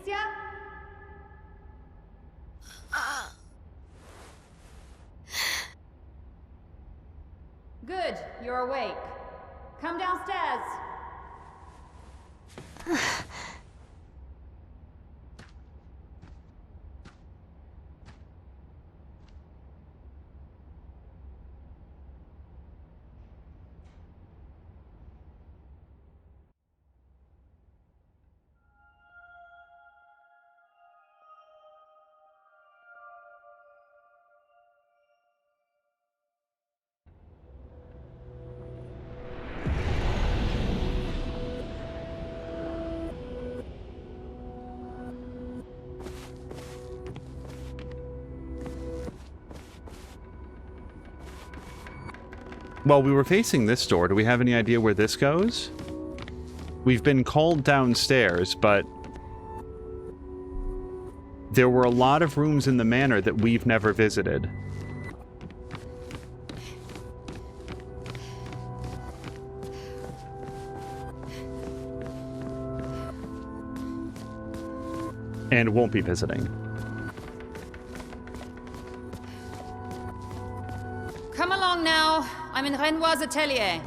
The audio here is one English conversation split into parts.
Alicia? Good, you're awake. Come downstairs. Well, we were facing this door. Do we have any idea where this goes? We've been called downstairs, but there were a lot of rooms in the manor that we've never visited. And won't be visiting. Come along now. I'm in Renoir's atelier.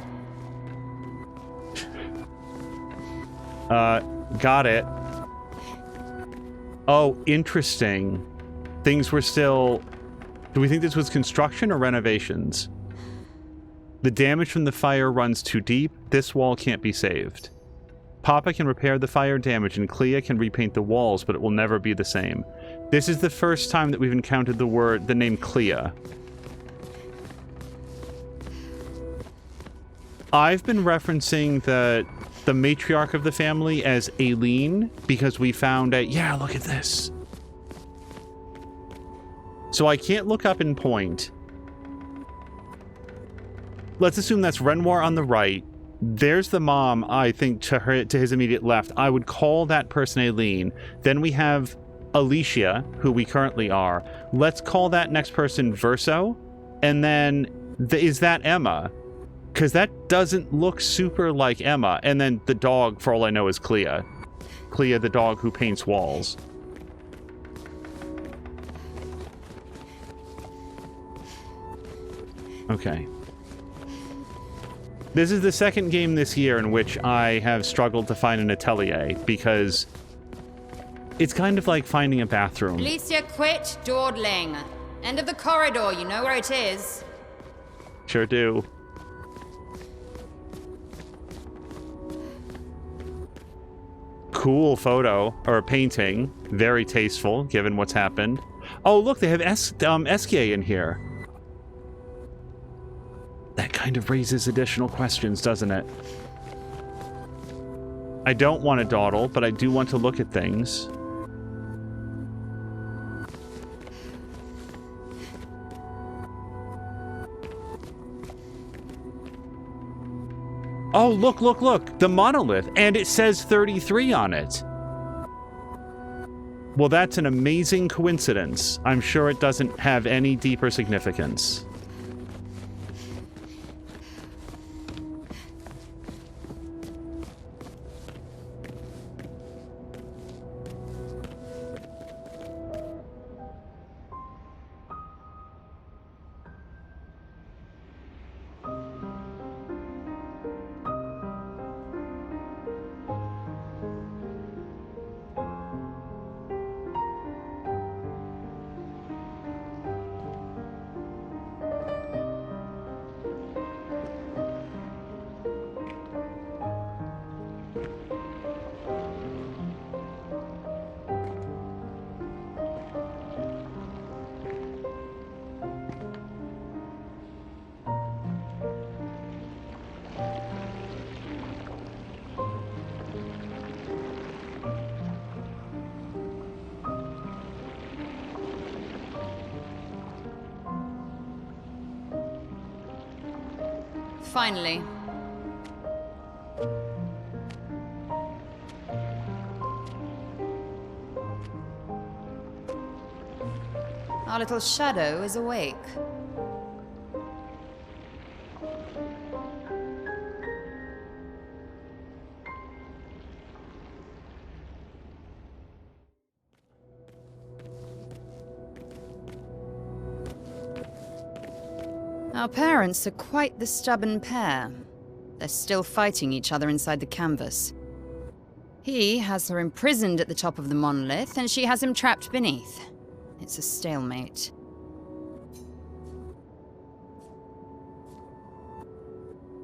Got it. Oh, interesting. Things were still... Do we think this was construction or renovations? The damage from the fire runs too deep. This wall can't be saved. Papa can repair the fire damage and Clea can repaint the walls, but it will never be the same. This is the first time that we've encountered the name Clea. I've been referencing the matriarch of the family as Aileen because we found out, yeah, look at this. So I can't look up and point. Let's assume that's Renoir on the right. There's the mom, I think, to his immediate left. I would call that person Aileen. Then we have Alicia, who we currently are. Let's call that next person Verso. And then, is that Emma? Because that doesn't look super like Emma. And then the dog, for all I know, is Clea. Clea, the dog who paints walls. Okay. This is the second game this year in which I have struggled to find an atelier, because it's kind of like finding a bathroom. Alicia, quit dawdling. End of the corridor, you know where it is. Sure do. Cool photo, or painting. Very tasteful, given what's happened. Oh, look, they have Esquier in here. That kind of raises additional questions, doesn't it? I don't want to dawdle, but I do want to look at things. Oh, look, look, look! The monolith! And it says 33 on it! Well, that's an amazing coincidence. I'm sure it doesn't have any deeper significance. Finally. Our little shadow is awake. Our parents are quite the stubborn pair. They're still fighting each other inside the canvas. He has her imprisoned at the top of the monolith, and she has him trapped beneath. It's a stalemate.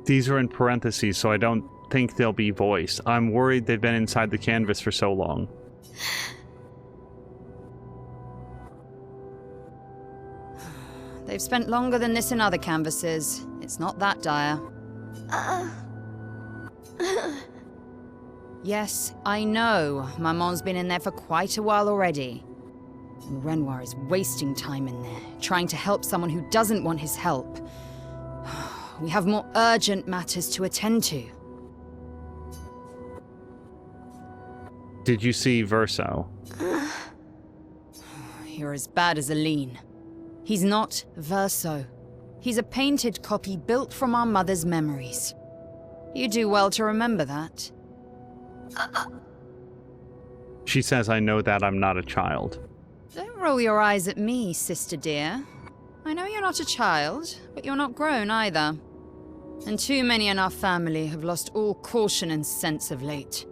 These are in parentheses, so I don't think they'll be voiced. I'm worried they've been inside the canvas for so long. They've spent longer than this in other canvases. It's not that dire. Yes, I know. Maman's been in there for quite a while already. And Renoir is wasting time in there, trying to help someone who doesn't want his help. We have more urgent matters to attend to. Did you see Verso? You're as bad as Aline. He's not Verso. He's a painted copy built from our mother's memories. You do well to remember that. She says I know that I'm not a child. Don't roll your eyes at me, sister dear. I know you're not a child, but you're not grown either. And too many in our family have lost all caution and sense of late.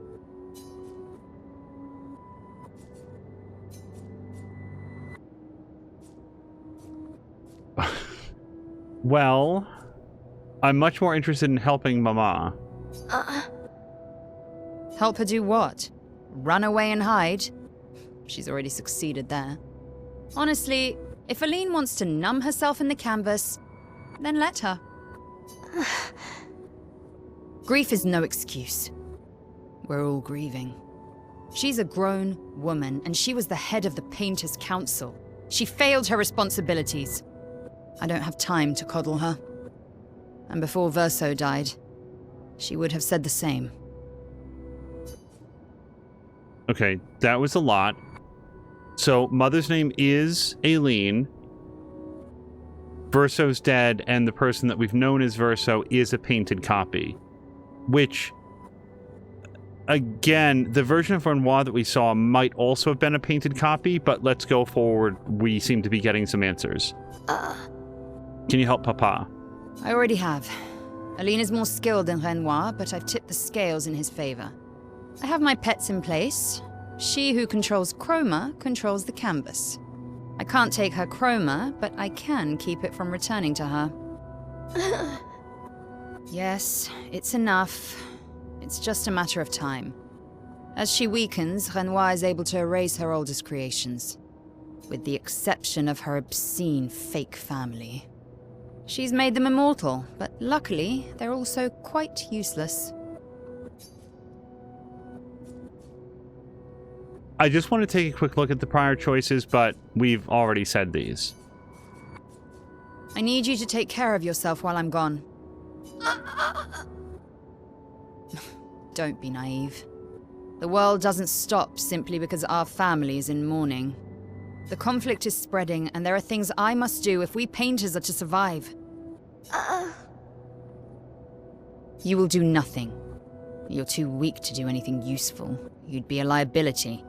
Well, I'm much more interested in helping Mama. Help her do what? Run away and hide? She's already succeeded there. Honestly, if Aline wants to numb herself in the canvas, then let her. Grief is no excuse. We're all grieving. She's a grown woman, and she was the head of the Painters' Council. She failed her responsibilities. I don't have time to coddle her. And before Verso died, she would have said the same. Okay, that was a lot. So, Mother's name is Aileen. Verso's dead, and the person that we've known as Verso is a painted copy. Which, again, the version of Renoir that we saw might also have been a painted copy, but let's go forward. We seem to be getting some answers. Can you help Papa? I already have. Aline is more skilled than Renoir, but I've tipped the scales in his favor. I have my pets in place. She who controls chroma controls the canvas. I can't take her chroma, but I can keep it from returning to her. Yes, it's enough. It's just a matter of time. As she weakens, Renoir is able to erase her oldest creations, with the exception of her obscene fake family. She's made them immortal, but luckily, they're also quite useless. I just want to take a quick look at the prior choices, but we've already said these. I need you to take care of yourself while I'm gone. Don't be naive. The world doesn't stop simply because our family is in mourning. The conflict is spreading, and there are things I must do if we painters are to survive. You will do nothing. You're too weak to do anything useful. You'd be a liability.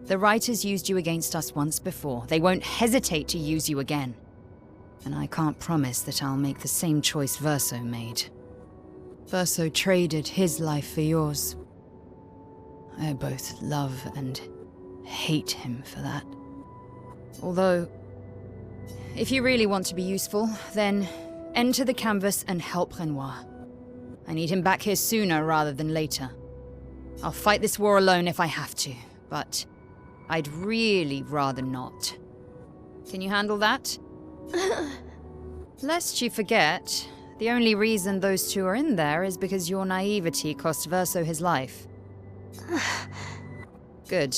The writers used you against us once before. They won't hesitate to use you again. And I can't promise that I'll make the same choice Verso made. Verso traded his life for yours. I both love and hate him for that. Although, if you really want to be useful, then enter the canvas and help Renoir. I need him back here sooner rather than later. I'll fight this war alone if I have to, but I'd really rather not. Can you handle that? Lest you forget, the only reason those two are in there is because your naivety cost Verso his life. Good.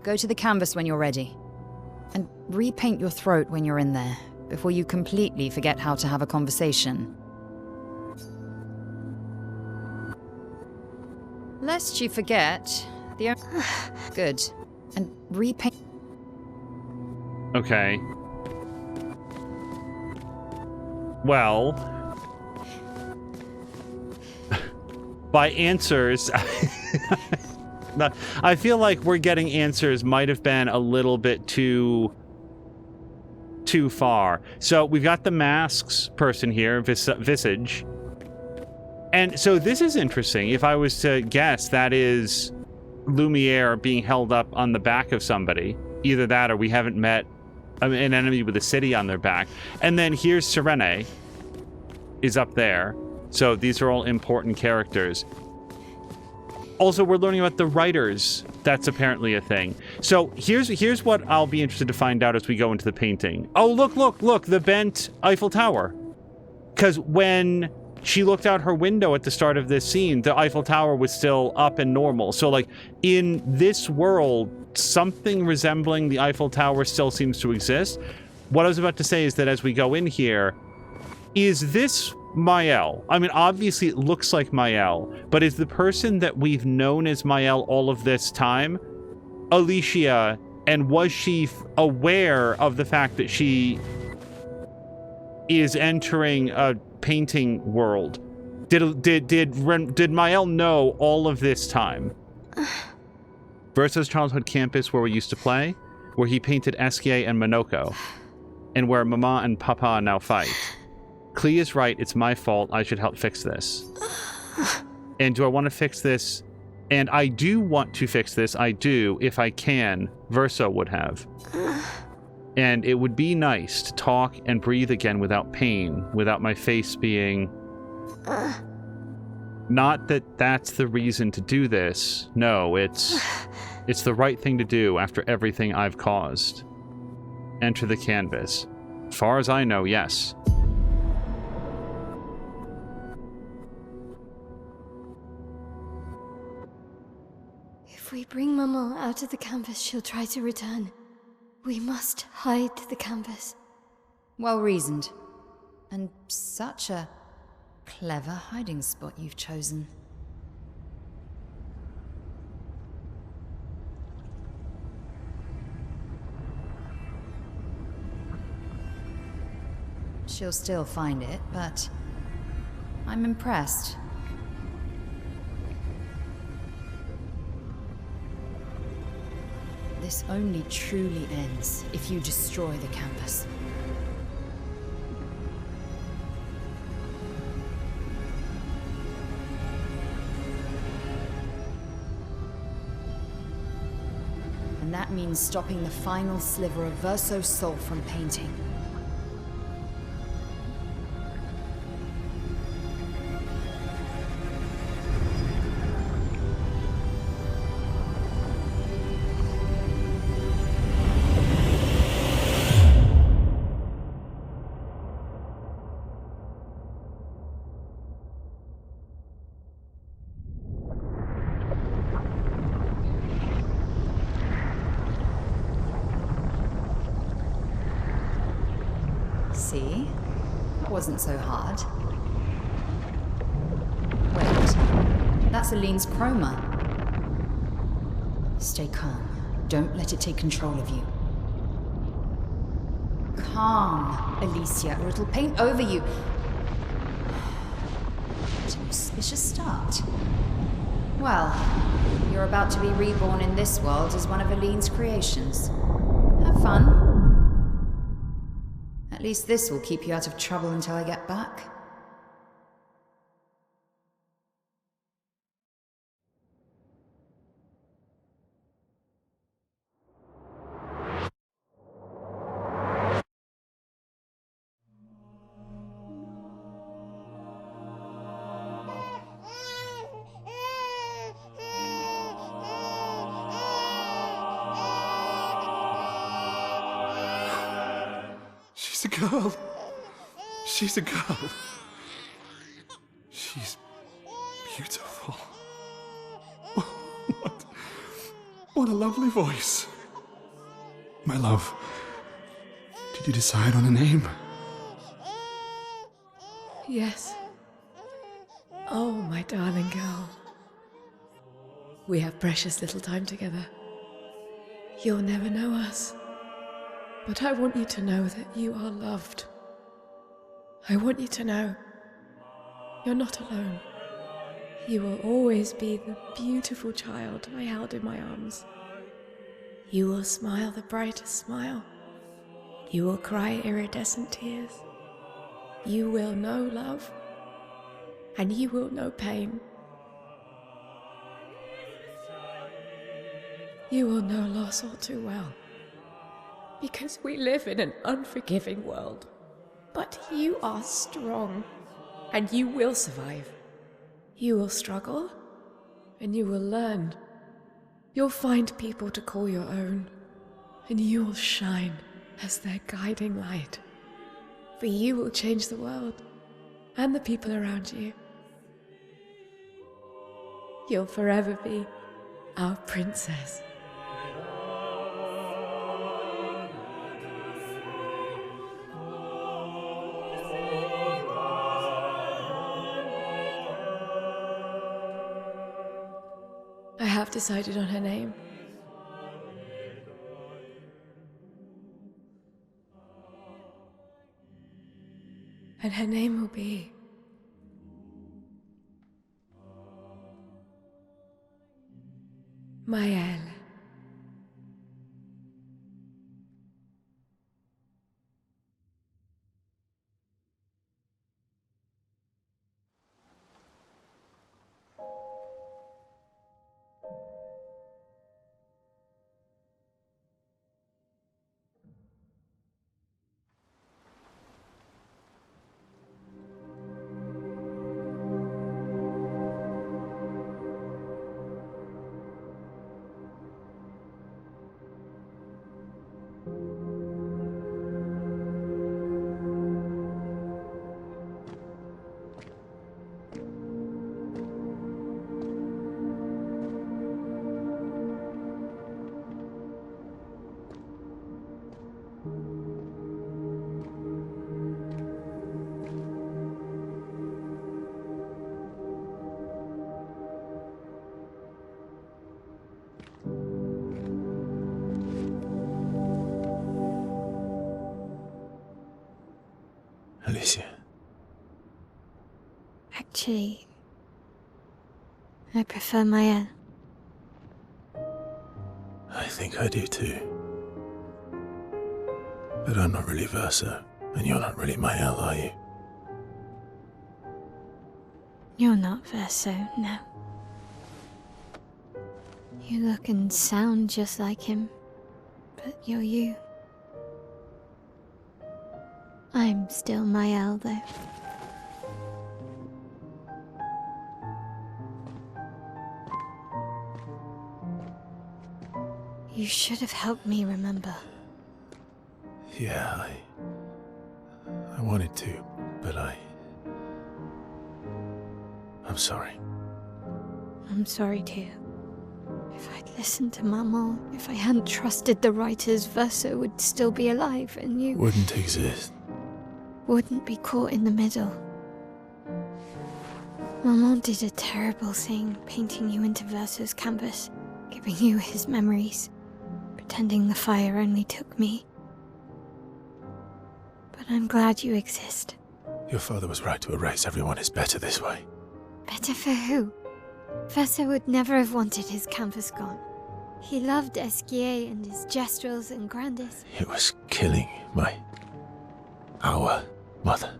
Go to the canvas when you're ready. And repaint your throat when you're in there, before you completely forget how to have a conversation. Lest you forget, the Good. And repaint... Okay. Well... by answers... I feel like we're getting answers might have been a little bit too too far. So we've got the masks person here, Visage. And so this is interesting. If I was to guess, that is Lumiere being held up on the back of somebody. Either that or we haven't met an enemy with a city on their back. And then here's Sirene is up there. So these are all important characters. Also, we're learning about the writers. That's apparently a thing. So here's what I'll be interested to find out as we go into the painting. Oh, look, the bent Eiffel Tower. Because when she looked out her window at the start of this scene, the Eiffel Tower was still up and normal. So, like, in this world, something resembling the Eiffel Tower still seems to exist. What I was about to say is that as we go in here, is this Mael? I mean, obviously it looks like Mael, but is the person that we've known as Mael all of this time Alicia, and was she aware of the fact that she is entering a painting world? Did Mael know all of this time? Verso's childhood campus where we used to play, where he painted Esquier and Monoko, and where Mama and Papa now fight. Clee is right, it's my fault, I should help fix this. And do I want to fix this? And I do want to fix this, I do, if I can. Verso would have. And it would be nice to talk and breathe again without pain, without my face being... Not that that's the reason to do this. No, it's the right thing to do after everything I've caused. Enter the canvas. As far as I know, yes. If we bring Maman out of the canvas, she'll try to return. We must hide the canvas. Well reasoned. And such a clever hiding spot you've chosen. She'll still find it, but I'm impressed. This only truly ends if you destroy the canvas. And that means stopping the final sliver of Verso's soul from painting. See? That wasn't so hard. Wait, that's Aline's chroma. Stay calm. Don't let it take control of you. Calm, Alicia, or it'll paint over you. What an auspicious start. Well, you're about to be reborn in this world as one of Aline's creations. Have fun. At least this will keep you out of trouble until I get back. She's a girl. She's a girl. She's beautiful. What a lovely voice. My love, did you decide on a name? Yes. Oh, my darling girl. We have precious little time together. You'll never know us. But I want you to know that you are loved. I want you to know you're not alone. You will always be the beautiful child I held in my arms. You will smile the brightest smile. You will cry iridescent tears. You will know love, and you will know pain. You will know loss all too well, because we live in an unforgiving world. But you are strong, and you will survive. You will struggle, and you will learn. You'll find people to call your own, and you will shine as their guiding light. For you will change the world, and the people around you. You'll forever be our princess. I have decided on her name. And her name will be Maëlle. Alicia. Actually, I prefer Maëlle. I think I do too. But I'm not really Verso, and you're not really Maëlle, are you? You're not Verso, no. You look and sound just like him, but you're you. I'm still Maëlle, though. You should have helped me remember. Yeah, I wanted to, but I'm sorry. I'm sorry too. If I'd listened to Maman, if I hadn't trusted the writers, Verso would still be alive and you Wouldn't exist. wouldn't be caught in the middle. Maman did a terrible thing, painting you into Verso's canvas, giving you his memories, pretending the fire only took me. But I'm glad you exist. Your father was right to erase everyone. It's better this way. Better for who? Verso would never have wanted his canvas gone. He loved Esquier and his gestrels and grandes. It was killing our mother.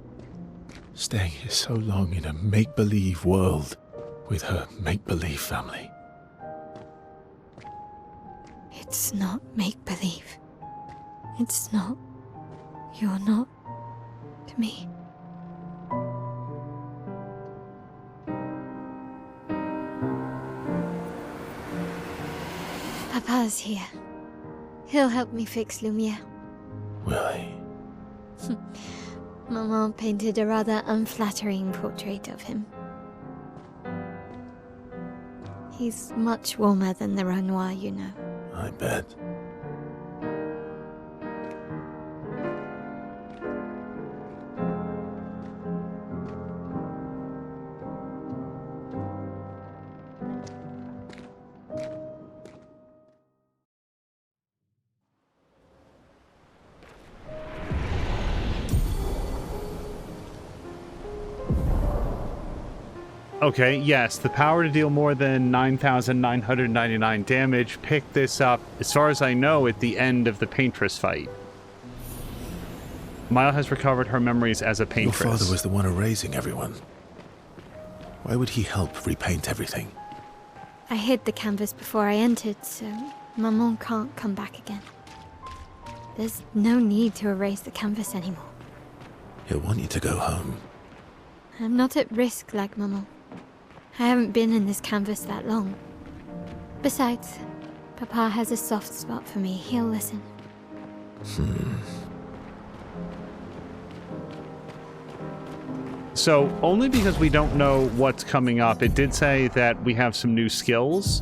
Staying here so long in a make-believe world with her make-believe family. It's not make-believe. It's not. You're not. To me. Papa's here. He'll help me fix Lumiere. Will he? Maman painted a rather unflattering portrait of him. He's much warmer than the Renoir, you know. I bet. Okay, yes, the power to deal more than 9,999 damage. Pick this up, as far as I know, at the end of the Paintress fight. Maya has recovered her memories as a Your paintress. father was the one erasing everyone. Why would he help repaint everything? I hid the canvas before I entered, so Maman can't come back again. There's no need to erase the canvas anymore. He'll want you to go home. I'm not at risk like Maman. I haven't been in this canvas that long. Besides, Papa has a soft spot for me. He'll listen. So, only because we don't know what's coming up, it did say that we have some new skills.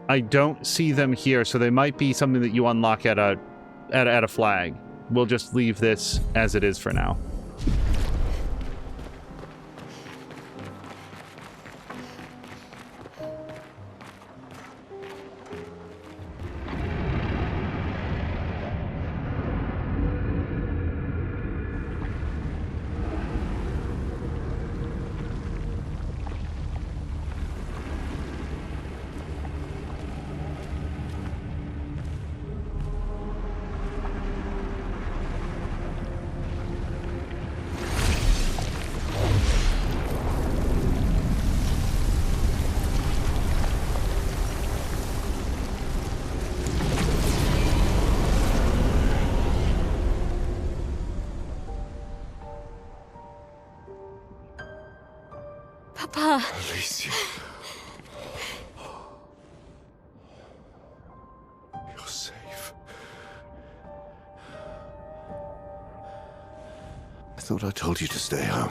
I don't see them here, so they might be something that you unlock at a flag. We'll just leave this as it is for now. Papa! Alicia. You're safe. I thought I told you to stay home.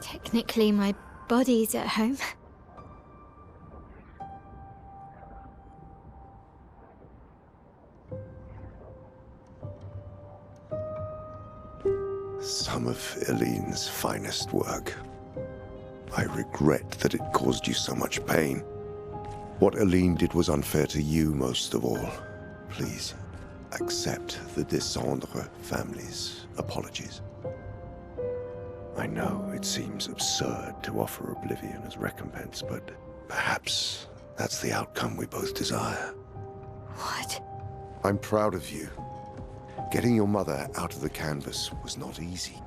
Technically, my body's at home. Some of Eileen's finest work. I regret that it caused you so much pain. What Eileen did was unfair to you most of all. Please, accept the Descendre family's apologies. I know it seems absurd to offer oblivion as recompense, but perhaps that's the outcome we both desire. What? I'm proud of you. Getting your mother out of the canvas was not easy.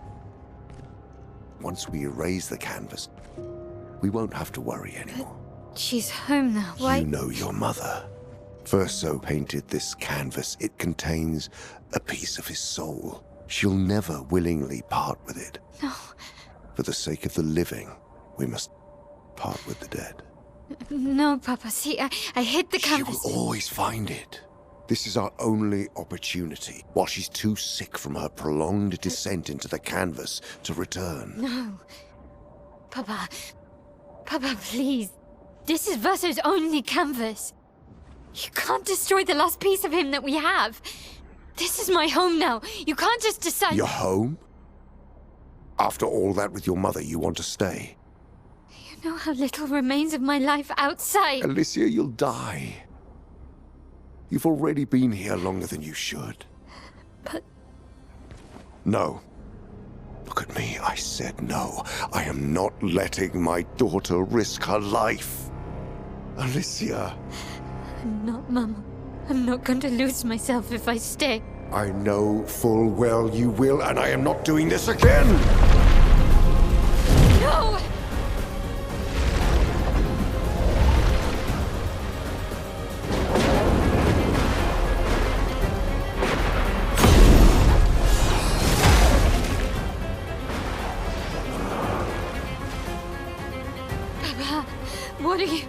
Once we erase the canvas, we won't have to worry anymore. She's home now. Why? You know your mother. Verso painted this canvas. It contains a piece of his soul. She'll never willingly part with it. No. For the sake of the living, we must part with the dead. No, Papa. See, I hid the canvas. She will always find it. This is our only opportunity, while she's too sick from her prolonged descent into the canvas to return. No. Papa. Papa, please. This is Verso's only canvas. You can't destroy the last piece of him that we have. This is my home now. You can't just decide... Your home? After all that with your mother, you want to stay? You know how little remains of my life outside. Alicia, you'll die. You've already been here longer than you should. But... No. Look at me, I said no. I am not letting my daughter risk her life. Alicia. I'm not, Mama. I'm not going to lose myself if I stay. I know full well you will, and I am not doing this again! No! Papa, what are you...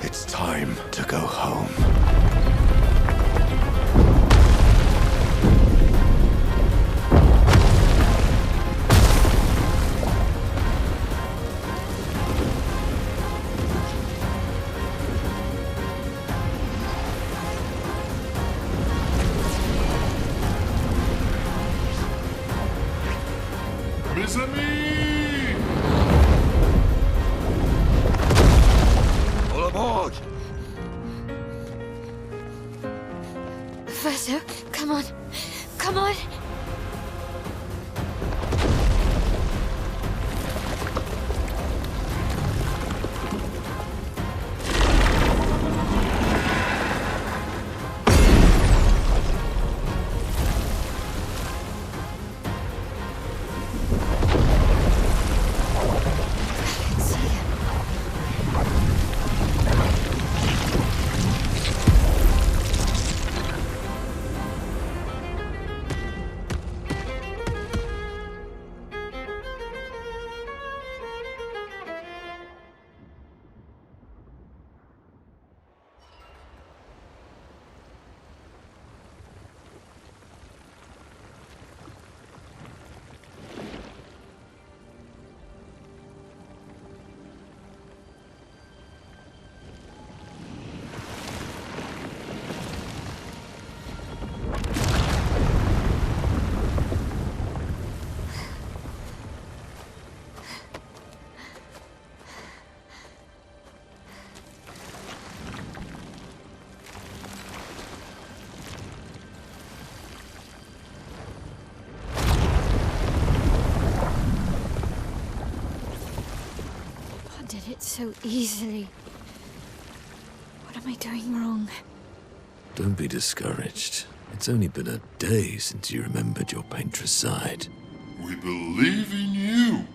It's time to go home. Mes amis! All aboard! Verso, come on. Come on. did it so easily. What am I doing wrong? Don't be discouraged. It's only been a day since you remembered your painter's side. We believe in you.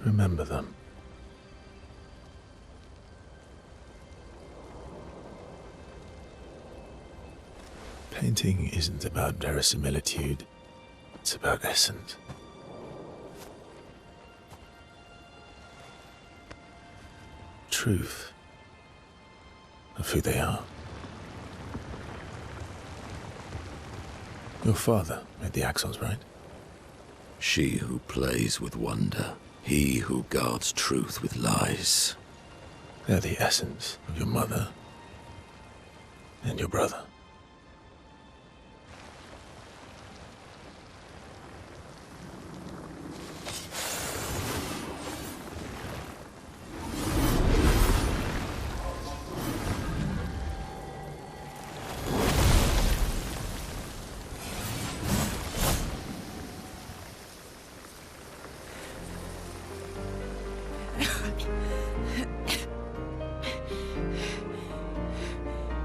Remember them. Painting isn't about verisimilitude, it's about essence. Truth of who they are. Your father made the axles, right? She who plays with wonder, he who guards truth with lies. They're the essence of your mother and your brother.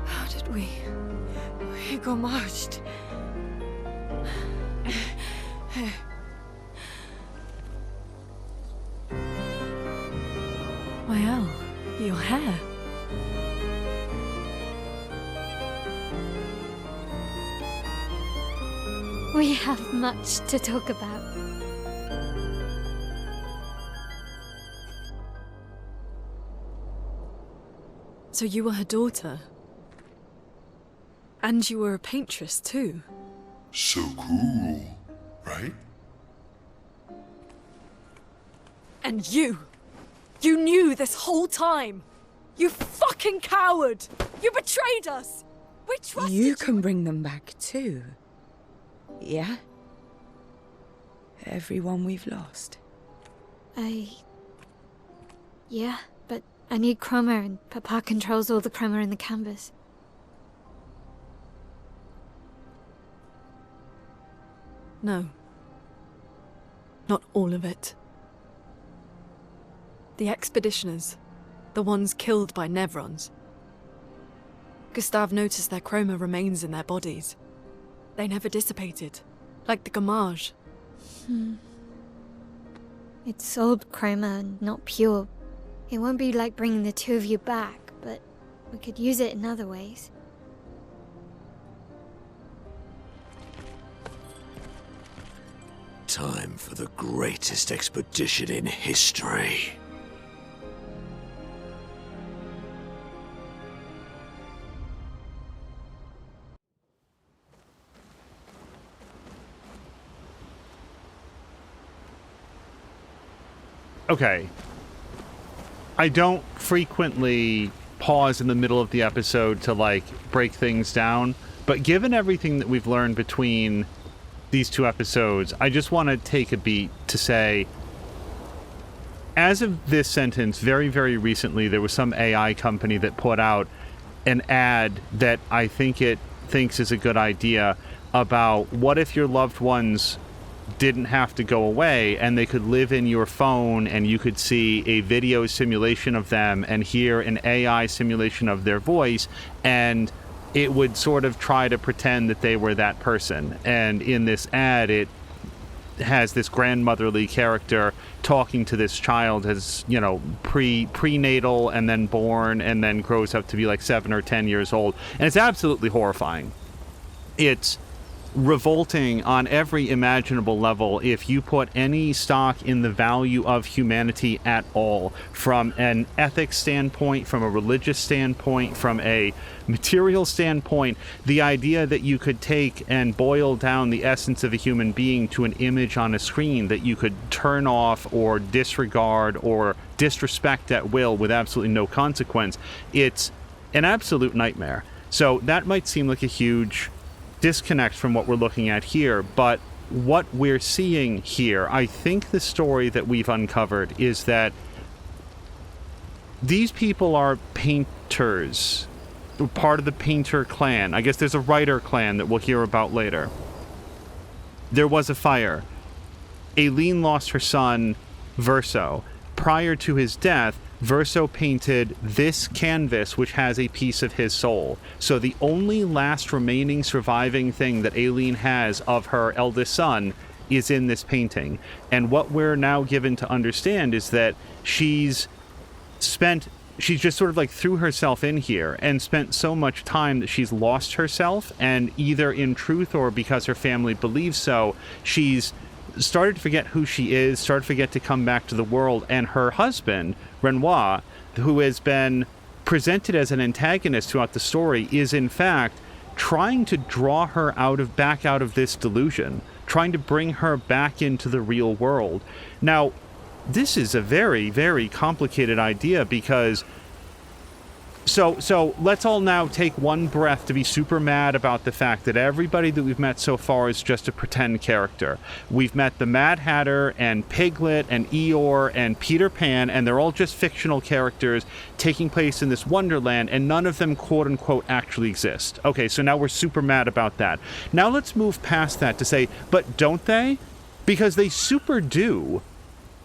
How did we got marched? Well, your hair. We have much to talk about. So you were her daughter? And you were a paintress too? So cool, right? And you knew this whole time! You fucking coward! You betrayed us! We trusted you! You can bring them back too. Yeah? Everyone we've lost. Yeah, but I need chroma and Papa controls all the chroma in the canvas. No. Not all of it. The expeditioners. The ones killed by Nevrons. Gustave noticed their chroma remains in their bodies. They never dissipated, like the gamage. It's sold chroma and not pure. It won't be like bringing the two of you back, but we could use it in other ways. Time for the greatest expedition in history. Okay. I don't frequently pause in the middle of the episode to, like, break things down, but given everything that we've learned between these two episodes, I just want to take a beat to say, as of this sentence, very, very recently, there was some AI company that put out an ad that I think it thinks is a good idea about what if your loved ones didn't have to go away and they could live in your phone and you could see a video simulation of them and hear an AI simulation of their voice, and it would sort of try to pretend that they were that person. And in this ad, it has this grandmotherly character talking to this child as, you know, prenatal and then born and then grows up to be like 7 or 10 years old. And it's absolutely horrifying. It's revolting on every imaginable level if you put any stock in the value of humanity at all, from an ethics standpoint, from a religious standpoint, from a material standpoint. The idea that you could take and boil down the essence of a human being to an image on a screen that you could turn off or disregard or disrespect at will with absolutely no consequence, it's an absolute nightmare. So that might seem like a huge disconnect from what we're looking at here, but what we're seeing here, I think the story that we've uncovered is that these people are painters, part of the painter clan. I guess there's a writer clan that we'll hear about later. there was a fire. Aileen lost her son, Verso. Prior to his death, Verso painted this canvas, which has a piece of his soul. So the only last remaining surviving thing that Aileen has of her eldest son is in this painting. And what we're now given to understand is that she's just sort of like threw herself in here and spent so much time that she's lost herself, and either in truth or because her family believes so, she's started to forget who she is, started to forget to come back to the world. And her husband, Renoir, who has been presented as an antagonist throughout the story, is in fact trying to draw her back out of this delusion, trying to bring her back into the real world. Now, this is a very, very complicated idea because So let's all now take one breath to be super mad about the fact that everybody that we've met so far is just a pretend character. We've met the Mad Hatter and Piglet and Eeyore and Peter Pan, and they're all just fictional characters taking place in this wonderland, and none of them quote-unquote actually exist. Okay, so now we're super mad about that. Now let's move past that to say, but don't they? Because they super do.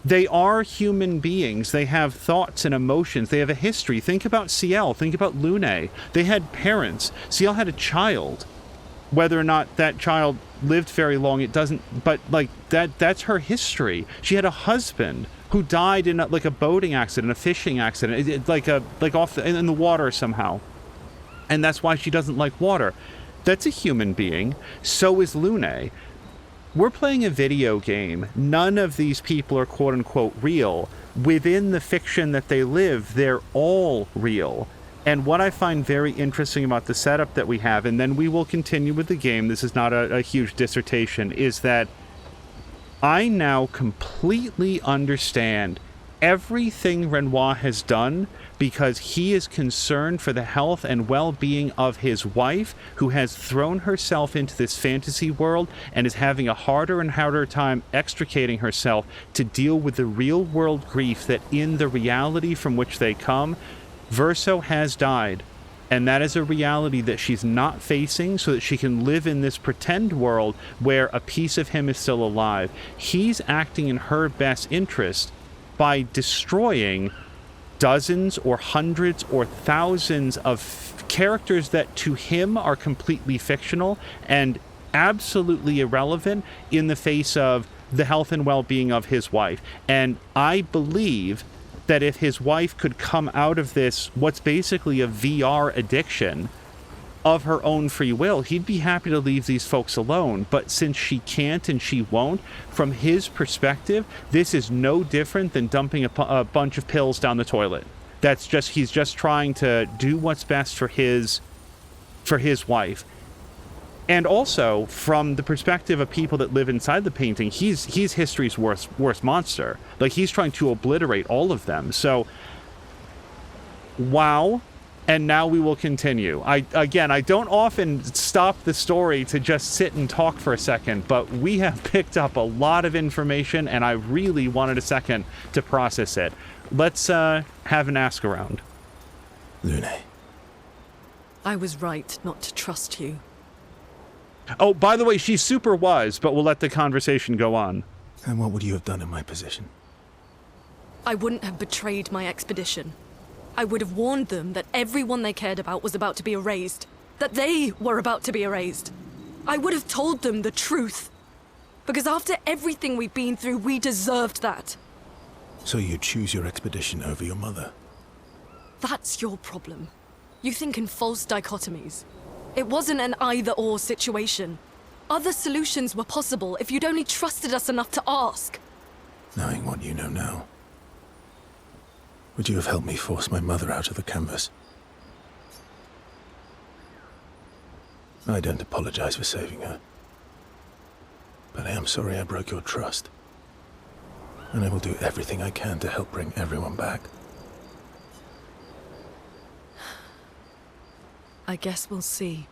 They are human beings. They have thoughts and emotions. They have a history. Think about Ciel. Think about Lune. They had parents. Ciel had a child. Whether or not that child lived very long, it doesn't, but like that's her history. She had a husband who died in a boating accident, a fishing accident, in the water somehow. And that's why she doesn't like water. That's a human being. So is Lune. We're playing a video game. None of these people are quote-unquote real. Within the fiction that they live, they're all real. And what I find very interesting about the setup that we have, and then we will continue with the game, this is not a huge dissertation, is that I now completely understand everything Renoir has done because he is concerned for the health and well-being of his wife, who has thrown herself into this fantasy world and is having a harder and harder time extricating herself to deal with the real-world grief that in the reality from which they come, Verso has died. And that is a reality that she's not facing so that she can live in this pretend world where a piece of him is still alive. He's acting in her best interest by destroying dozens or hundreds or thousands of characters that to him are completely fictional and absolutely irrelevant in the face of the health and well-being of his wife. And I believe that if his wife could come out of this, what's basically a VR addiction, of her own free will, he'd be happy to leave these folks alone. But since she can't and she won't, from his perspective, this is no different than dumping a bunch of pills down the toilet. He's just trying to do what's best for his wife. And also, from the perspective of people that live inside the painting, he's history's worst monster. Like, he's trying to obliterate all of them. So, wow. And now we will continue. I don't often stop the story to just sit and talk for a second, but we have picked up a lot of information, and I really wanted a second to process it. Let's have an ask around. Lune. I was right not to trust you. Oh, by the way, she super was, but we'll let the conversation go on. And what would you have done in my position? I wouldn't have betrayed my expedition. I would have warned them that everyone they cared about was about to be erased. That they were about to be erased. I would have told them the truth. Because after everything we've been through, we deserved that. So you choose your expedition over your mother? That's your problem. You think in false dichotomies. It wasn't an either-or situation. Other solutions were possible if you'd only trusted us enough to ask. Knowing what you know now, would you have helped me force my mother out of the canvas? I don't apologize for saving her. But I am sorry I broke your trust. And I will do everything I can to help bring everyone back. I guess we'll see.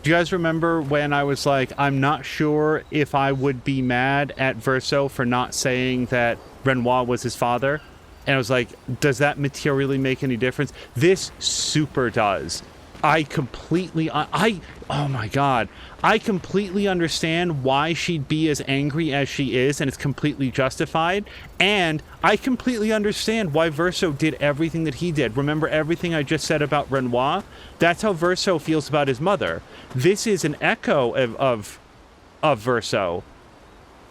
Do you guys remember when I was like, I'm not sure if I would be mad at Verso for not saying that Renoir was his father? And I was like, does that materially make any difference? This super does. I completely, oh my God, I completely understand why she'd be as angry as she is, and it's completely justified. And I completely understand why Verso did everything that he did. Remember everything I just said about Renoir? That's how Verso feels about his mother. This is an echo of Verso.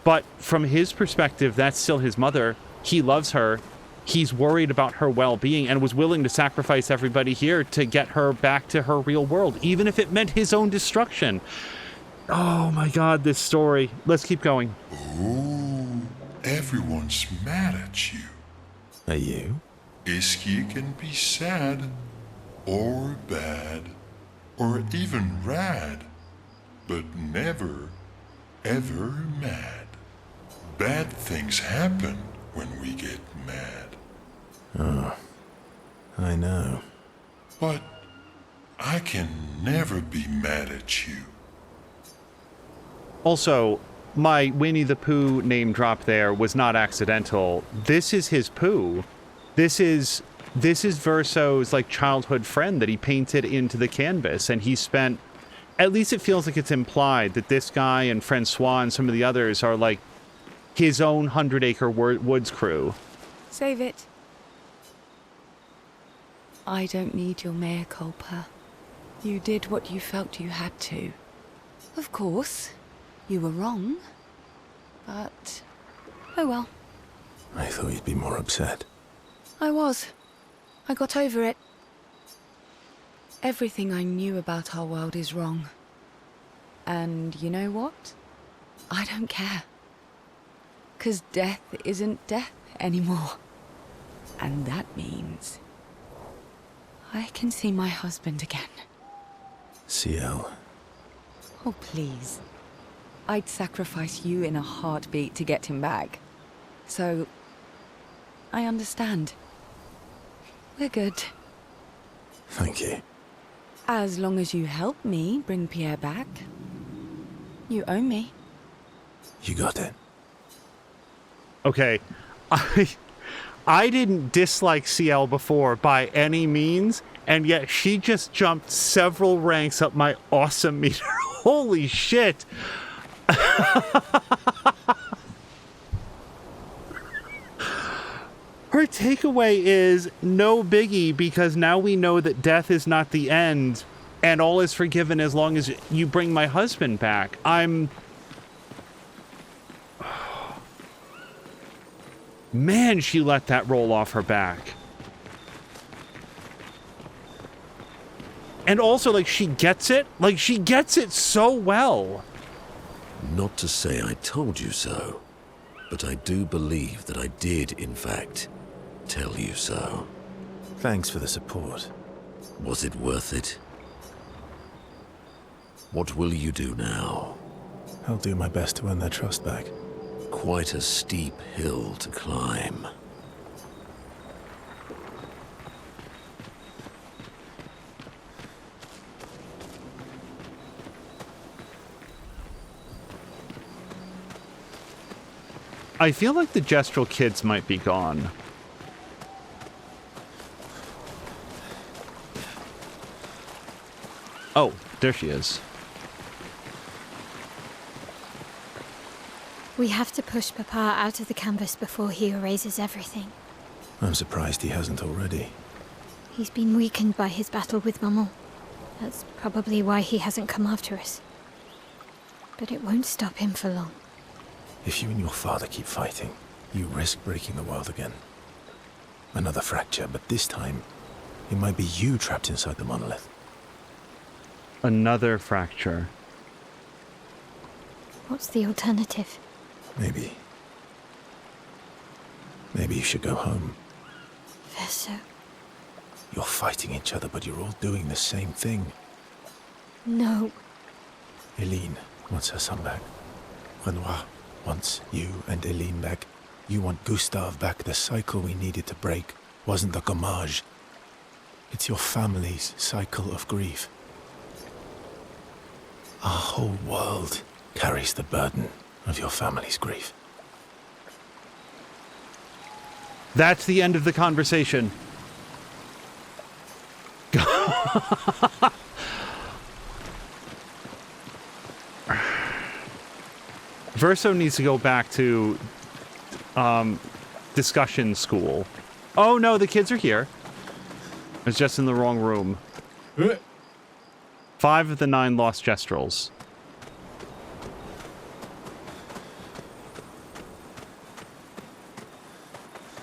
But from his perspective, that's still his mother. He loves her. He's worried about her well-being and was willing to sacrifice everybody here to get her back to her real world, even if it meant his own destruction. Oh my God, this story. Let's keep going. Oh, everyone's mad at you. Are you? Isky can be sad, or bad, or even rad, but never, ever mad. Bad things happen when we get mad. Oh, I know. But I can never be mad at you. Also, my Winnie the Pooh name drop there was not accidental. This is his Pooh. This is Verso's like childhood friend that he painted into the canvas, and he spent, at least it feels like it's implied that this guy and Francois and some of the others are like his own 100-acre woods crew. Save it. I don't need your mea culpa. You did what you felt you had to. Of course, you were wrong. But, oh well. I thought you'd be more upset. I was. I got over it. Everything I knew about our world is wrong. And you know what? I don't care. 'Cause death isn't death anymore. And that means I can see my husband again. CL. Oh, please. I'd sacrifice you in a heartbeat to get him back. So, I understand. We're good. Thank you. As long as you help me bring Pierre back. You owe me. You got it. Okay, I didn't dislike CL before by any means, and yet she just jumped several ranks up my awesome meter. Holy shit! Her takeaway is no biggie, because now we know that death is not the end, and all is forgiven as long as you bring my husband back. Man, she let that roll off her back. And also, like, she gets it. Like, she gets it so well. Not to say I told you so, but I do believe that I did, in fact, tell you so. Thanks for the support. Was it worth it? What will you do now? I'll do my best to earn their trust back. Quite a steep hill to climb. I feel like the Gestural kids might be gone. Oh, there she is. We have to push Papa out of the canvas before he erases everything. I'm surprised he hasn't already. He's been weakened by his battle with Maman. That's probably why he hasn't come after us. But it won't stop him for long. If you and your father keep fighting, you risk breaking the world again. Another fracture, but this time, it might be you trapped inside the monolith. Another fracture. What's the alternative? Maybe you should go home. Verso. You're fighting each other, but you're all doing the same thing. No. Eileen wants her son back. Renoir wants you and Eileen back. You want Gustave back. The cycle we needed to break wasn't the gommage. It's your family's cycle of grief. Our whole world carries the burden of your family's grief. That's the end of the conversation. Verso needs to go back to discussion school. Oh no, the kids are here. It's just in the wrong room. 5 of the 9 lost Gestrels.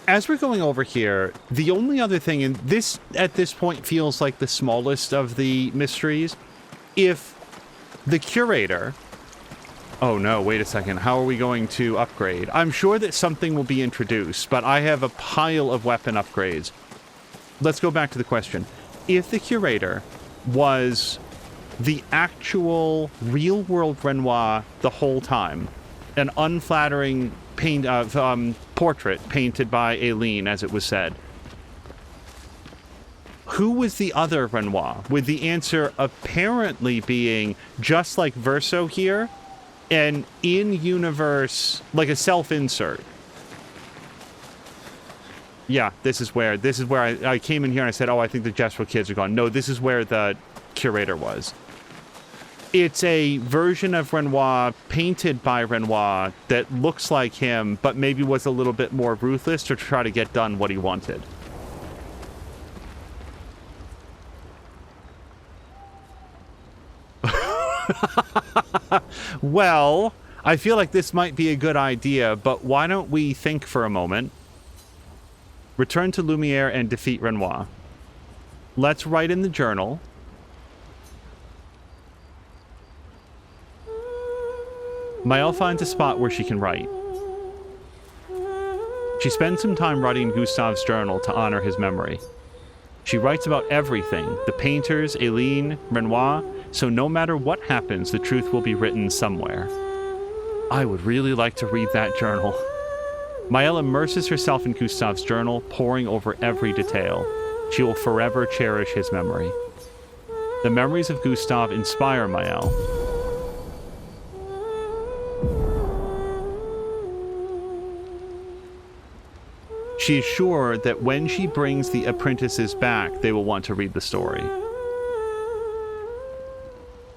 As we're going over here, the only other thing, and this at this point feels like the smallest of the mysteries, if the curator... Oh no, wait a second, how are we going to upgrade? I'm sure that something will be introduced, but I have a pile of weapon upgrades. Let's go back to the question. If the curator was the actual real-world Renoir the whole time, an unflattering portrait painted by Aileen, as it was said, who was the other Renoir? With the answer apparently being, just like Verso here, an in-universe, like a self-insert. Yeah, this is where I came in here and I said, oh, I think the Gestrel kids are gone. No, this is where the curator was. It's a version of Renoir painted by Renoir that looks like him, but maybe was a little bit more ruthless to try to get done what he wanted. Well, I feel like this might be a good idea, but why don't we think for a moment? Return to Lumiere and defeat Renoir. Let's write in the journal. Maëlle finds a spot where she can write. She spends some time writing Gustave's journal to honor his memory. She writes about everything, the painters, Aileen, Renoir, so no matter what happens, the truth will be written somewhere. I would really like to read that journal. Maëlle immerses herself in Gustave's journal, poring over every detail. She will forever cherish his memory. The memories of Gustave inspire Maëlle. She is sure that when she brings the apprentices back, they will want to read the story.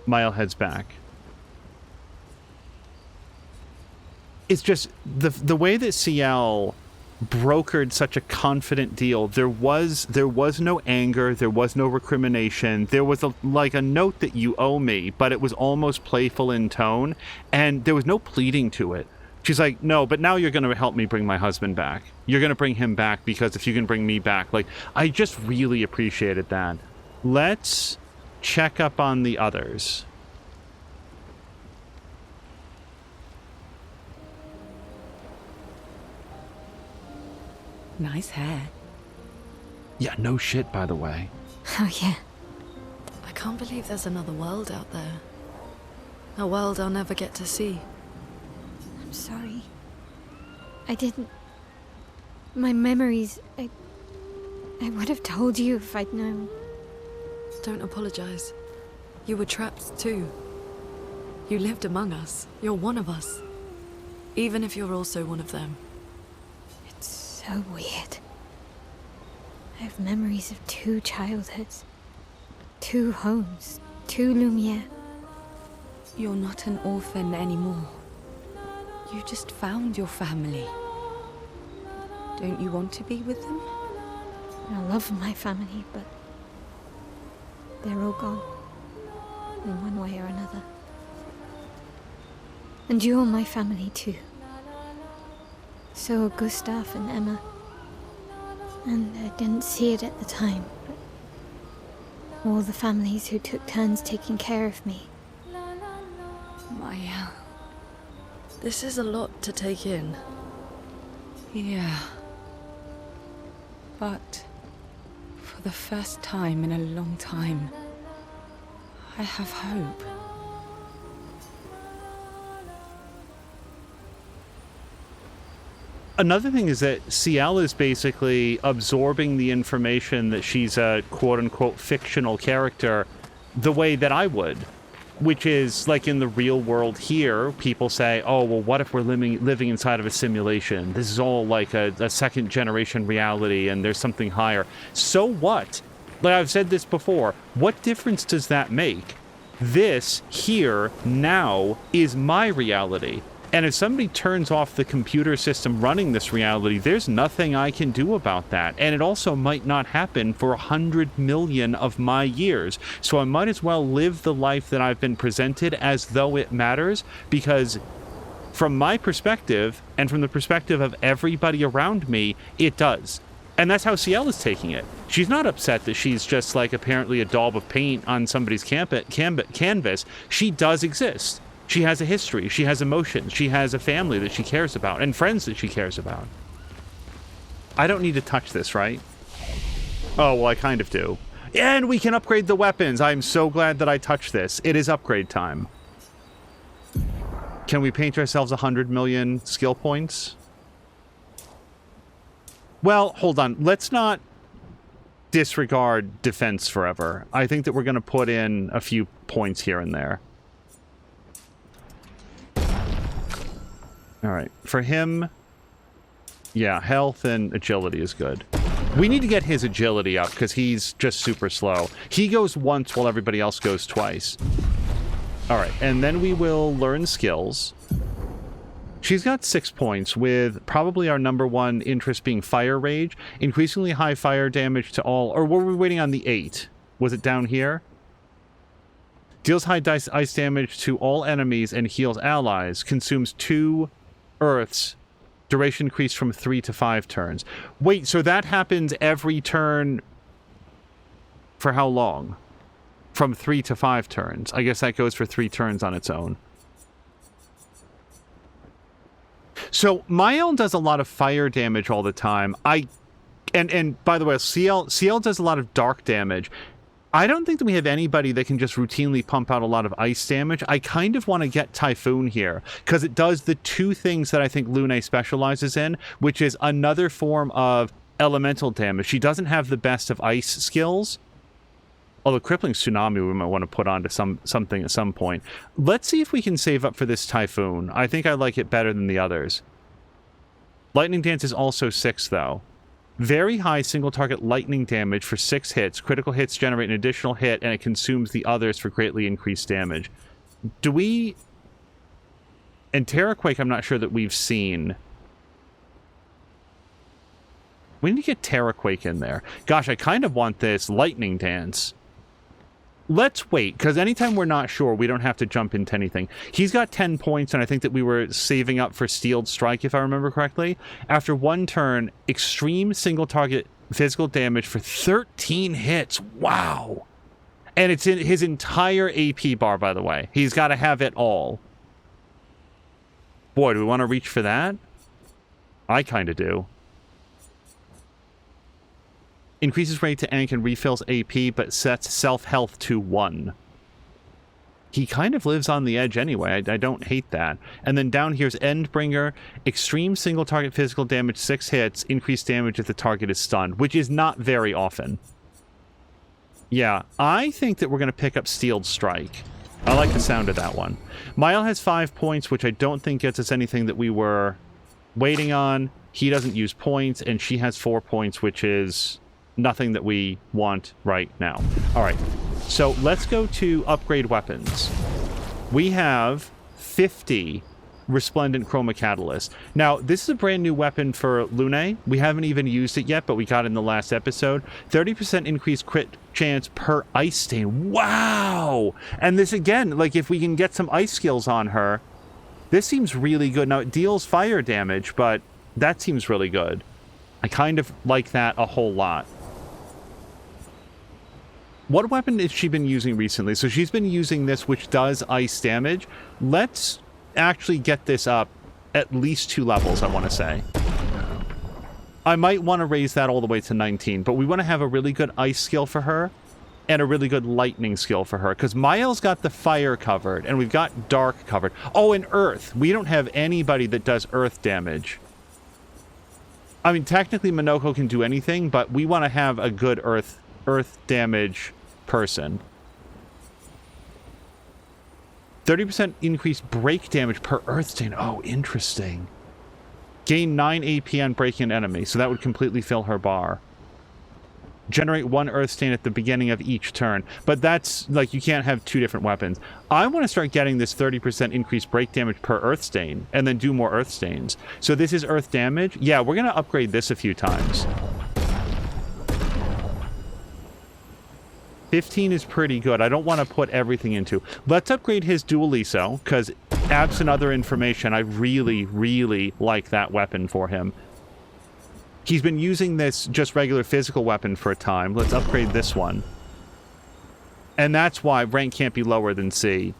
Maëlle heads back. It's just the way that CL brokered such a confident deal. There was no anger, there was no recrimination. There was like a note that you owe me, but it was almost playful in tone, and there was no pleading to it. She's like, no, but now you're going to help me bring my husband back. You're going to bring him back because if you can bring me back, like, I just really appreciated that. Let's check up on the others. Nice hair. Yeah, no shit, by the way. Oh, yeah. I can't believe there's another world out there. A world I'll never get to see. I'm sorry. I didn't... My memories... I would have told you if I'd known. Don't apologize. You were trapped too. You lived among us. You're one of us. Even if you're also one of them. So weird. I have memories of 2 childhoods, 2 homes, 2 Lumiere. You're not an orphan anymore. You just found your family. Don't you want to be with them? I love my family, but they're all gone. In one way or another. And you're my family too. So are Gustav and Emma. And I didn't see it at the time, but all the families who took turns taking care of me. Maëlle. This is a lot to take in. Yeah. But for the first time in a long time, I have hope. Another thing is that CL is basically absorbing the information that she's a quote-unquote fictional character the way that I would. Which is, like in the real world here, people say, oh, well, what if we're living inside of a simulation? This is all like a second-generation reality and there's something higher. So what? Like I've said this before, what difference does that make? This, here, now, is my reality. And if somebody turns off the computer system running this reality, there's nothing I can do about that. And it also might not happen for 100 million of my years. So I might as well live the life that I've been presented as though it matters, because from my perspective, and from the perspective of everybody around me, it does. And that's how CL is taking it. She's not upset that she's just like apparently a daub of paint on somebody's canvas. She does exist. She has a history. She has emotions. She has a family that she cares about and friends that she cares about. I don't need to touch this, right? Oh, well, I kind of do. And we can upgrade the weapons. I'm so glad that I touched this. It is upgrade time. Can we paint ourselves 100 million skill points? Well, hold on. Let's not disregard defense forever. I think that we're going to put in a few points here and there. All right. For him, yeah, health and agility is good. We need to get his agility up because he's just super slow. He goes once while everybody else goes twice. All right. And then we will learn skills. She's got 6 points, with probably our number one interest being Fire Rage. Increasingly high fire damage to all... Or were we waiting on the 8? Was it down here? Deals high ice damage to all enemies and heals allies. Consumes 2 earths. Duration increased from 3 to 5 turns. Wait, so that happens every turn... For how long? From 3 to 5 turns. I guess that goes for 3 turns on its own. So Mael does a lot of fire damage all the time. And by the way, CL does a lot of dark damage. I don't think that we have anybody that can just routinely pump out a lot of ice damage. I kind of want to get Typhoon here, because it does the 2 things that I think Lune specializes in, which is another form of elemental damage. She doesn't have the best of ice skills. Although Crippling Tsunami we might want to put onto something at some point. Let's see if we can save up for this Typhoon. I think I like it better than the others. Lightning Dance is also 6, though. Very high single target lightning damage for 6 hits. Critical hits generate an additional hit, and it consumes the others for greatly increased damage. Do we... And Terraquake, I'm not sure that we've seen. We need to get Terraquake in there. Gosh, I kind of want this Lightning Dance. Let's wait, because anytime we're not sure, we don't have to jump into anything. He's got 10 points, and I think that we were saving up for Steeled Strike, if I remember correctly. After 1 turn, extreme single target physical damage for 13 hits. Wow! And it's in his entire AP bar, by the way. He's got to have it all. Boy, do we want to reach for that? I kind of do. Increases rate to Ank and refills AP, but sets self-health to 1. He kind of lives on the edge anyway. I don't hate that. And then down here's Endbringer. Extreme single target physical damage, 6 hits. Increased damage if the target is stunned, which is not very often. Yeah, I think that we're going to pick up Steeled Strike. I like the sound of that one. Mael has 5 points, which I don't think gets us anything that we were waiting on. He doesn't use points, and she has 4 points, which is... nothing that we want right now. All right, so let's go to upgrade weapons. We have 50 Resplendent Chroma Catalyst. Now, this is a brand new weapon for Lune. We haven't even used it yet, but we got it in the last episode. 30% increased crit chance per ice stain. Wow! And this, again, like, if we can get some ice skills on her, this seems really good. Now, it deals fire damage, but that seems really good. I kind of like that a whole lot. What weapon has she been using recently? So she's been using this, which does ice damage. Let's actually get this up at least 2 levels, I want to say. I might want to raise that all the way to 19, but we want to have a really good ice skill for her and a really good lightning skill for her, because Mael's got the fire covered, and we've got dark covered. Oh, and earth. We don't have anybody that does earth damage. I mean, technically Minoko can do anything, but we want to have a good earth damage person. 30% increased break damage per earth stain. Oh, interesting. Gain 9 AP on breaking an enemy, so that would completely fill her bar. Generate 1 earth stain at the beginning of each turn. But that's, like, you can't have 2 different weapons. I want to start getting this 30% increased break damage per earth stain, and then do more earth stains. So this is earth damage. Yeah, we're going to upgrade this a few times. 15 is pretty good. I don't want to put everything into. Let's upgrade his dual ESO, because absent other information, I really, really like that weapon for him. He's been using this just regular physical weapon for a time. Let's upgrade this one. And that's why rank can't be lower than C.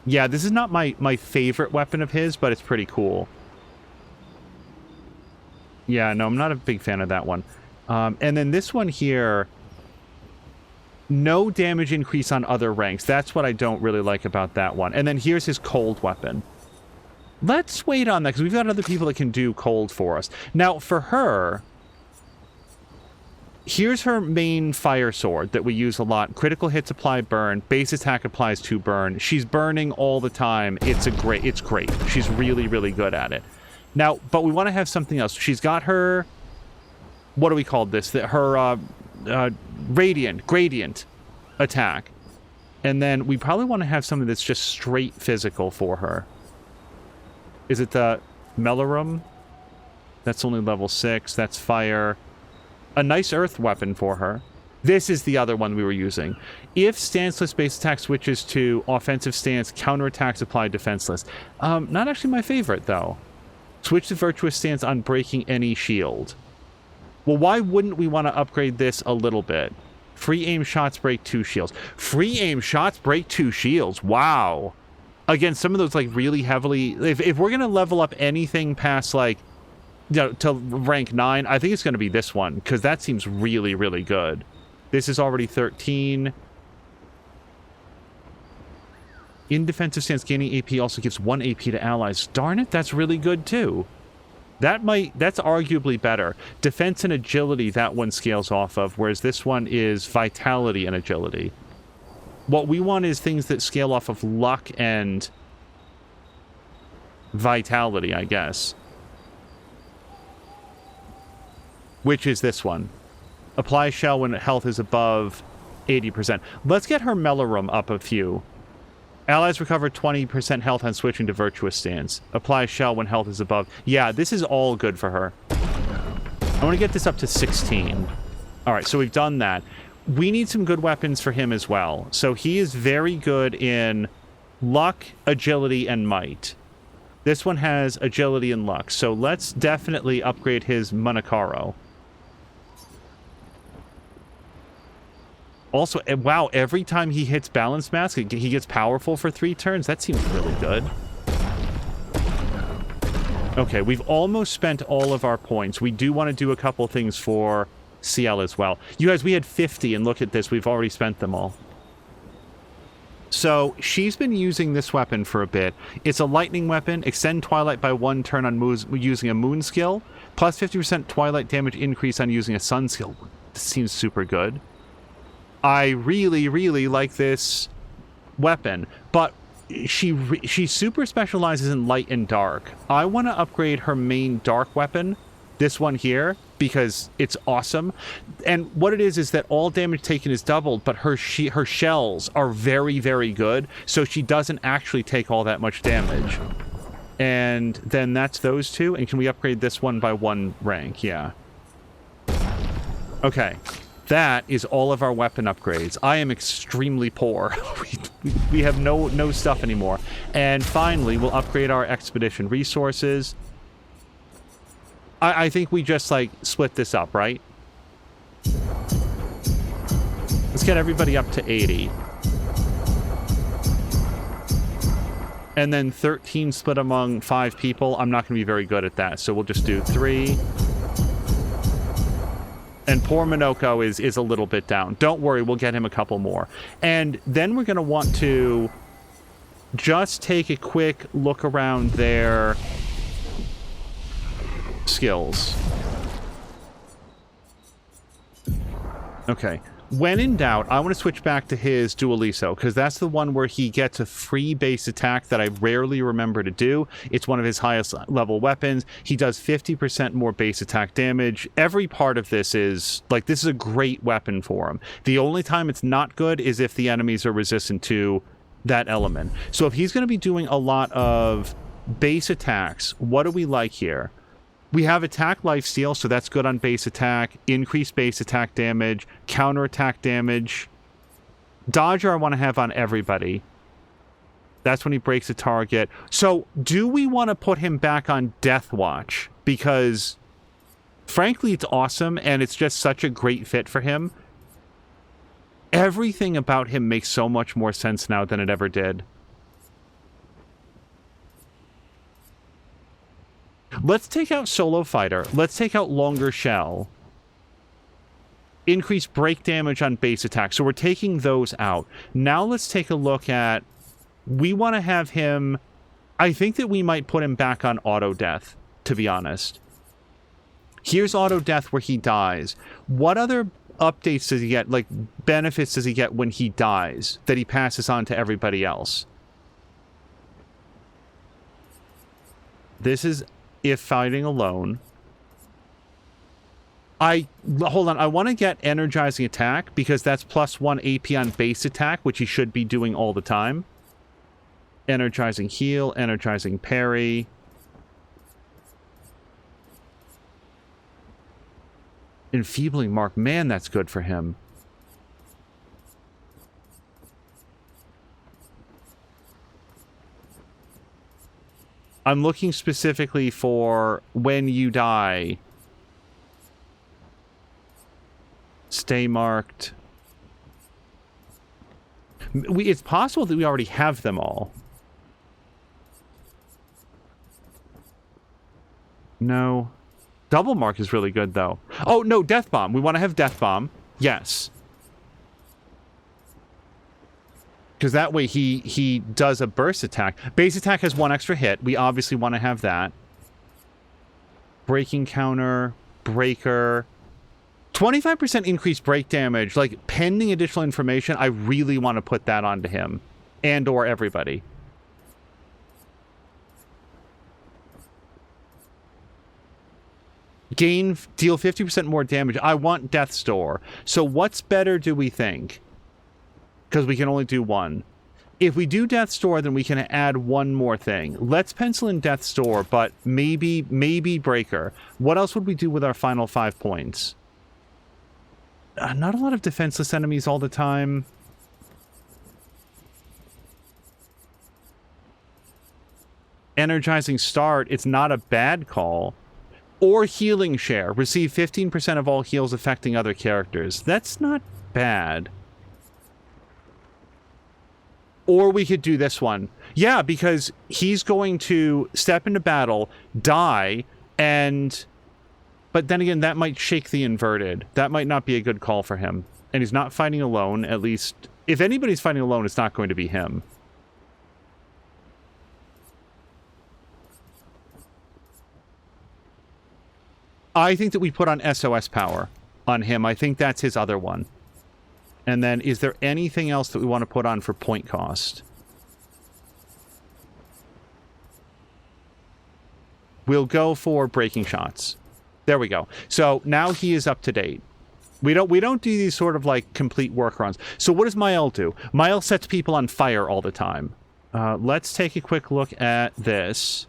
Yeah, this is not my favorite weapon of his, but it's pretty cool. Yeah, no, I'm not a big fan of that one. And then this one here, no damage increase on other ranks. That's what I don't really like about that one. And then here's his cold weapon. Let's wait on that, because we've got other people that can do cold for us. Now, for her, here's her main fire sword that we use a lot. Critical hits apply burn. Base attack applies 2 burn. She's burning all the time. It's great. She's really, really good at it. Now, but we want to have something else. She's got her... What do we call this? Her gradient attack. And then we probably want to have something that's just straight physical for her. Is it the Melarum? That's only level 6. That's fire. A nice earth weapon for her. This is the other one we were using. If stanceless base attack switches to offensive stance, counterattacks apply defenseless. Not actually my favorite, though. Switch to virtuous stance on breaking any shield. Well, why wouldn't we want to upgrade this a little bit? Free aim shots break 2 shields. Free aim shots break 2 shields. Wow. Again, some of those, like, really heavily... If we're going to level up anything past, like, you know, to rank 9, I think it's going to be this one, because that seems really, really good. This is already 13. In defensive stance, gaining AP also gives 1 AP to allies. Darn it, that's really good, too. That's arguably better. Defense and agility, that one scales off of, whereas this one is vitality and agility. What we want is things that scale off of luck and vitality, I guess. Which is this one. Apply shell when health is above 80%. Let's get her Melarum up a few. Allies recover 20% health on switching to virtuous stance. Apply shell when health is above... Yeah, this is all good for her. I want to get this up to 16. Alright, so we've done that. We need some good weapons for him as well. So he is very good in luck, agility, and might. This one has agility and luck. So let's definitely upgrade his Monokaro. Also, wow, every time he hits Balance Mask, he gets powerful for 3 turns. That seems really good. Okay, we've almost spent all of our points. We do want to do a couple things for CL as well. You guys, we had 50, and look at this. We've already spent them all. So, she's been using this weapon for a bit. It's a lightning weapon. Extend Twilight by 1 turn on moves using a moon skill. Plus 50% Twilight damage increase on using a sun skill. This seems super good. I really, really like this weapon. But she super specializes in light and dark. I want to upgrade her main dark weapon, this one here, because it's awesome. And what it is that all damage taken is doubled, but her shells are very, very good, so she doesn't actually take all that much damage. And then that's those two. And can we upgrade this one by 1 rank? Yeah. Okay. That is all of our weapon upgrades. I am extremely poor. We have no stuff anymore. And finally, we'll upgrade our expedition resources. I think we just, like, split this up, right? Let's get everybody up to 80. And then 13 split among 5 people. I'm not going to be very good at that, so we'll just do 3. And poor Minoko is a little bit down. Don't worry, we'll get him a couple more. And then we're going to want to just take a quick look around their skills. Okay. When in doubt, I want to switch back to his Dualiso, because that's the one where he gets a free base attack that I rarely remember to do. It's one of his highest level weapons. He does 50% more base attack damage. Every part of this is, like, this is a great weapon for him. The only time it's not good is if the enemies are resistant to that element. So if he's going to be doing a lot of base attacks, what do we like here? We have attack lifesteal, so that's good on base attack, increased base attack damage, counter attack damage. Dodger I want to have on everybody. That's when he breaks a target. So do we want to put him back on Death Watch? Because frankly, it's awesome, and it's just such a great fit for him. Everything about him makes so much more sense now than it ever did. Let's take out Solo Fighter. Let's take out Longer Shell. Increase break damage on base attack. So we're taking those out. Now let's take a look at... We want to have him... I think that we might put him back on Auto Death, to be honest. Here's Auto Death where he dies. What other updates does he get, like benefits does he get when he dies that he passes on to everybody else? This is if fighting alone. Hold on, I want to get Energizing Attack because that's +1 AP on base attack, which he should be doing all the time. Energizing Heal, Energizing Parry. Enfeebling Mark, man, that's good for him. I'm looking specifically for when you die. Stay marked. It's possible that we already have them all. No. Double mark is really good, though. Oh, no, Death Bomb. We want to have Death Bomb. Yes. Because that way he does a burst attack. Base attack has 1 extra hit. We obviously want to have that. Breaking counter. Breaker. 25% increased break damage. Like, pending additional information, I really want to put that onto him. And or everybody. Deal 50% more damage. I want Death's Door. So what's better, do we think? Because we can only do one. If we do Death's Door, then we can add one more thing. Let's pencil in Death's Door, but maybe Breaker. What else would we do with our final 5 points? Not a lot of defenseless enemies all the time. Energizing Start, it's not a bad call. Or Healing Share. Receive 15% of all heals affecting other characters. That's not bad. Or we could do this one. Yeah, because he's going to step into battle, die, and... But then again, that might shake the inverted. That might not be a good call for him. And he's not fighting alone, at least. If anybody's fighting alone, it's not going to be him. I think that we put on SOS power on him. I think that's his other one. And then, is there anything else that we want to put on for point cost? We'll go for breaking shots. There we go. So now he is up to date. We don't do these sort of like complete workarounds. So what does Mael do? Mael sets people on fire all the time. Let's take a quick look at this.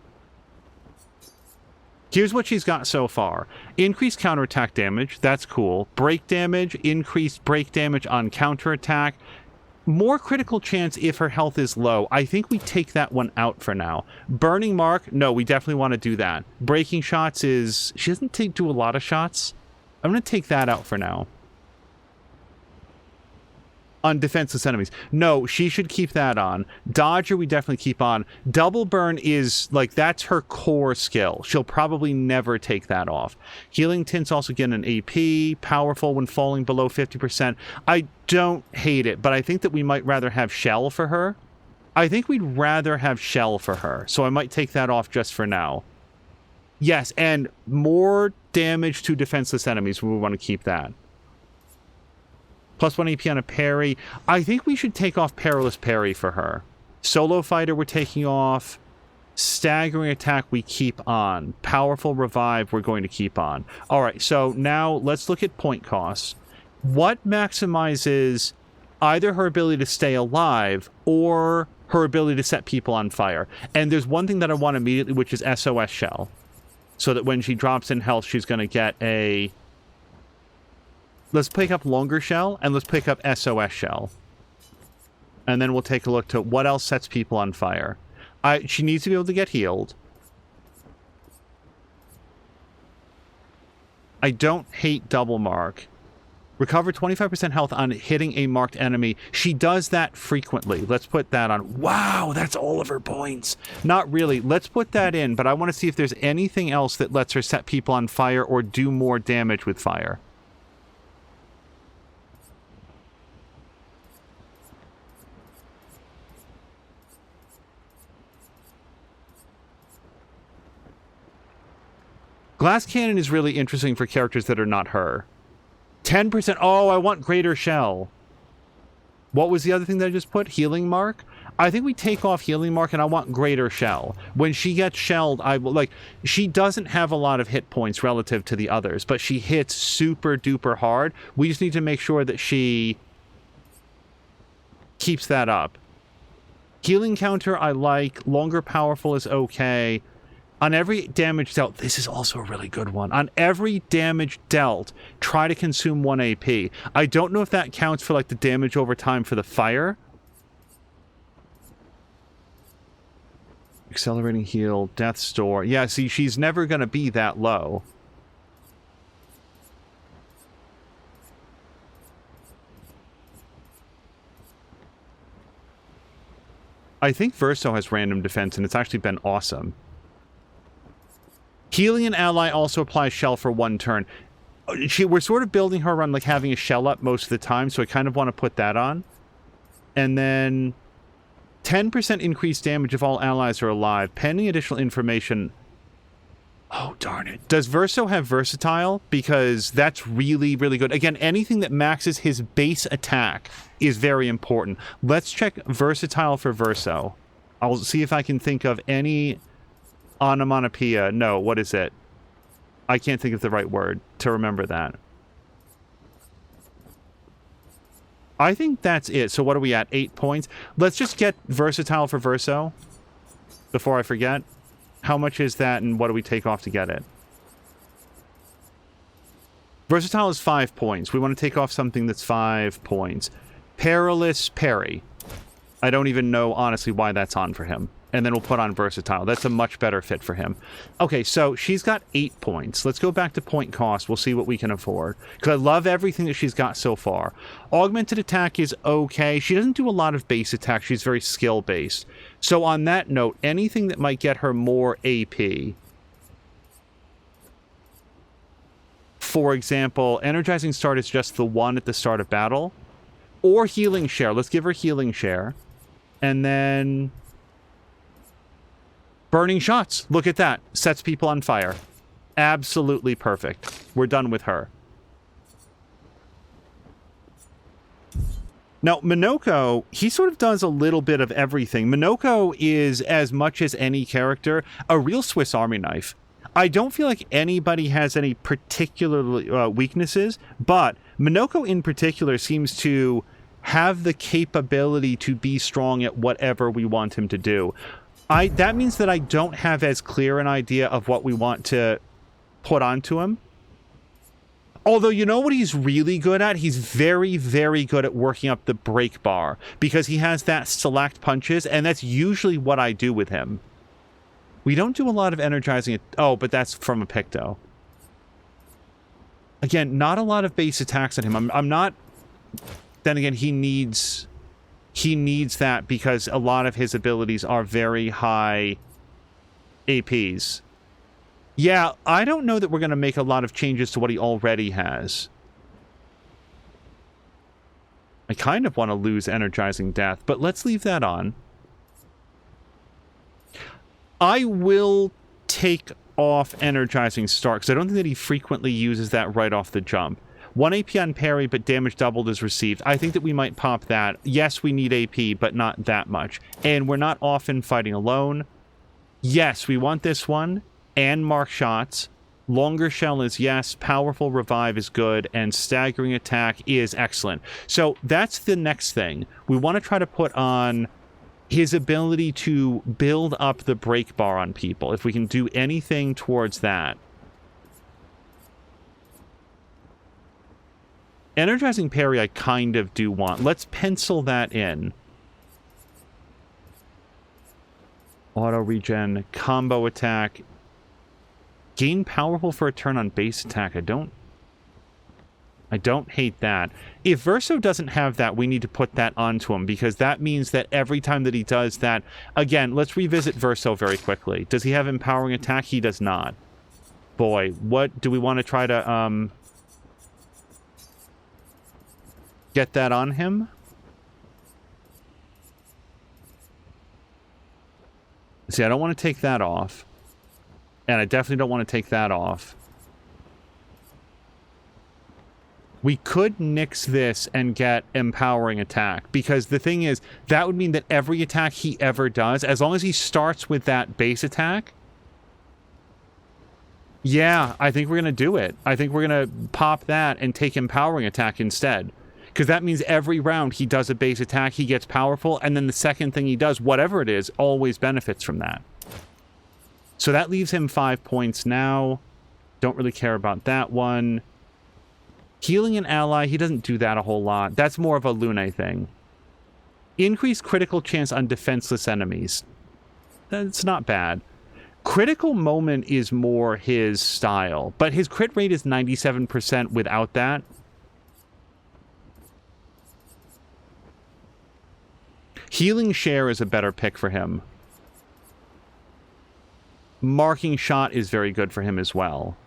Here's what she's got so far. Increased counterattack damage. That's cool. Break damage. Increased break damage on counterattack. More critical chance if her health is low. I think we take that one out for now. Burning Mark. No, we definitely want to do that. Breaking shots is... She doesn't do a lot of shots. I'm going to take that out for now. On defenseless enemies. No, she should keep that on. Dodger, we definitely keep on. Double burn is, like, that's her core skill. She'll probably never take that off. Healing Tints also get an AP. Powerful when falling below 50%. I don't hate it, but I think that we might rather have Shell for her. I think we'd rather have Shell for her, so I might take that off just for now. Yes, and more damage to defenseless enemies. We want to keep that. +1 AP on a parry. I think we should take off Perilous Parry for her. Solo Fighter we're taking off. Staggering Attack we keep on. Powerful Revive we're going to keep on. All right, so now let's look at point costs. What maximizes either her ability to stay alive or her ability to set people on fire? And there's one thing that I want immediately, which is SOS Shell. So that when she drops in health, she's going to get a... Let's pick up Longer Shell, and let's pick up SOS Shell. And then we'll take a look to what else sets people on fire. She needs to be able to get healed. I don't hate Double Mark. Recover 25% health on hitting a marked enemy. She does that frequently. Let's put that on. Wow, that's all of her points. Not really. Let's put that in, but I want to see if there's anything else that lets her set people on fire or do more damage with fire. Glass Cannon is really interesting for characters that are not her. 10%. Oh, I want Greater Shell. What was the other thing that I just put? Healing Mark? I think we take off Healing Mark and I want Greater Shell. When she gets shelled, I will, like, she doesn't have a lot of hit points relative to the others, but she hits super duper hard. We just need to make sure that she keeps that up. Healing Counter, I like. Longer Powerful is okay. On every damage dealt, this is also a really good one. On every damage dealt, try to consume 1 AP. I don't know if that counts for like the damage over time for the fire. Accelerating heal, death store. Yeah, see, she's never going to be that low. I think Verso has random defense, and it's actually been awesome. Healing an ally also applies shell for 1 turn. We're sort of building her around like having a shell up most of the time, so I kind of want to put that on. And then 10% increased damage if all allies are alive. Pending additional information. Oh, darn it. Does Verso have Versatile? Because that's really, really good. Again, anything that maxes his base attack is very important. Let's check Versatile for Verso. I'll see if I can think of any... Onomatopoeia. No, what is it? I can't think of the right word to remember that. I think that's it. So what are we at? 8 points. Let's just get Versatile for Verso before I forget. How much is that and what do we take off to get it? Versatile is 5 points. We want to take off something that's 5 points. Perilous Parry. I don't even know, honestly, why that's on for him. And then we'll put on Versatile. That's a much better fit for him. Okay, so she's got 8 points. Let's go back to point cost. We'll see what we can afford. Because I love everything that she's got so far. Augmented attack is okay. She doesn't do a lot of base attack. She's very skill-based. So on that note, anything that might get her more AP. For example, Energizing Start is just the 1 at the start of battle. Or Healing Share. Let's give her Healing Share. And then... Burning Shots. Look at that. Sets people on fire. Absolutely perfect. We're done with her. Now, Minoko, he sort of does a little bit of everything. Minoko is, as much as any character, a real Swiss Army knife. I don't feel like anybody has any particular weaknesses, but Minoko in particular seems to have the capability to be strong at whatever we want him to do. That means that I don't have as clear an idea of what we want to put onto him. Although, you know what he's really good at? He's very, very good at working up the break bar. Because he has that select punches, and that's usually what I do with him. We don't do a lot of energizing it. Oh, but that's from a Picto. Again, not a lot of base attacks on him. I'm not... Then again, he needs that because a lot of his abilities are very high APs. Yeah, I don't know that we're going to make a lot of changes to what he already has. I kind of want to lose Energizing Death, but let's leave that on. I will take off Energizing Start, because I don't think that he frequently uses that right off the jump. 1 AP on parry, but damage doubled is received. I think that we might pop that. Yes, we need AP, but not that much. And we're not often fighting alone. Yes, we want this one. And mark shots. Longer shell is yes. Powerful revive is good. And staggering attack is excellent. So that's the next thing. We want to try to put on his ability to build up the break bar on people. If we can do anything towards that. Energizing parry I kind of do want. Let's pencil that in. Auto regen, combo attack. Gain powerful for a turn on base attack. I don't hate that. If Verso doesn't have that, we need to put that onto him, because that means that every time that he does that... Again, let's revisit Verso very quickly. Does he have empowering attack? He does not. Boy, what do we want to try to... get that on him? See, I don't want to take that off. And I definitely don't want to take that off. We could nix this and get empowering attack, because the thing is, that would mean that every attack he ever does, as long as he starts with that base attack, yeah, I think we're going to do it. I think we're going to pop that and take empowering attack instead. Because that means every round he does a base attack, he gets powerful, and then the second thing he does, whatever it is, always benefits from that. So that leaves him 5 points now. Don't really care about that one. Healing an ally, he doesn't do that a whole lot. That's more of a Lune thing. Increased critical chance on defenseless enemies. That's not bad. Critical moment is more his style, but his crit rate is 97% without that. Healing share is a better pick for him. Marking shot is very good for him as well.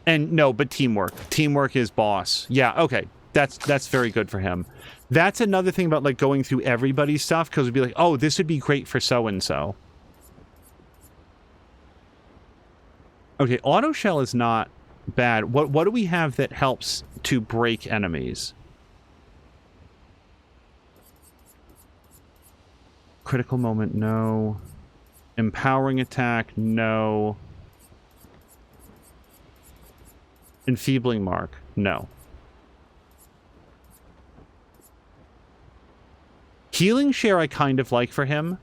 And no, but teamwork. Teamwork is boss. Yeah, okay. That's very good for him. That's another thing about like going through everybody's stuff, because we'd be like, oh, this would be great for so-and-so. Okay, auto shell is not bad. What do we have that helps to break enemies? Critical moment, no. Empowering attack, no. Enfeebling mark, no. Healing share I kind of like for him.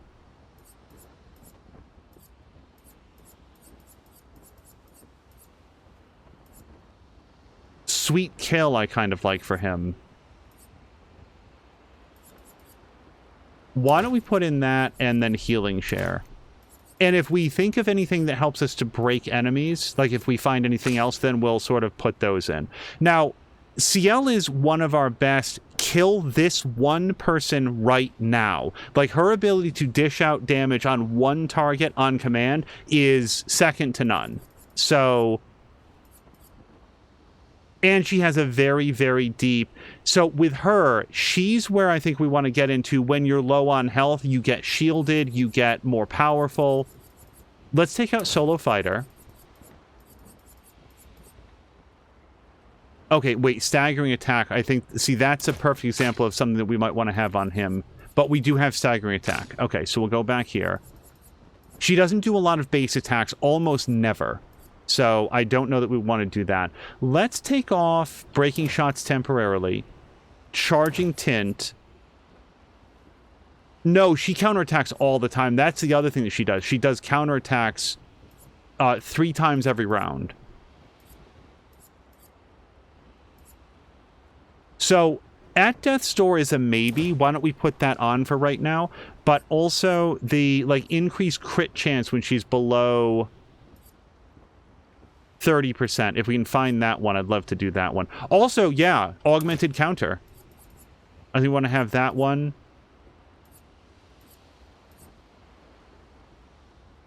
Sweet kill I kind of like for him. Why don't we put in that and then healing share? And if we think of anything that helps us to break enemies, like if we find anything else, then we'll sort of put those in. Now, Ciel is one of our best kill this one person right now. Like, her ability to dish out damage on one target on command is second to none. So... And she has a very, very deep... So with her, she's where I think we want to get into. When you're low on health, you get shielded, you get more powerful. Let's take out Solo Fighter. Okay, wait, staggering attack. I think... See, that's a perfect example of something that we might want to have on him. But we do have staggering attack. Okay, so we'll go back here. She doesn't do a lot of base attacks, almost never. So I don't know that we want to do that. Let's take off breaking shots temporarily. Charging tint. No, she counterattacks all the time. That's the other thing that she does. She does counterattacks 3 times every round. So at Death's Door is a maybe. Why don't we put that on for right now? But also the increased crit chance when she's below 30%. If we can find that one, I'd love to do that one. Also, yeah, augmented counter. I think we want to have that one.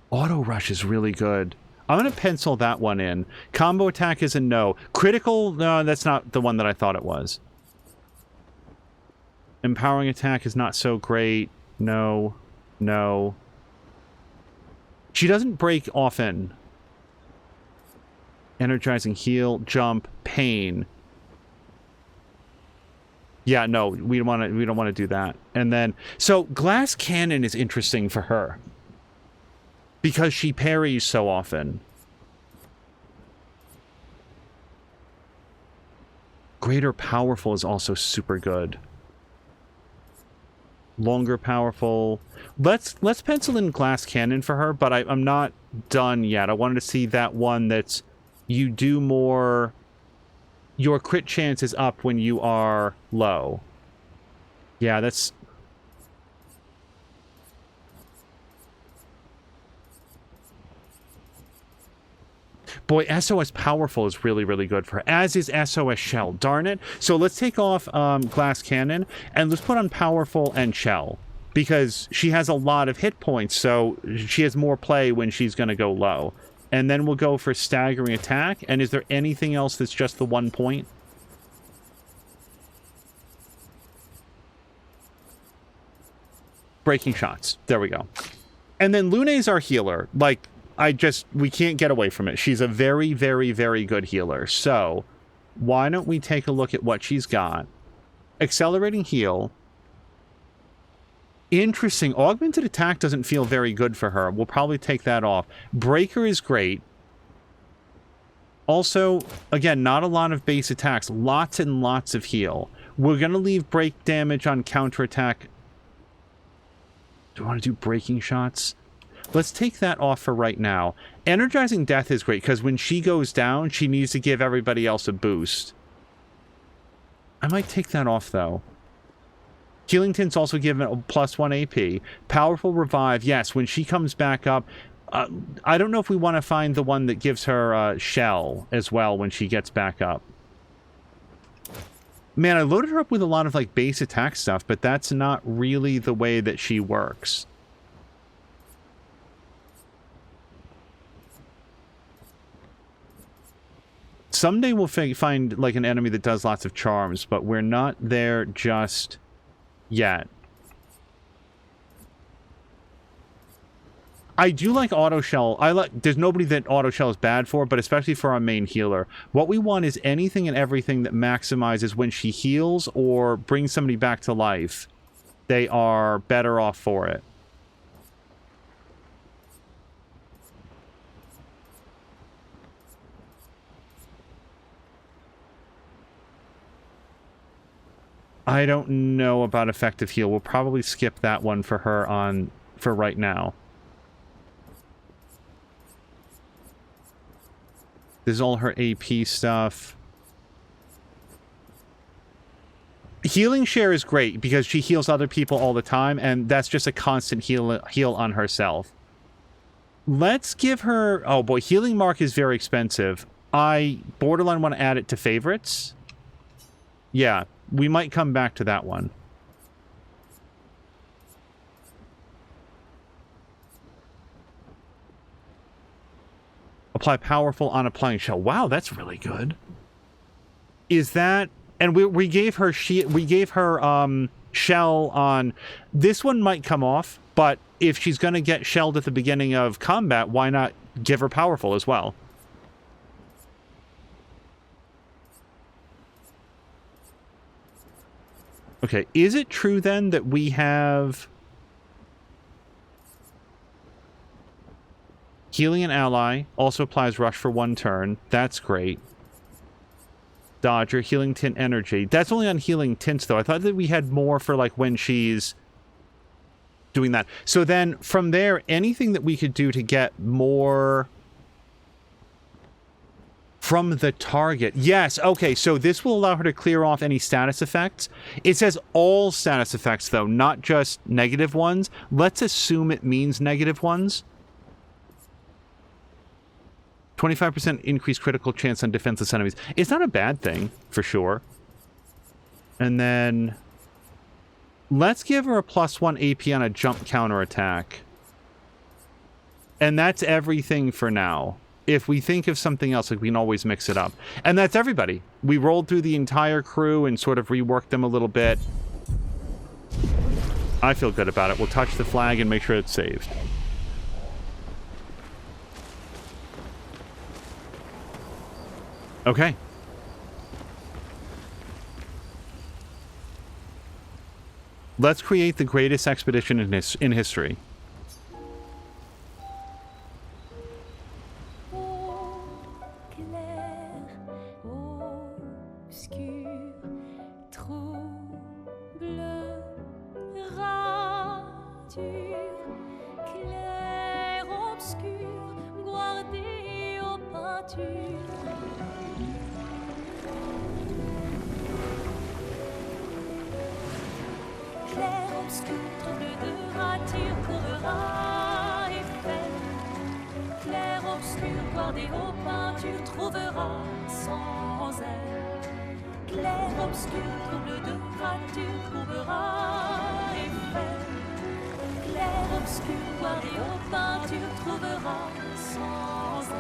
Auto rush is really good. I'm going to pencil that one in. Combo attack is a no. Critical, no, that's not the one that I thought it was. Empowering attack is not so great. No. No. She doesn't break often. Energizing heal, jump, pain. Yeah, no, we don't want to do that. And then, so glass cannon is interesting for her because she parries so often. Greater powerful is also super good. Longer powerful. Let's pencil in glass cannon for her, but I'm not done yet. I wanted to see that one that's you do more. Your crit chance is up when you are low. Yeah, that's... Boy, SOS Powerful is really, really good for her, as is SOS Shell. Darn it. So let's take off Glass Cannon, and let's put on Powerful and Shell, because she has a lot of hit points, so she has more play when she's going to go low. And then we'll go for Staggering Attack, and is there anything else that's just the 1 point? Breaking Shots. There we go. And then Lune's our healer. Like, we can't get away from it. She's a very, very, very good healer. So, why don't we take a look at what she's got? Accelerating Heal. Interesting. Augmented Attack doesn't feel very good for her. We'll probably take that off. Breaker is great. Also, again, not a lot of base attacks. Lots and lots of heal. We're going to leave break damage on counterattack. Do I want to do Breaking Shots? Let's take that off for right now. Energizing Death is great, because when she goes down, she needs to give everybody else a boost. I might take that off, though. Healing Tint's also given a +1 AP. Powerful Revive, yes, when she comes back up. I don't know if we want to find the one that gives her Shell as well when she gets back up. Man, I loaded her up with a lot of, like, base attack stuff, but that's not really the way that she works. Someday we'll find, like, an enemy that does lots of charms, but we're not there just yet. I do like Auto Shell. There's nobody that Auto Shell is bad for, but especially for our main healer. What we want is anything and everything that maximizes when she heals or brings somebody back to life. They are better off for it. I don't know about Effective Heal. We'll probably skip that one for her for right now. This is all her AP stuff. Healing Share is great because she heals other people all the time, and that's just a constant heal on herself. Let's give her... Oh boy, Healing Mark is very expensive. I borderline want to add it to favorites. Yeah, we might come back to that one. Apply Powerful on Applying Shell. Wow, that's really good. Is that... And we gave her Shell on... This one might come off, but if she's going to get shelled at the beginning of combat, why not give her Powerful as well? Okay, is it true then that we have... Healing an ally also applies Rush for 1 turn. That's great. Dodger, Healing Tint Energy. That's only on Healing Tints, though. I thought that we had more for, like, when she's doing that. So then, from there, anything that we could do to get more from the target. Yes, okay, so this will allow her to clear off any status effects. It says all status effects, though, not just negative ones. Let's assume it means negative ones. 25% increased critical chance on defenseless enemies. It's not a bad thing, for sure. And then... Let's give her a +1 AP on a jump counterattack. And that's everything for now. If we think of something else, like, we can always mix it up. And that's everybody. We rolled through the entire crew and sort of reworked them a little bit. I feel good about it. We'll touch the flag and make sure it's saved. Okay. Let's create the greatest expedition in history. Clair obscur, guardé aux peintures, trouvera sans elle. Clair obscur, trouble de rature, trouvera effet. Clair obscur, guardé aux peintures, trouvera sans elle.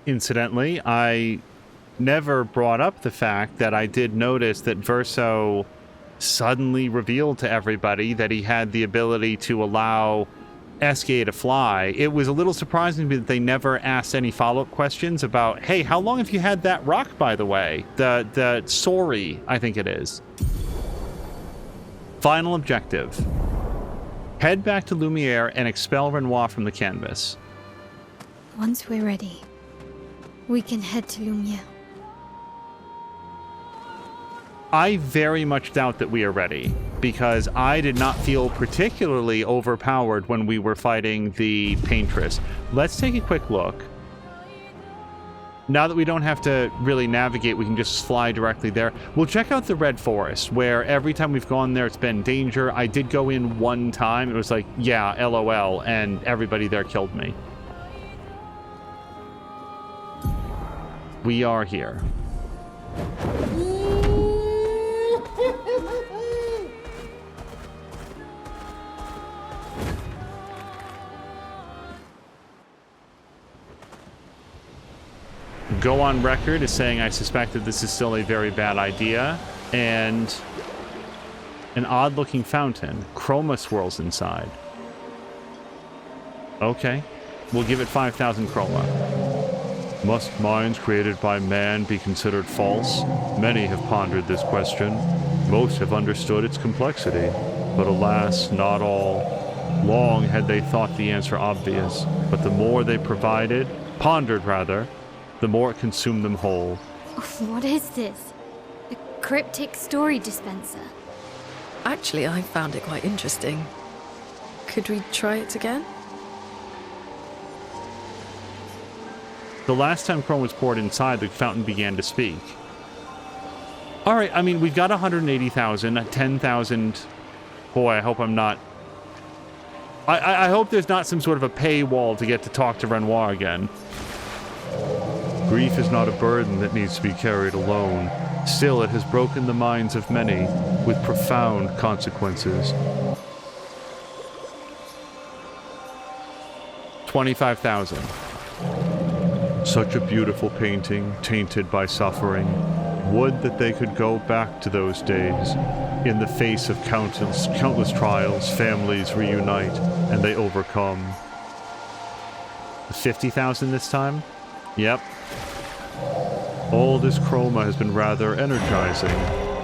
Incidentally, I never brought up the fact that I did notice that Verso suddenly revealed to everybody that he had the ability to allow SK to fly. It was a little surprising to me that they never asked any follow-up questions about, hey, how long have you had that rock, by the way? The Sori, I think it is. Final objective. Head back to Lumiere and expel Renoir from the canvas. Once we're ready, we can head to Lumiere. I very much doubt that we are ready, because I did not feel particularly overpowered when we were fighting the Paintress. Let's take a quick look. Now that we don't have to really navigate, we can just fly directly there. We'll check out the Red Forest, where every time we've gone there, it's been danger. I did go in one time. It was like, yeah, LOL, and everybody there killed me. We are here. Go on record as saying I suspect that this is still a very bad idea, and an odd-looking fountain. Chroma swirls inside. Okay, we'll give it 5,000 chroma. Must minds created by man be considered false? Many have pondered this question. Most have understood its complexity, but alas, not all. Long had they thought the answer obvious, but the more they pondered rather, the more it consumed them whole. What is this? A cryptic story dispenser? Actually, I found it quite interesting. Could we try it again? The last time chrome was poured inside, the fountain began to speak. All right, I mean, we've got 180,000, 10,000. Boy, I hope I'm not... I hope there's not some sort of a paywall to get to talk to Renoir again. Grief is not a burden that needs to be carried alone. Still, it has broken the minds of many with profound consequences. 25,000. Such a beautiful painting, tainted by suffering. Would that they could go back to those days. In the face of countless trials, families reunite, and they overcome. 50,000 this time. Yep. All this chroma has been rather energizing.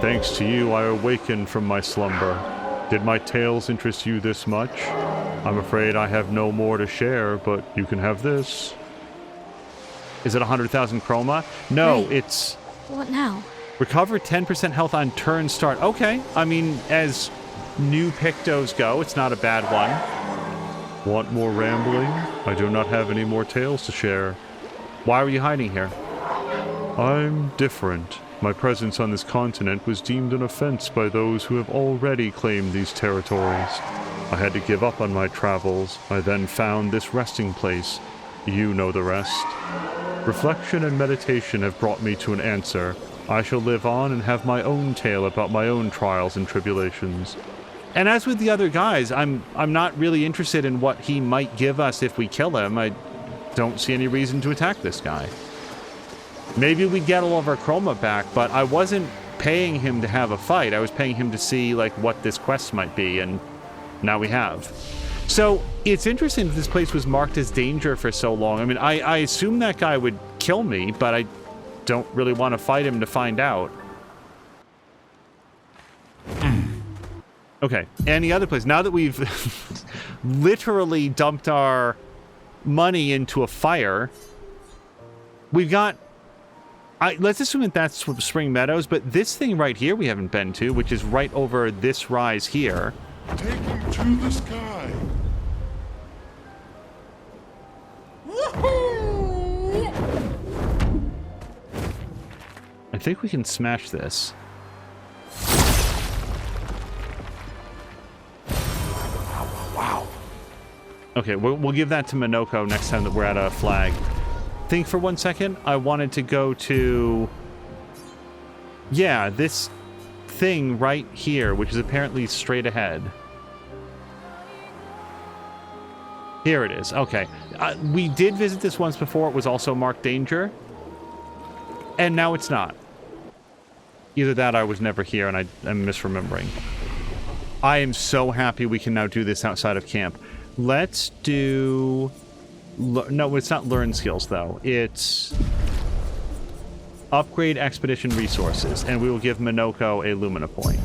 Thanks to you, I awakened from my slumber. Did my tales interest you this much? I'm afraid I have no more to share, but you can have this. Is it 100,000 chroma? No, Wait. it's... What now? Recover 10% health on turn start. Okay, I mean, as new pictos go, it's not a bad one. Want more rambling? I do not have any more tales to share. Why are you hiding here? I'm different. My presence on this continent was deemed an offense by those who have already claimed these territories. I had to give up on my travels. I then found this resting place. You know the rest. Reflection and meditation have brought me to an answer. I shall live on and have my own tale about my own trials and tribulations. And as with the other guys, I'm not really interested in what he might give us if we kill him. I don't see any reason to attack this guy. Maybe we get all of our chroma back, but I wasn't paying him to have a fight. I was paying him to see like what this quest might be, and now we have. So it's interesting that this place was marked as danger for so long. I mean, I assume that guy would kill me, but I don't really want to fight him to find out. Okay, and the other place, now that we've literally dumped our money into a fire, we've got... let's assume that that's Spring Meadows, but this thing right here we haven't been to, which is right over this rise here. Take him to the sky. I think we can smash this. Wow. Okay, we'll give that to Minoko next time that we're at a flag. Think for 1 second. I wanted to go to... Yeah, this thing right here, which is apparently straight ahead. Here it is. Okay. We did visit this once before. It was also marked danger. And now it's not. Either that or I was never here and I'm misremembering. I am so happy we can now do this outside of camp. Let's do... No, it's not learn skills, though. It's upgrade expedition resources, and we will give Minoko a Lumina point.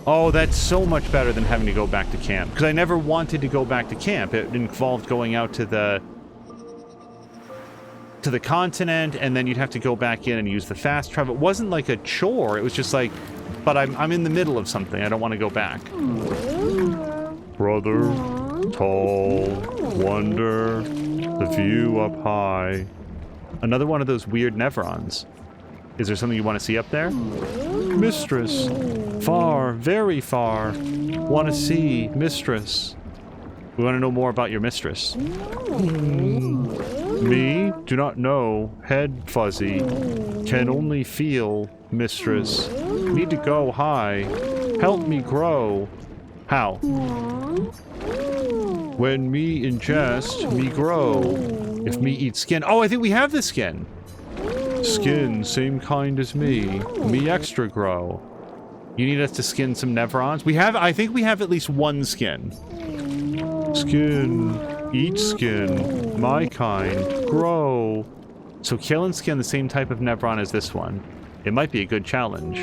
Oh, that's so much better than having to go back to camp. Because I never wanted to go back to camp. It involved going out to the continent, and then you'd have to go back in and use the fast travel. It wasn't like a chore. It was just like, but I'm in the middle of something. I don't want to go back. Brother, tall, wonder, the view up high. Another one of those weird Nevrons. Is there something you want to see up there? Mistress. Far, very far. Want to see, mistress. We want to know more about your mistress. Me? Do not know. Head fuzzy. Can only feel, mistress. Need to go high. Help me grow. How? When me ingest, me grow. If me eat skin. Oh, I think we have the skin. Skin, same kind as me. Me extra grow. You need us to skin some Nevrons? We have, I think we have at least one skin. Skin, eat skin, my kind, grow. So kill and skin the same type of Nevron as this one. It might be a good challenge.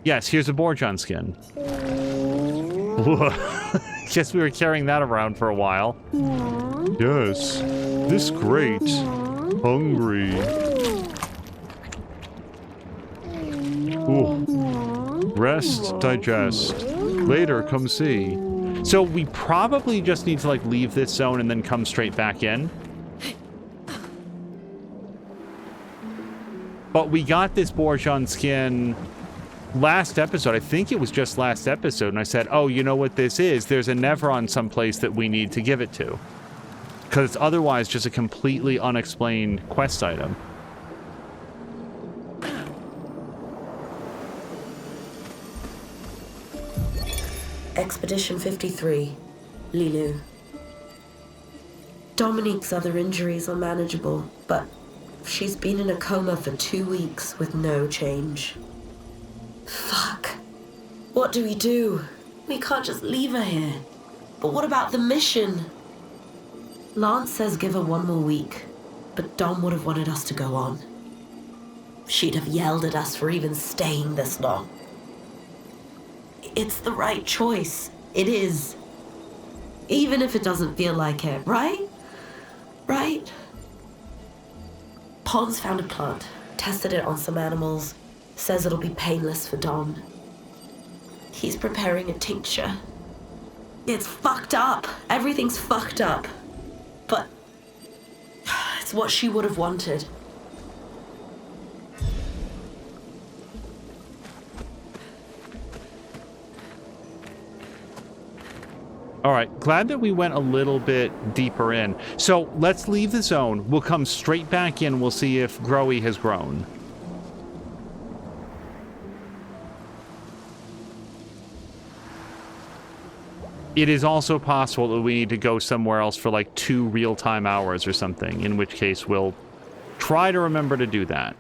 Yes, here's a Bourgeon skin. Guess we were carrying that around for a while. Yes, this great. Hungry. Ooh. Rest, digest. Later, come see. So we probably just need to like leave this zone and then come straight back in. But we got this Bourgeon skin last episode. I think it was just last episode. And I said, oh, you know what this is? There's a Nevron someplace that we need to give it to. Because it's otherwise just a completely unexplained quest item. Expedition 53, Lilu. Dominique's other injuries are manageable, but she's been in a coma for 2 weeks with no change. Fuck. What do? We can't just leave her here. But what about the mission? Lance says give her 1 more week, but Dom would have wanted us to go on. She'd have yelled at us for even staying this long. It's the right choice. It is. Even if it doesn't feel like it, right? Right? Pons found a plant, tested it on some animals, says it'll be painless for Dom. He's preparing a tincture. It's fucked up. Everything's fucked up. But it's what she would have wanted. All right, glad that we went a little bit deeper in. So let's leave the zone. We'll come straight back in. We'll see if Growy has grown. It is also possible that we need to go somewhere else for like 2 real-time hours or something, in which case we'll try to remember to do that.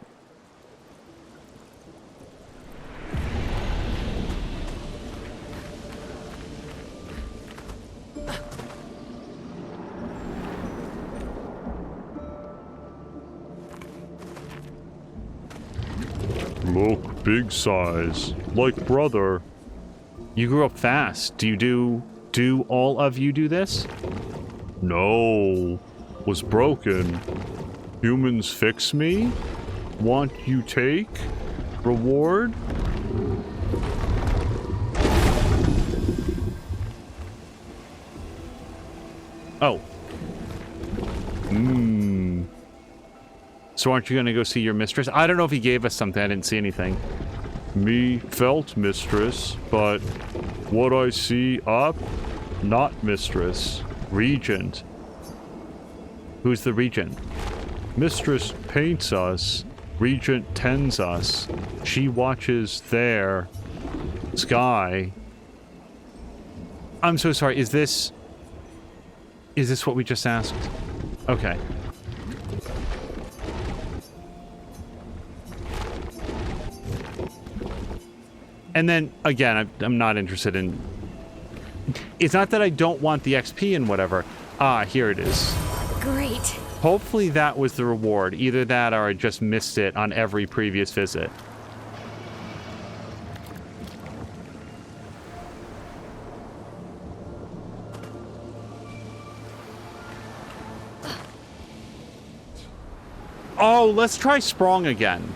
Look, big size. Like brother. You grew up fast. Do all of you do this? No. Was broken. Humans fix me? Want you take? Reward? Oh. So aren't you gonna go see your mistress? I don't know if he gave us something. I didn't see anything. Me felt mistress, but what I see up, not mistress. Regent. Who's the regent? Mistress paints us. Regent tends us. She watches there. Sky. I'm so sorry. Is this what we just asked? Okay. And then, again, I'm not interested in... It's not that I don't want the XP and whatever. Ah, here it is. Great. Hopefully that was the reward. Either that or I just missed it on every previous visit. Oh, let's try Sprong again.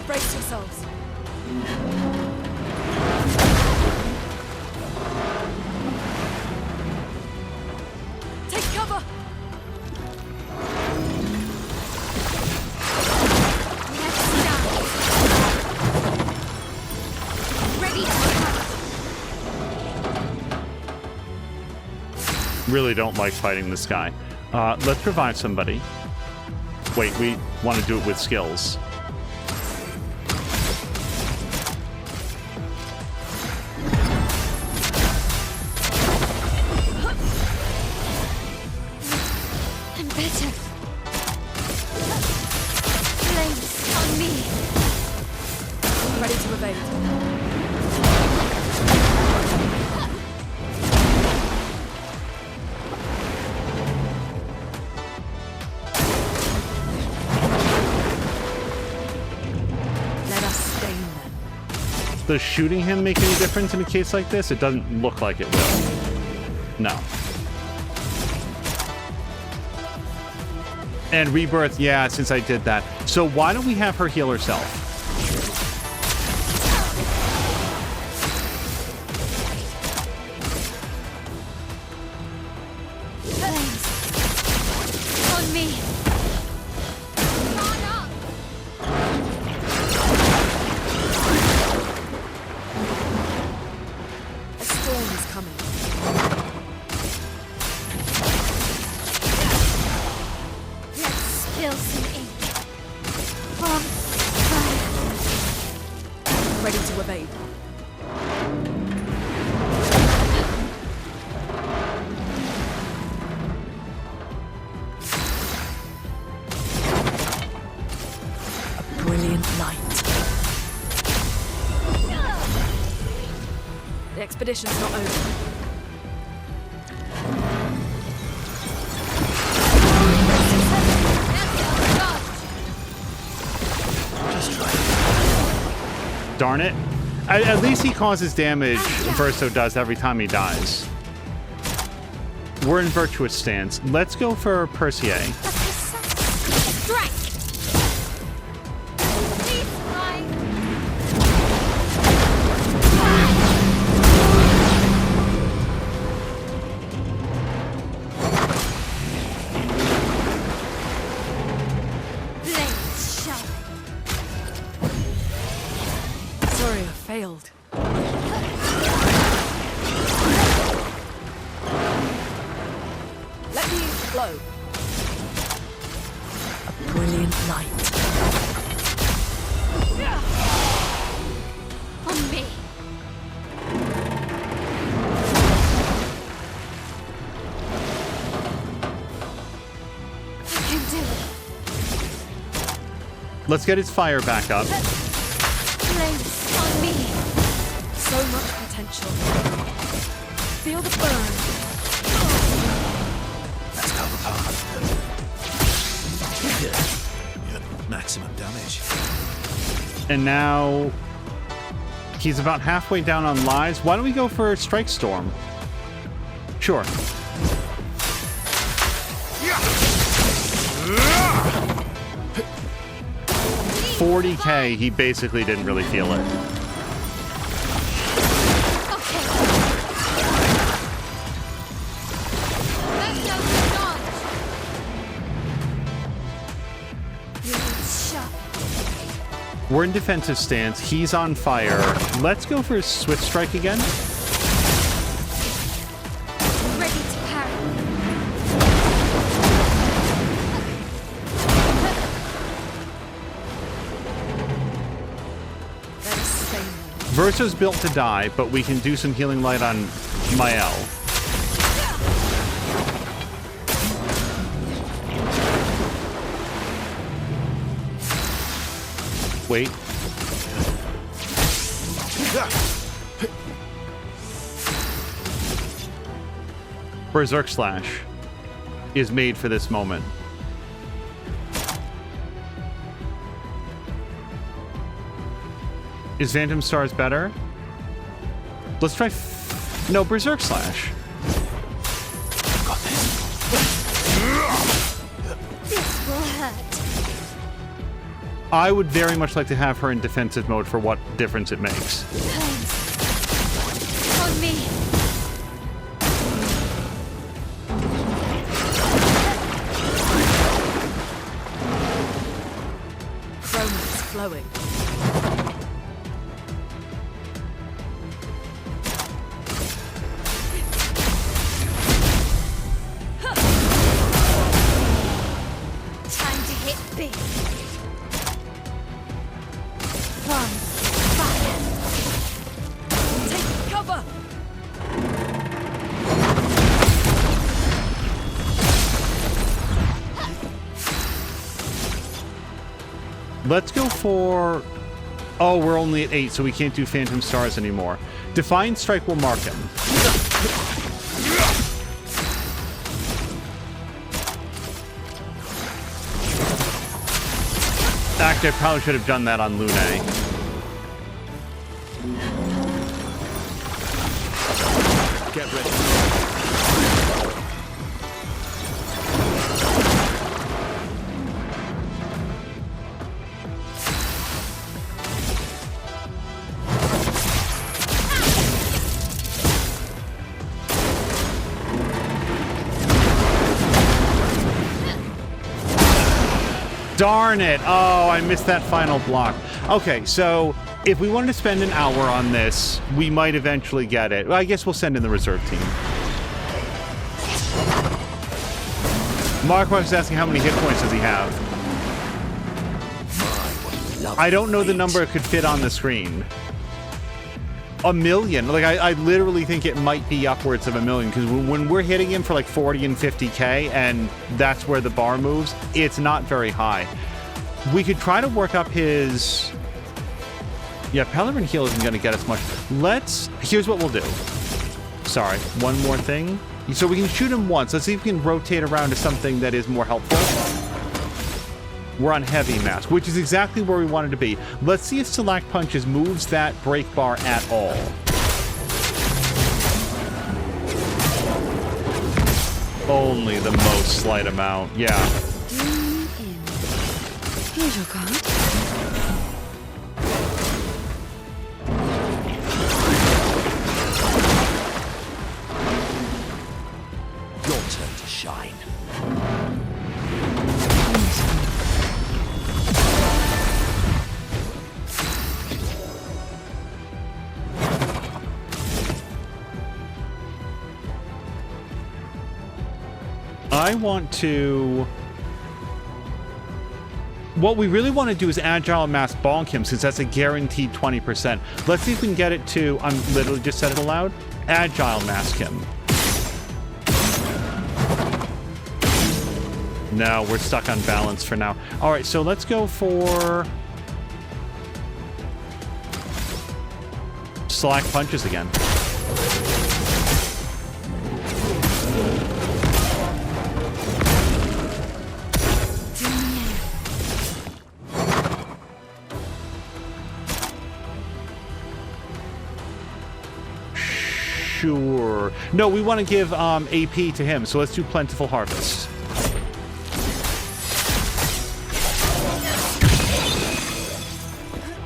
Brace yourselves. Take cover. Ready. Really don't like fighting this guy. Let's revive somebody. Wait, we want to do it with skills. I'm better. Flames on me. Ready to evade. Does shooting him make any difference in a case like this? It doesn't look like it will. No. And rebirth, yeah, since I did that. So why don't we have her heal herself? Flames on me. expedition's not over. Darn it. At least he causes damage, Verso does, every time he dies. We're in virtuous stance. Let's go for Percier. Strike! Please fly! Blades shine. Sorry, I failed. Let me flow. A brilliant light. On me. I can do it. Let's get his fire back up. Blades on me. So much potential. Feel the burn. Let's cover path. Maximum damage. And now he's about halfway down on lives. Why don't we go for Strike Storm? Sure. $40K, he basically didn't really feel it. We're in defensive stance. He's on fire. Let's go for his Swift Strike again. Ready to parry. Verso's built to die, but we can do some healing light on Mael. Wait. Berserk Slash is made for this moment. Is Phantom Stars better? Let's try... No, Berserk Slash. Got this. This will hurt. I would very much like to have her in defensive mode for what difference it makes. On me. Chroma is flowing. Time to hit big. Take cover! Let's go for... Oh, we're only at 8, so we can't do Phantom Stars anymore. Defiant Strike will mark him. Actually, I probably should have done that on Lune. Get ready. Darn it! Oh, I missed that final block. Okay, so if we wanted to spend an hour on this, we might eventually get it. Well, I guess we'll send in the reserve team. Mark was asking how many hit points does he have. I don't know the number it could fit on the screen. 1 million. Like, I literally think it might be upwards of 1 million, because when we're hitting him for like 40 and 50K, and that's where the bar moves, it's not very high. We could try to work up his Yeah, Pellerin Heal isn't going to get us much. Here's what we'll do. Sorry, one more thing. So we can shoot him once. Let's see if we can rotate around to something that is more helpful. We're on Heavy Mask, which is exactly where we wanted to be. Let's see if Select Punches moves that break bar at all. Only the most slight amount, yeah. Here's your card. Your turn to shine. I want to... What we really want to do is Agile Mask bonk him, since that's a guaranteed 20%. Let's see if we can get it to... I'm literally just said it aloud. Agile Mask him. No, we're stuck on balance for now. All right, so let's go for... Slack Punches again. Sure. No, we want to give AP to him, so let's do Plentiful Harvest.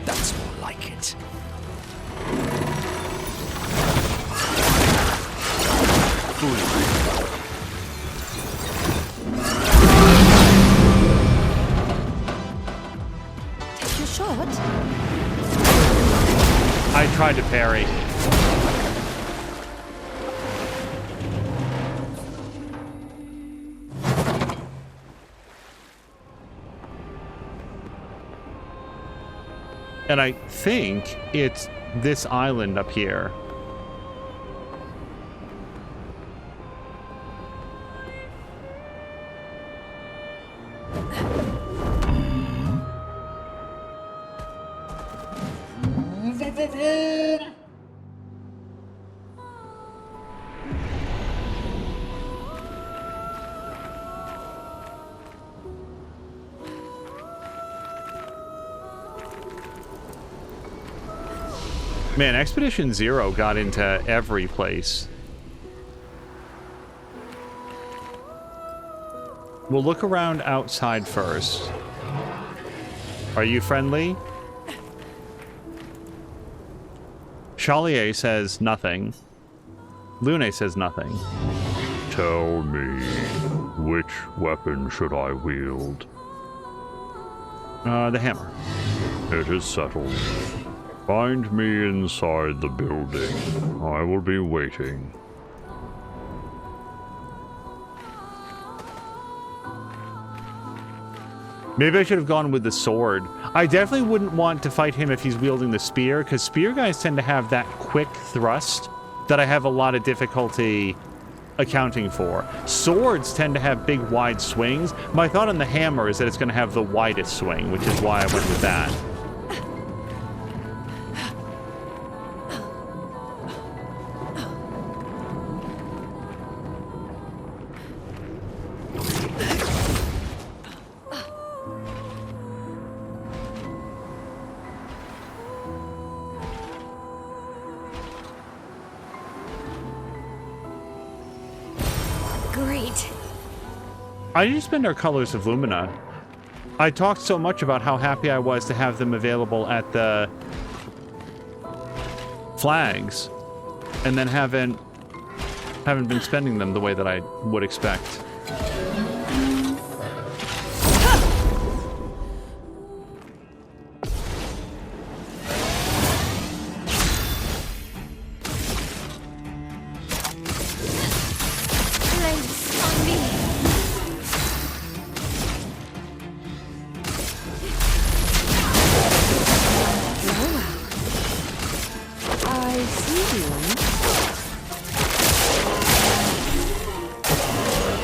That's more like it. Take your shot. I tried to parry. And I think it's this island up here. Man, Expedition Zero got into every place. We'll look around outside first. Are you friendly? Chalier says nothing. Lune says nothing. Tell me, which weapon should I wield? The hammer. It is settled. Find me inside the building. I will be waiting. Maybe I should have gone with the sword. I definitely wouldn't want to fight him if he's wielding the spear, because spear guys tend to have that quick thrust that I have a lot of difficulty accounting for. Swords tend to have big, wide swings. My thought on the hammer is that it's going to have the widest swing, which is why I went with that. I need to spend our Colors of Lumina. I talked so much about how happy I was to have them available at the flags, and then haven't been spending them the way that I would expect.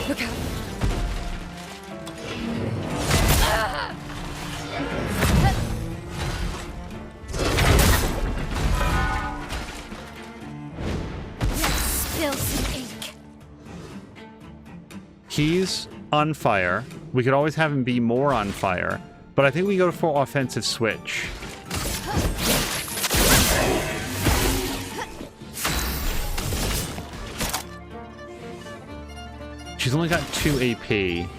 Look out! He's on fire. We could always have him be more on fire. But I think we go for offensive switch. She's only got 2 AP.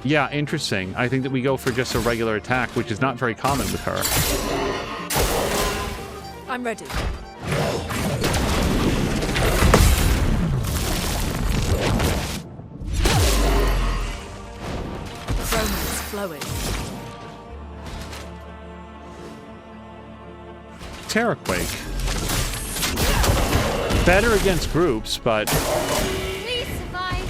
Yeah, interesting. I think that we go for just a regular attack, which is not very common with her. I'm ready. Romance flowing. Terraquake. Better against groups, but... Please survive.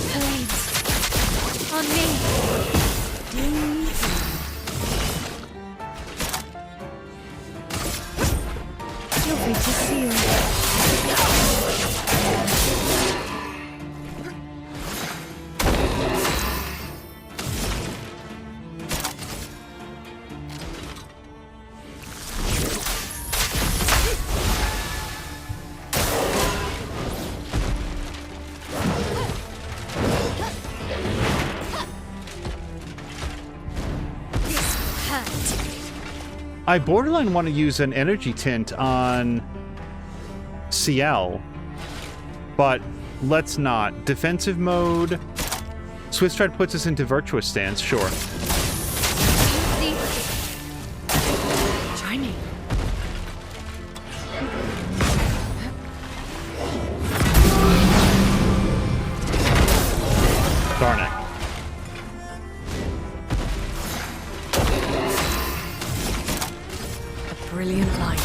Please. On me. Feel free to seal. I borderline want to use an energy tint on CL, but let's not. Defensive mode. Swift Stride puts us into virtuous stance, sure. Try me. Darn it. Brilliant light.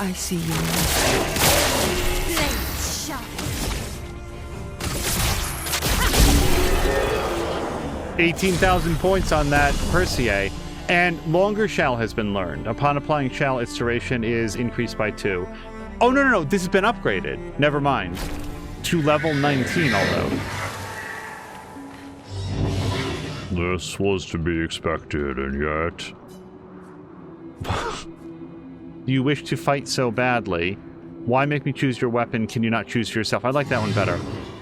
I see you. Blade sharp. 18,000 points on that Perseus. And longer shell has been learned. Upon applying shell, its duration is increased by 2. Oh, no. This has been upgraded. Never mind. To level 19, although. This was to be expected, and yet... You wish to fight so badly. Why make me choose your weapon? Can you not choose yourself? I like that one better.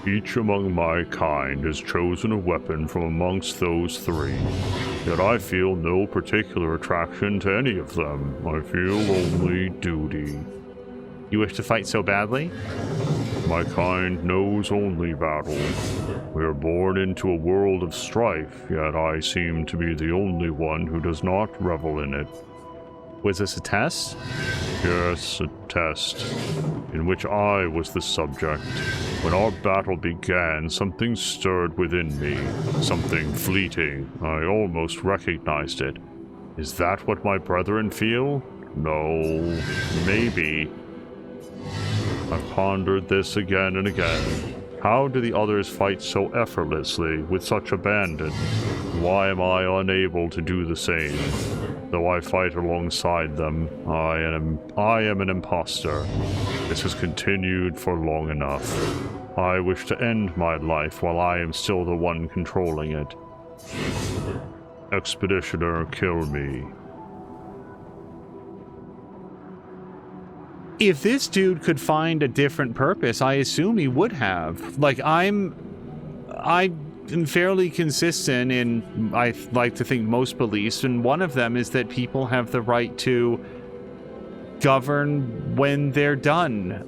Each among my kind has chosen a weapon from amongst those 3. Yet I feel no particular attraction to any of them. I feel only duty. You wish to fight so badly? My kind knows only battle. We are born into a world of strife, yet I seem to be the only one who does not revel in it. Was this a test? Yes, a test, in which I was the subject. When our battle began, something stirred within me, something fleeting. I almost recognized it. Is that what my brethren feel? No, maybe. I've pondered this again and again. How do the others fight so effortlessly, with such abandon? Why am I unable to do the same? Though I fight alongside them, I am an imposter. This has continued for long enough. I wish to end my life while I am still the one controlling it. Expeditioner, kill me. If this dude could find a different purpose, I assume he would have. Like, I'm fairly consistent in, I like to think, most beliefs, and one of them is that people have the right to govern when they're done.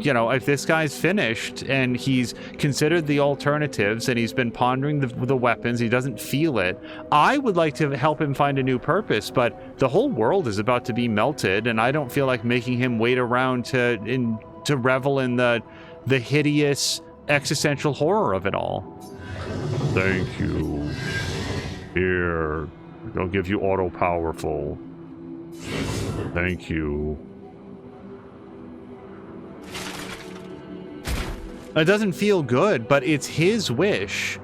If this guy's finished and he's considered the alternatives and he's been pondering the weapons, he doesn't feel it, I would like to help him find a new purpose, but the whole world is about to be melted, and I don't feel like making him wait around to revel in the hideous existential horror of it all. Thank you. Here, I'll give you auto-powerful. Thank you. It doesn't feel good, but it's his wish.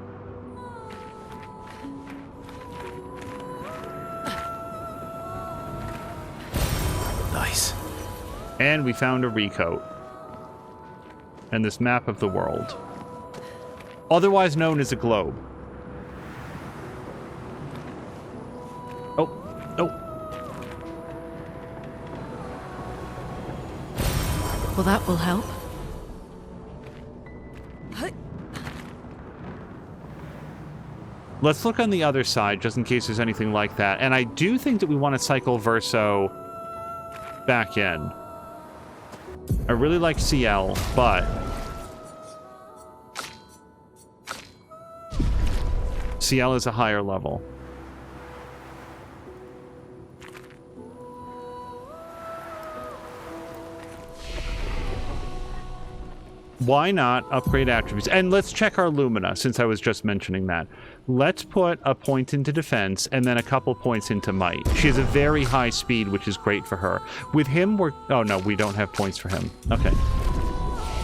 Nice. And we found a recoat. And this map of the world. Otherwise known as a globe. Oh. Well, that will help. Let's look on the other side, just in case there's anything like that. And I do think that we want to cycle Verso back in. I really like CL, but... CL is a higher level. Why not upgrade attributes? And let's check our Lumina, since I was just mentioning that. Let's put a point into defense and then a couple points into might. She has a very high speed, which is great for her. With him, we're... Oh, no, we don't have points for him. Okay.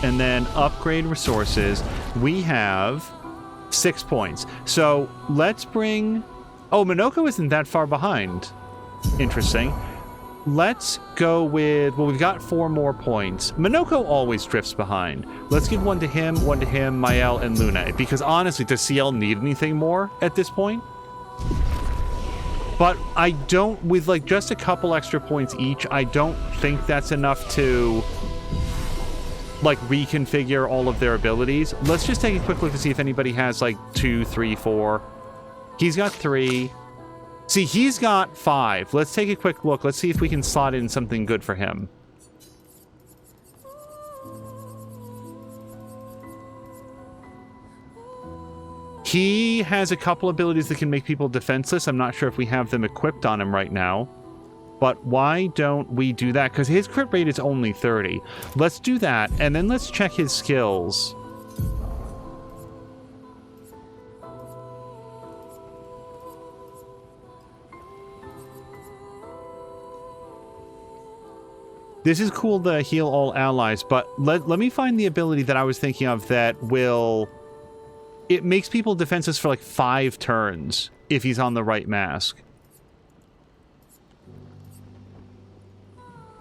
And then upgrade resources. We have 6 points. So let's bring... Oh, Minoko isn't that far behind. Interesting. Let's go with... Well, we've got 4 more points. Minoko always drifts behind. Let's give one to him, Mael, and Luna. Because honestly, does CL need anything more at this point? But I don't... With, like, just a couple extra points each, I don't think that's enough to... like, reconfigure all of their abilities. Let's just take a quick look to see if anybody has, like, 2, 3, 4. He's got 3. See, he's got 5. Let's take a quick look. Let's see if we can slot in something good for him. He has a couple abilities that can make people defenseless. I'm not sure if we have them equipped on him right now. But why don't we do that? Because his crit rate is only 30. Let's do that, and then let's check his skills. This is cool to heal all allies, but let me find the ability that I was thinking of that will... It makes people defenseless for like 5 turns if he's on the right mask.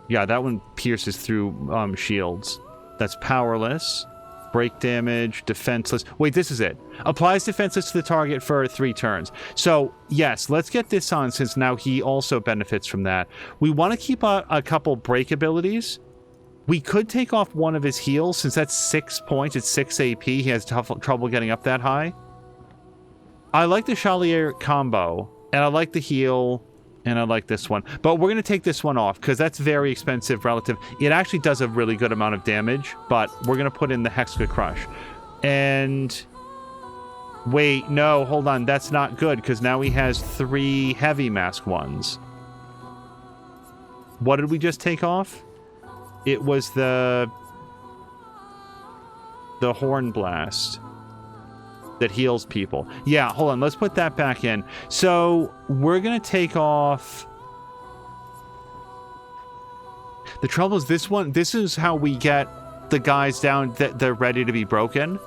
Yeah, that one pierces through shields. That's powerless. Break damage, defenseless. Wait, this is it. Applies defenseless to the target for 3 turns. So, yes, let's get this on since now he also benefits from that. We want to keep a couple break abilities. We could take off one of his heals since that's 6 points. It's 6 AP. He has trouble getting up that high. I like the Chalier combo, and I like the heal... And I like this one. But we're going to take this one off because that's very expensive relative. It actually does a really good amount of damage, but we're going to put in the Hexa Crush. And... Wait, no, hold on. That's not good because now he has 3 heavy mask ones. What did we just take off? It was the Horn Blast that heals people. Yeah, hold on. Let's put that back in. So we're going to take off... The trouble is this one... This is how we get the guys down that they're ready to be broken.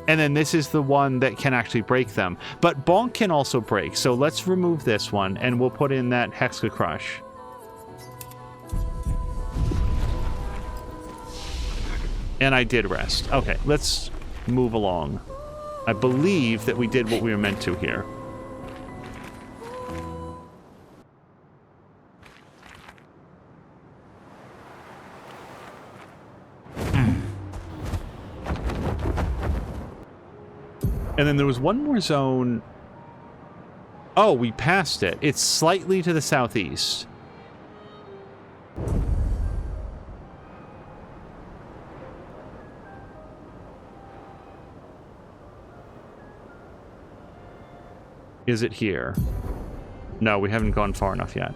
And then this is the one that can actually break them. But Bonk can also break. So let's remove this one and we'll put in that Hexa Crush. And I did rest. Okay, let's move along. I believe that we did what we were meant to here. And then there was one more zone. Oh, we passed it. It's slightly to the southeast. Is it here? No, we haven't gone far enough yet.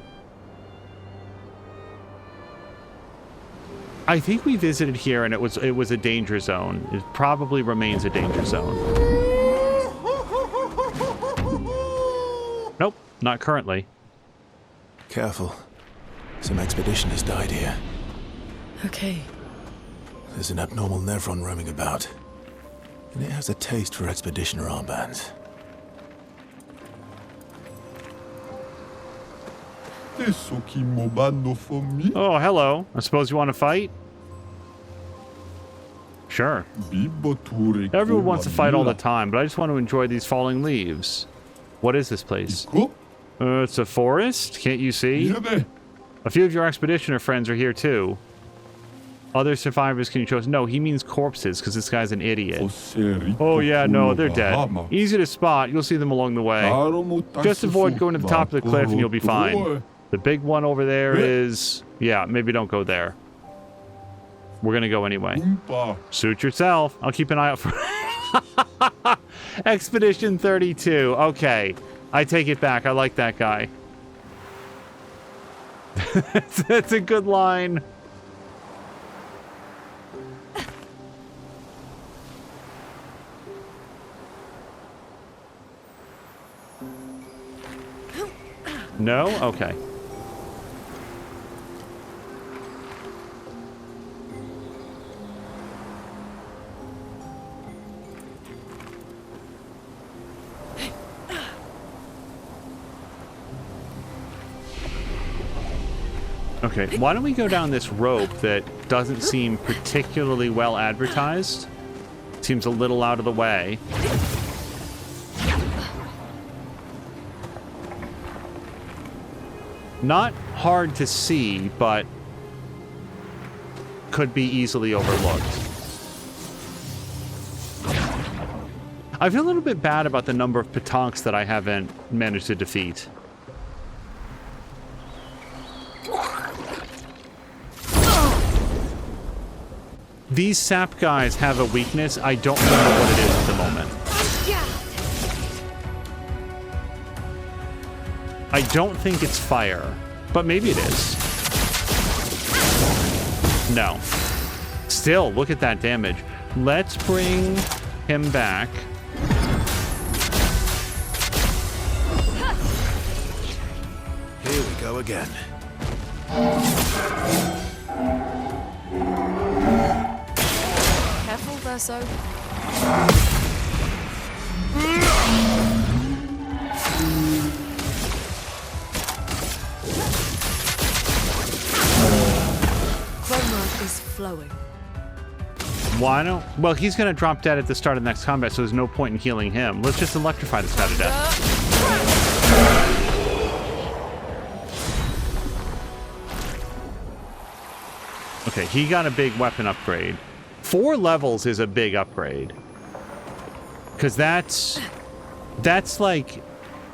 I think we visited here and it was a danger zone. It probably remains a danger zone. Nope, not currently. Careful. Some expedition has died here. Okay. There's an abnormal Nevron roaming about. And it has a taste for expeditioner armbands. Oh, hello. I suppose you want to fight? Sure. Everyone wants to fight all the time, but I just want to enjoy these falling leaves. What is this place? It's a forest? Can't you see? A few of your expeditioner friends are here too. Other survivors can you choose? No, he means corpses, because this guy's an idiot. Oh yeah, no, they're dead. Easy to spot. You'll see them along the way. Just avoid going to the top of the cliff and you'll be fine. The big one over there is... Yeah, maybe don't go there. We're gonna go anyway. Suit yourself. I'll keep an eye out for... Expedition 32. Okay. I take it back. I like that guy. That's a good line. No? Okay. Okay, why don't we go down this rope that doesn't seem particularly well advertised? Seems a little out of the way. Not hard to see, but could be easily overlooked. I feel a little bit bad about the number of Patonks that I haven't managed to defeat. These sap guys have a weakness. I don't remember what it is at the moment. I don't think it's fire, but maybe it is. No. Still, look at that damage. Let's bring him back. Here we go again. Careful, Verso. Chroma is flowing. Why don't... Well, he's going to drop dead at the start of the next combat, so there's no point in healing him. Let's just electrify this guy to death. Okay, he got a big weapon upgrade. 4 levels is a big upgrade. Because that's like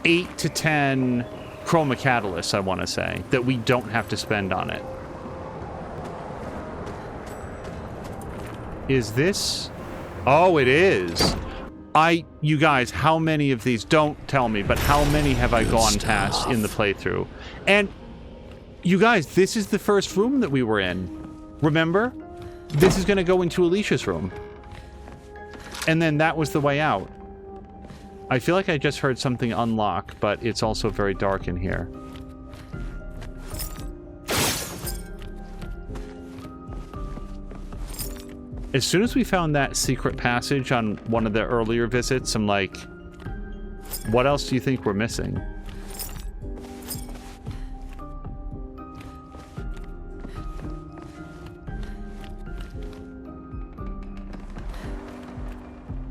8 to 10 chroma catalysts, I want to say, that we don't have to spend on it. Is this? Oh, it is. You guys, how many of these, don't tell me, but how many have I gone past in the playthrough? And you guys, this is the first room that we were in. Remember? This is going to go into Alicia's room. And then that was the way out. I feel like I just heard something unlock, but it's also very dark in here. As soon as we found that secret passage on one of the earlier visits, I'm like, what else do you think we're missing?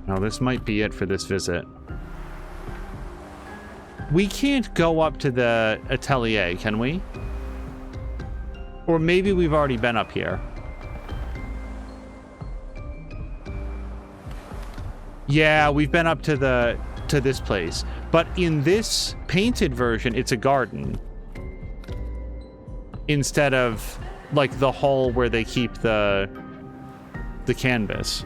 Now, this might be it for this visit. We can't go up to the atelier, can we? Or maybe we've already been up here. Yeah, we've been up to this place. But in this painted version, it's a garden. Instead of, like, the hall where they keep the canvas.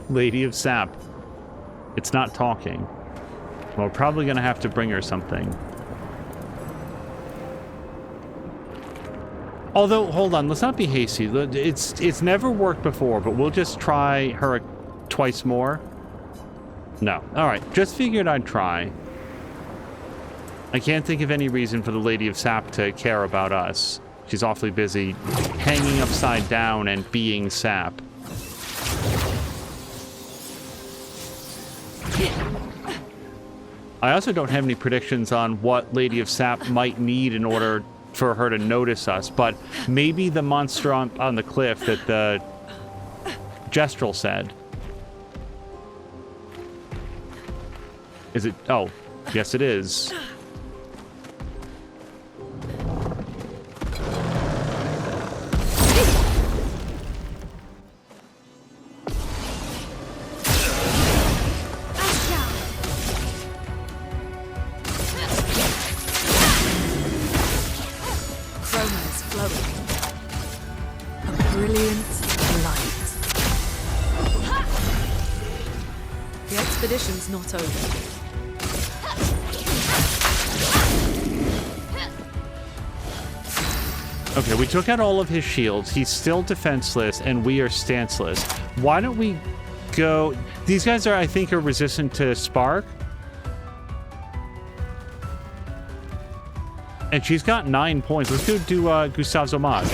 Lady of Sap. It's not talking. Well, we're probably gonna have to bring her something. Although, hold on, let's not be hasty. It's never worked before, but we'll just try her twice more. No. Alright, just figured I'd try. I can't think of any reason for the Lady of Sap to care about us. She's awfully busy hanging upside down and being sap. I also don't have any predictions on what Lady of Sap might need in order for her to notice us, but maybe the monster on the cliff that the Gestrel said. Is it? Oh, yes it is. Not over. Okay, we took out all of his shields. He's still defenseless, and we are stanceless. Why don't we go... These guys are, I think, are resistant to spark. And she's got 9 points. Let's go do Gustav's homage.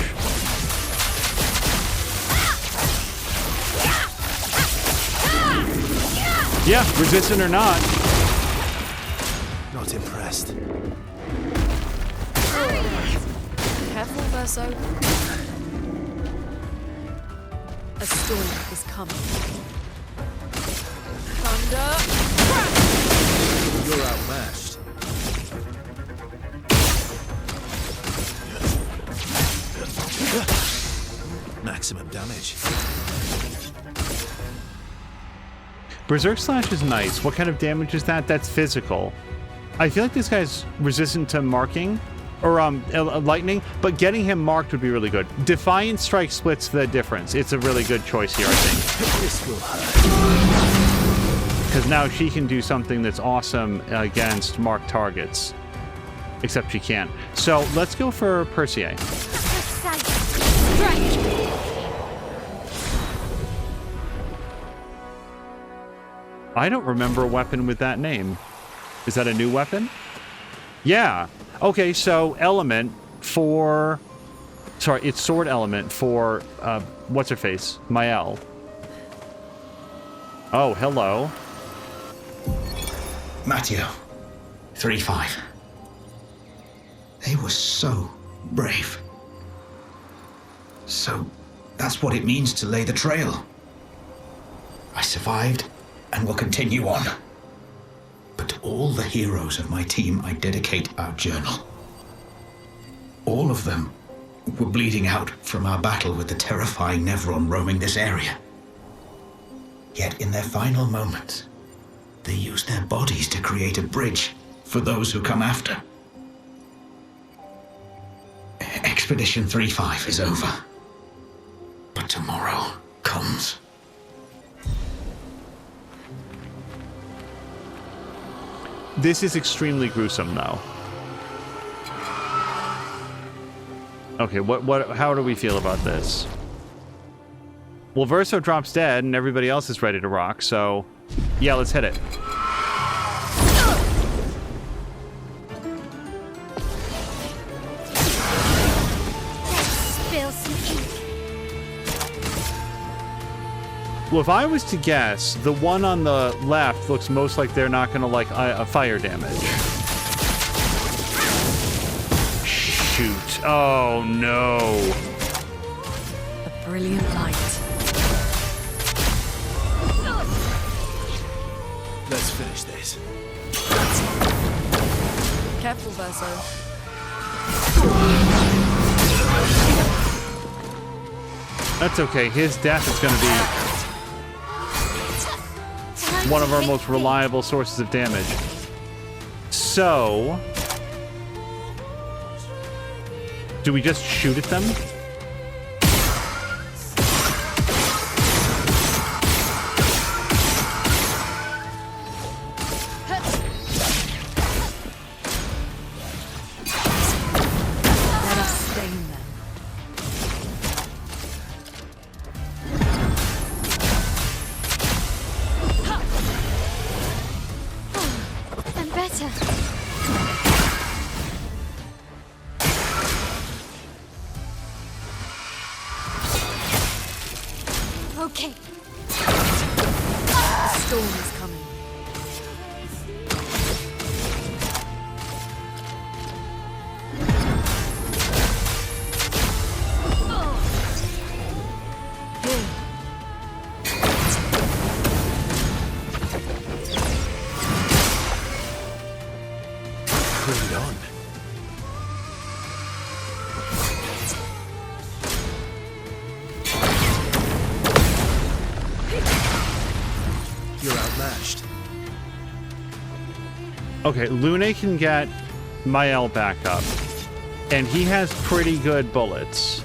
Yeah, resistant or not. Not impressed. Careful, Verso. A storm is coming. Thunder. You're outmatched. Maximum damage. Berserk Slash is nice. What kind of damage is that? That's physical. I feel like this guy's resistant to marking, or lightning, but getting him marked would be really good. Defiant Strike splits the difference. It's a really good choice here, I think. This will hurt. Because now she can do something that's awesome against marked targets. Except she can't. So let's go for Percier. I don't remember a weapon with that name. Is that a new weapon? Yeah. Okay, so element for... Sorry, it's sword element for... what's-her-face? Mael. Oh, hello. Matteo. 3-5. They were so brave. So, that's what it means to lay the trail. I survived, and will continue on. But to all the heroes of my team, I dedicate our journal. All of them were bleeding out from our battle with the terrifying Nevron roaming this area. Yet in their final moments, they used their bodies to create a bridge for those who come after. Expedition 3-5 is over. But tomorrow comes. This is extremely gruesome, though. Okay, how do we feel about this? Well, Verso drops dead, and everybody else is ready to rock, so... Yeah, let's hit it. Spill some ink. Well, if I was to guess, the one on the left looks most like they're not going to like a fire damage. Shoot. Oh, no. A brilliant light. Let's finish this. Careful, Verso. That's okay. His death is going to be one of our most reliable sources of damage. So... do we just shoot at them? Okay. The storm is coming. Bring it on. You're outmatched. Okay, Lune can get Mael back up. And he has pretty good bullets.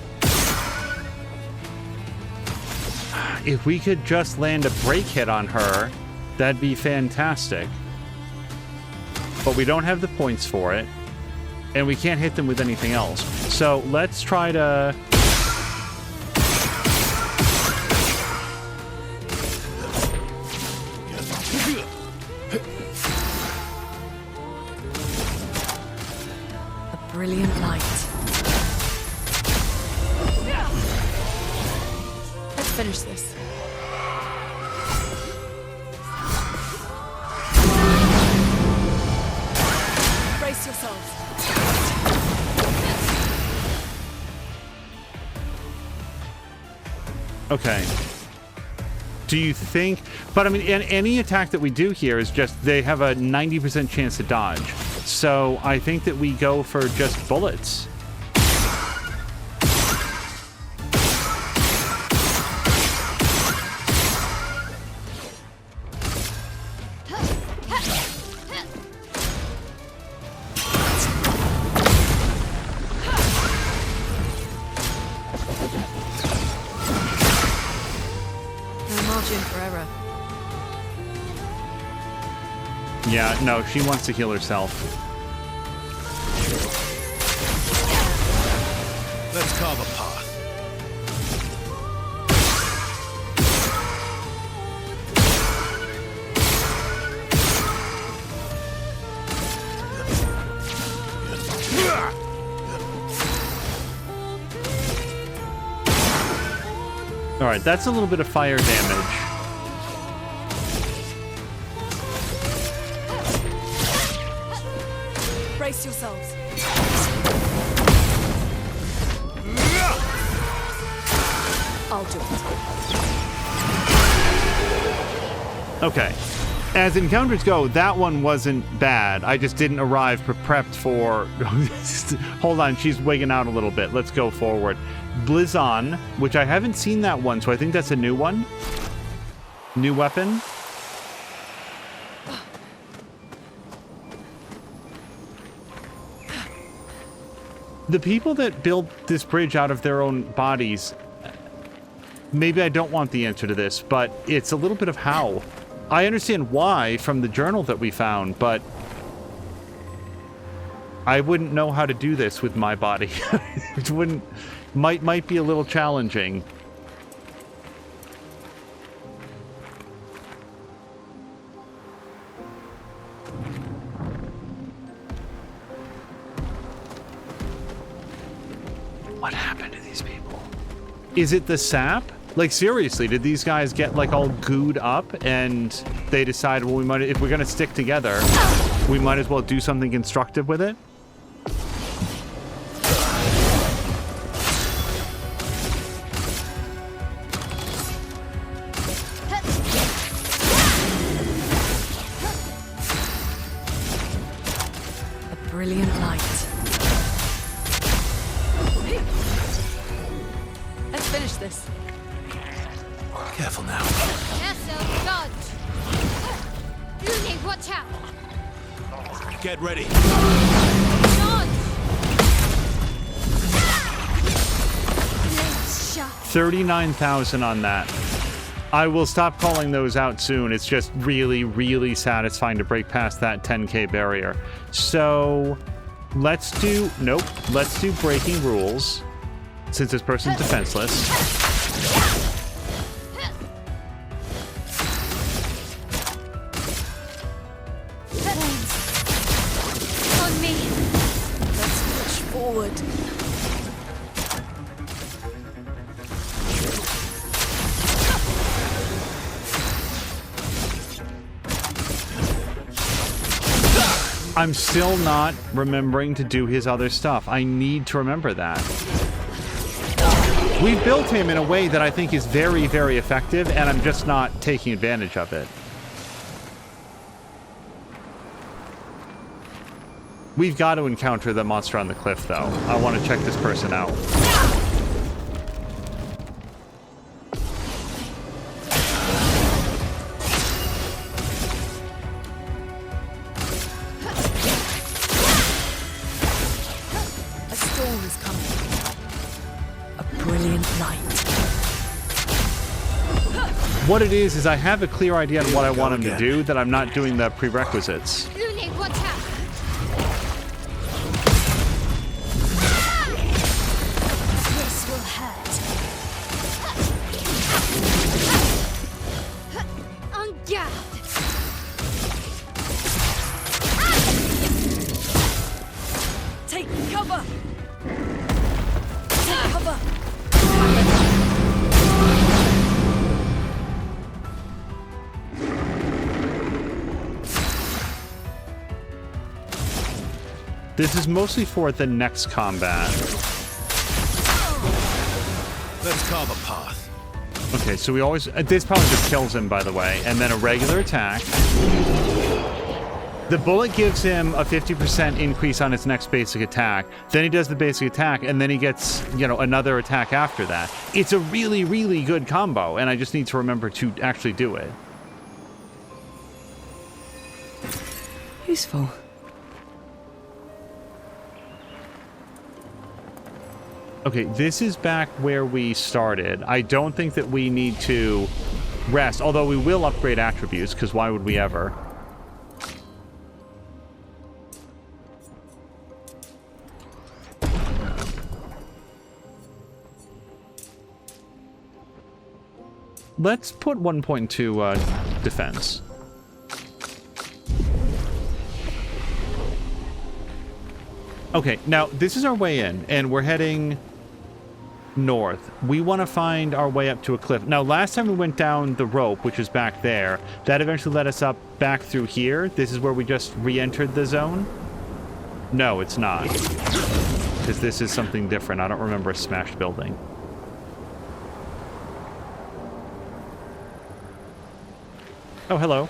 If we could just land a break hit on her, that'd be fantastic. But we don't have the points for it. And we can't hit them with anything else. So let's try to... A brilliant light. Let's finish this. Brace yourselves. Okay. Do you think... But I mean, any attack that we do here is just... They have a 90% chance to dodge. So I think that we go for just bullets. Yeah, no, she wants to heal herself. Let's carve a path. All right, that's a little bit of fire damage. Brace yourselves. I'll do it. Okay. As encounters go, that one wasn't bad. I just didn't arrive prepped for... Hold on, she's wigging out a little bit. Let's go forward. Blizzon, which I haven't seen that one, so I think that's a new one. New weapon. The people that build this bridge out of their own bodies, maybe I don't want the answer to this, but it's a little bit of how. I understand why from the journal that we found, but I wouldn't know how to do this with my body. It might be a little challenging. What happened to these people? Is it the sap? Like, seriously, did these guys get, like, all gooed up and they decided, well, if we're gonna stick together, we might as well do something constructive with it? A brilliant light. Let's finish this. Careful now. Esso, dodge! Lune, watch out! Get ready. Dodge! 39,000 on that. I will stop calling those out soon. It's just really, really satisfying to break past that 10k barrier. So let's do... Nope. Let's do breaking rules, since this person's defenseless. On me! Let's push forward. I'm still not remembering to do his other stuff. I need to remember that. We built him in a way that I think is very, very effective, and I'm just not taking advantage of it. We've got to encounter the monster on the cliff, though. I want to check this person out. A storm is coming. A brilliant light. What it is I have a clear idea on what I want him to do, that I'm not doing the prerequisites. Lune, watch out! This will hurt. En garde! Take cover! Take cover! This is mostly for the next combat. Let's carve a path. Okay, so we always... this probably just kills him, by the way. And then a regular attack. The bullet gives him a 50% increase on his next basic attack. Then he does the basic attack, and then he gets, you know, another attack after that. It's a really, really good combo, and I just need to remember to actually do it. Useful. Okay, this is back where we started. I don't think that we need to rest, although we will upgrade attributes, because why would we ever? Let's put 1 point to defense. Okay, now this is our way in, and we're heading north. We want to find our way up to a cliff. Now, last time we went down the rope, which is back there, that eventually led us up back through here. This is where we just re-entered the zone. No, it's not. Because this is something different. I don't remember a smashed building. Oh, hello.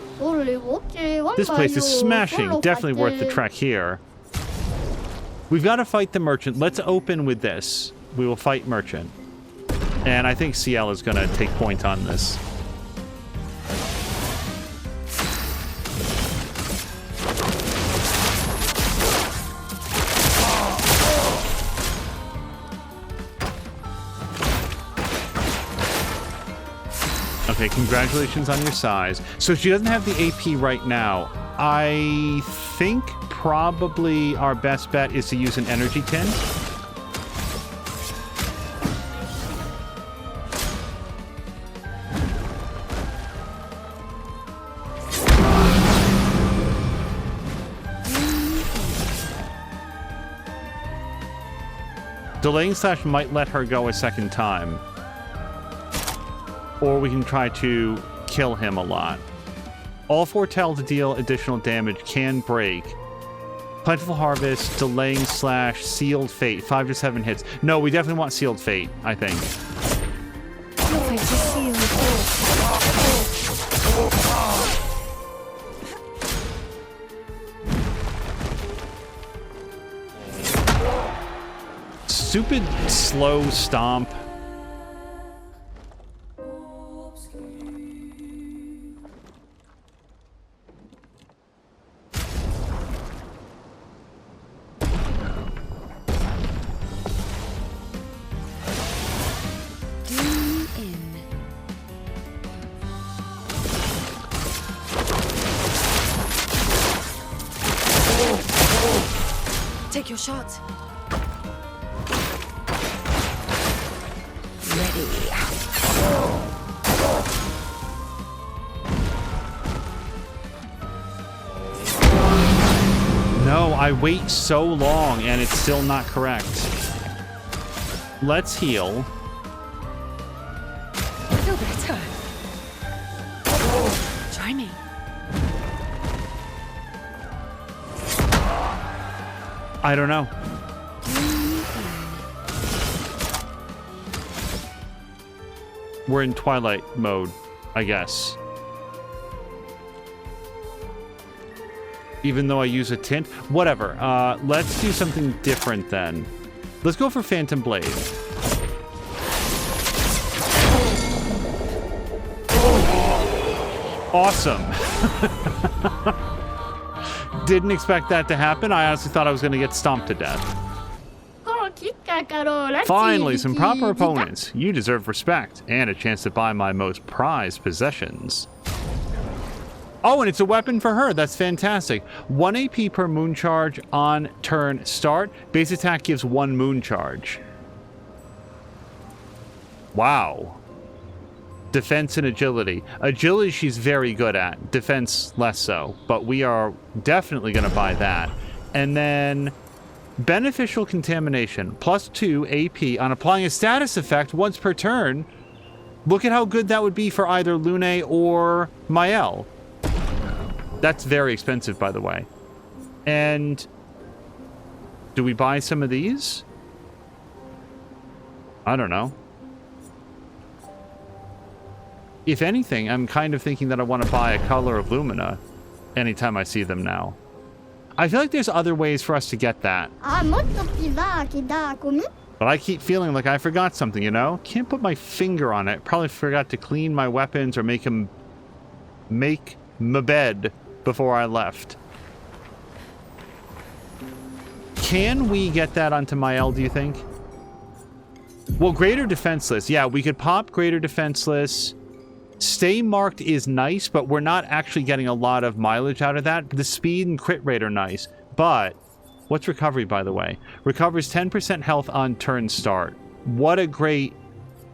This place is smashing. Definitely worth the trek here. We've got to fight the merchant. Let's open with this. We will fight merchant. And I think CL is going to take point on this. Okay, congratulations on your size. So she doesn't have the AP right now. I think probably our best bet is to use an energy tint. Delaying slash might let her go a second time. Or we can try to kill him a lot. All foretell to deal additional damage, can break. Plentiful Harvest, Delaying Slash, Sealed Fate, 5 to 7 hits. No, we definitely want Sealed Fate, I think. Stupid slow stomp. Take your shot. Ready. No, I wait so long and it's still not correct. Let's heal. Feel better. Try me. I don't know. We're in Twilight mode, I guess. Even though I use a tint. Whatever. Let's do something different then. Let's go for Phantom Blade. Awesome. Didn't expect that to happen. I honestly thought I was going to get stomped to death. Finally, some proper opponents. You deserve respect and a chance to buy my most prized possessions. Oh, and it's a weapon for her. That's fantastic. 1 AP per moon charge on turn start. Base attack gives 1 moon charge. Wow. Defense and agility. Agility she's very good at. Defense less so. But we are definitely going to buy that. And then beneficial contamination. +2 AP on applying a status effect once per turn. Look at how good that would be for either Lune or Mael. That's very expensive, by the way. And do we buy some of these? I don't know. If anything, I'm kind of thinking that I want to buy a Color of Lumina anytime I see them now. I feel like there's other ways for us to get that. But I keep feeling like I forgot something, you know? Can't put my finger on it. Probably forgot to clean my weapons or make my bed before I left. Can we get that onto Mael, do you think? Well, Greater Defenseless. Yeah, we could pop Greater Defenseless. Stay Marked is nice, but we're not actually getting a lot of mileage out of that. The speed and crit rate are nice, but what's Recovery, by the way? Recovers 10% health on turn start. What a great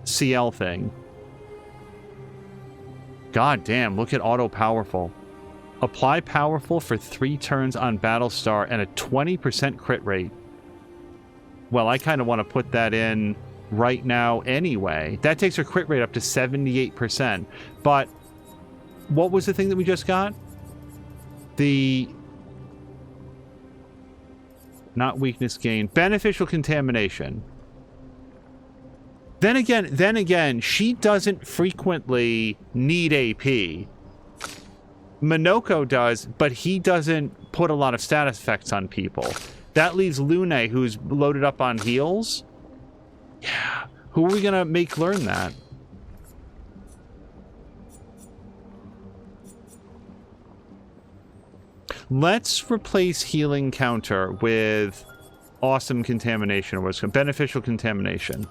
CL thing. God damn, look at Auto Powerful. Apply Powerful for 3 turns on Battlestar and a 20% crit rate. Well, I kind of want to put that in right now anyway. That takes her crit rate up to 78%. But what was the thing that we just got? The... Not weakness gain. Beneficial contamination. Then again, she doesn't frequently need AP. Minoko does, but he doesn't put a lot of status effects on people. That leaves Lune, who's loaded up on heals. Yeah. Who are we gonna make learn that? Let's replace healing counter with awesome contamination, or what's called beneficial contamination.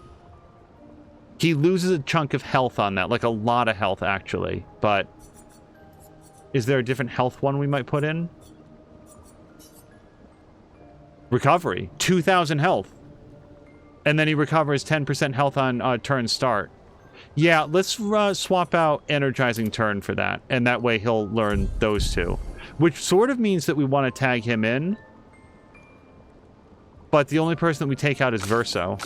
He loses a chunk of health on that, like a lot of health actually, but is there a different health one we might put in? Recovery, 2,000 health. And then he recovers 10% health on turn start. Yeah, let's swap out Energizing Turn for that. And that way he'll learn those two. Which sort of means that we want to tag him in. But the only person that we take out is Verso.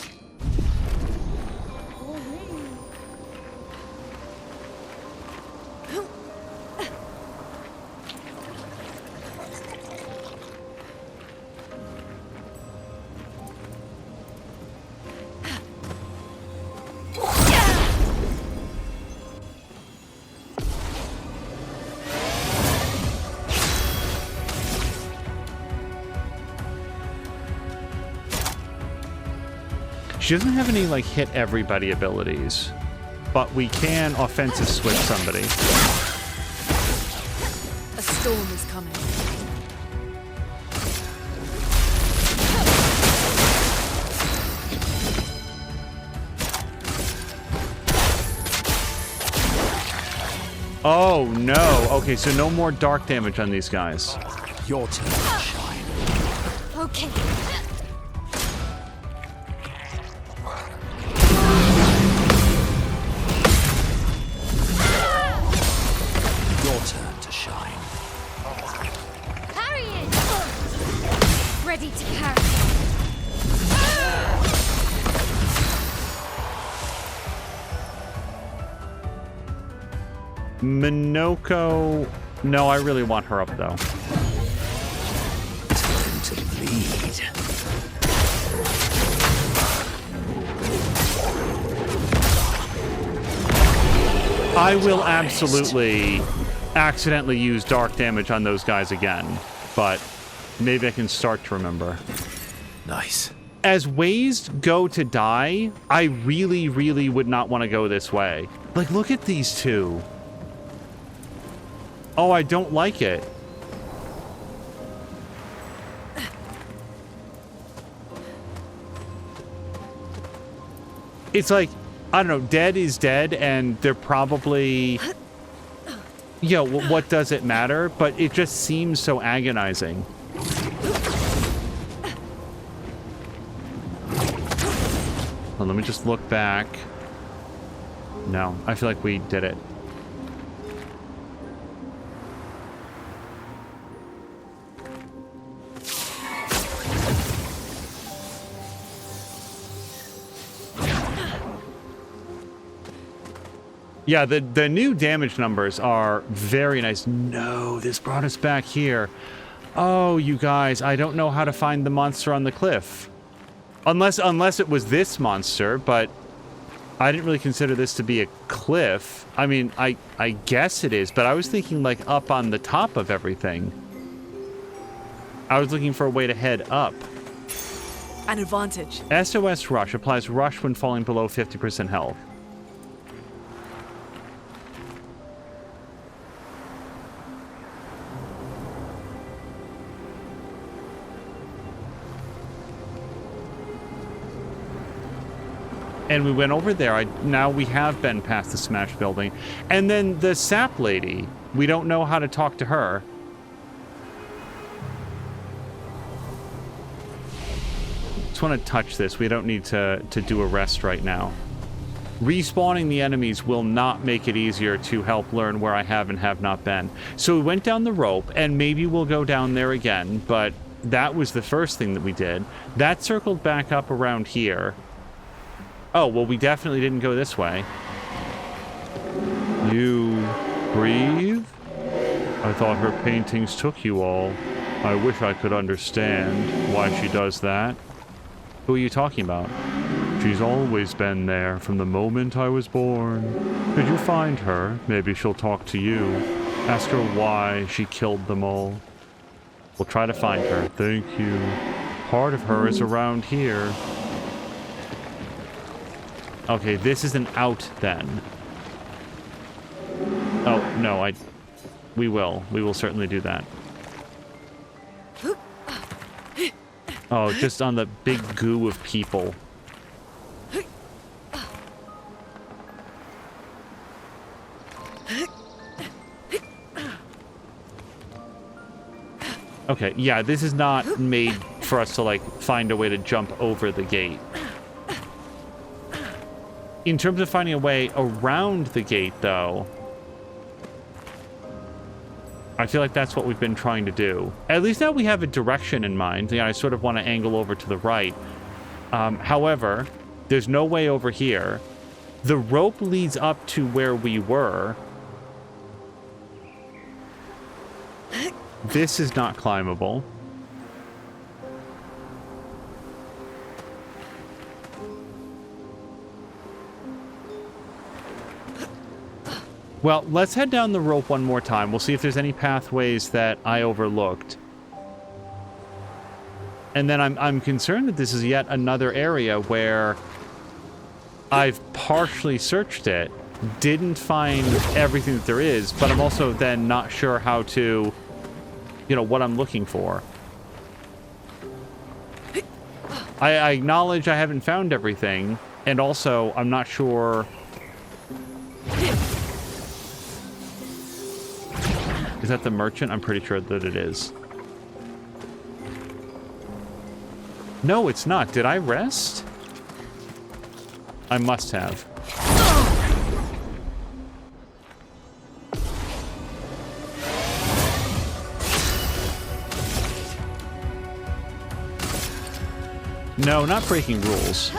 She doesn't have any, like, hit everybody abilities, but we can offensive switch somebody. A storm is coming. Oh, no. Okay, so no more dark damage on these guys. Your turn to shine. Okay. Your turn to shine. Parry it! Ready to parry. Minoko... No, I really want her up, though. Time to bleed. I will absolutely accidentally use dark damage on those guys again, but maybe I can start to remember. Nice. As ways go to die, I really, really would not want to go this way. Like, look at these two. Oh, I don't like it. It's like, I don't know, dead is dead, and they're probably... You know, what does it matter? But it just seems so agonizing. Well, let me just look back. No, I feel like we did it. Yeah, the new damage numbers are very nice. No, this brought us back here. Oh, you guys, I don't know how to find the monster on the cliff. Unless it was this monster, but I didn't really consider this to be a cliff. I mean, I guess it is, but I was thinking like up on the top of everything. I was looking for a way to head up. An advantage. SOS Rush applies rush when falling below 50% health. And we went over there. Now we have been past the smashed building. And then the sap lady. We don't know how to talk to her. Just want to touch this. We don't need to do a rest right now. Respawning the enemies will not make it easier to help learn where I have and have not been. So we went down the rope, and maybe we'll go down there again, but that was the first thing that we did. That circled back up around here. Oh, well, we definitely didn't go this way. You breathe? I thought her paintings took you all. I wish I could understand why she does that. Who are you talking about? She's always been there from the moment I was born. Could you find her? Maybe she'll talk to you. Ask her why she killed them all. We'll try to find her. Thank you. Part of her is around here. Okay, this is an out then. Oh, no, we will certainly do that. Oh, just on the big goo of people. Okay, yeah, this is not made for us to, like, find a way to jump over the gate. In terms of finding a way around the gate, though, I feel like that's what we've been trying to do. At least now we have a direction in mind. You know, I sort of want to angle over to the right. However, there's no way over here. The rope leads up to where we were. This is not climbable. Well, let's head down the rope one more time. We'll see if there's any pathways that I overlooked. And then I'm concerned that this is yet another area where I've partially searched it, didn't find everything that there is, but I'm also then not sure how to, you know, what I'm looking for. I acknowledge I haven't found everything, and also I'm not sure... Is that the merchant? I'm pretty sure that it is. No, it's not. Did I rest? I must have. No, not breaking rules.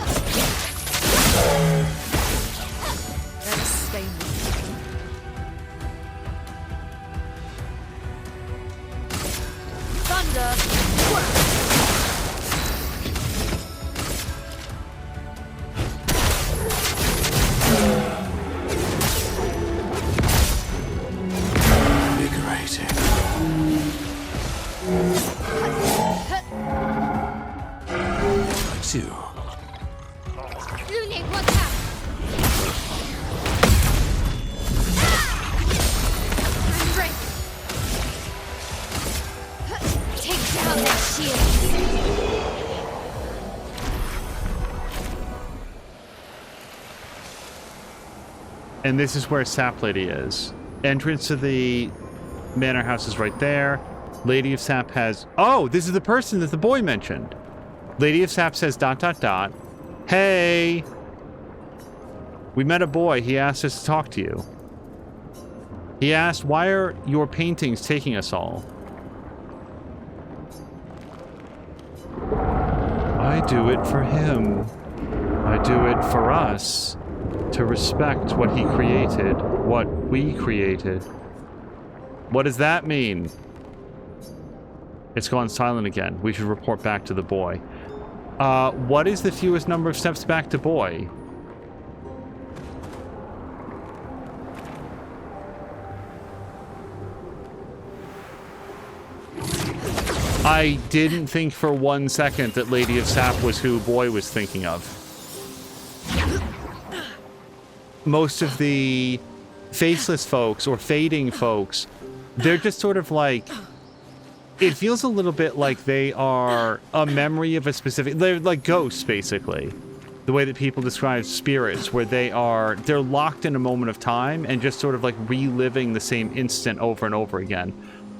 And this is where Sap Lady is. Entrance to the manor house is right there. Lady of Sap has... Oh, this is the person that the boy mentioned. Lady of Sap says ... Hey! We met a boy. He asked us to talk to you. He asked, why are your paintings taking us all? I do it for him. I do it for us. To respect what he created. What we created. What does that mean? It's gone silent again. We should report back to the boy. What is the fewest number of steps back to boy? I didn't think for 1 second that Lady of Sap was who boy was thinking of. Most of the faceless folks or fading folks, they're just sort of like... It feels a little bit like they are a memory of a specific... They're like ghosts, basically. The way that people describe spirits, where they're locked in a moment of time and just sort of like reliving the same instant over and over again.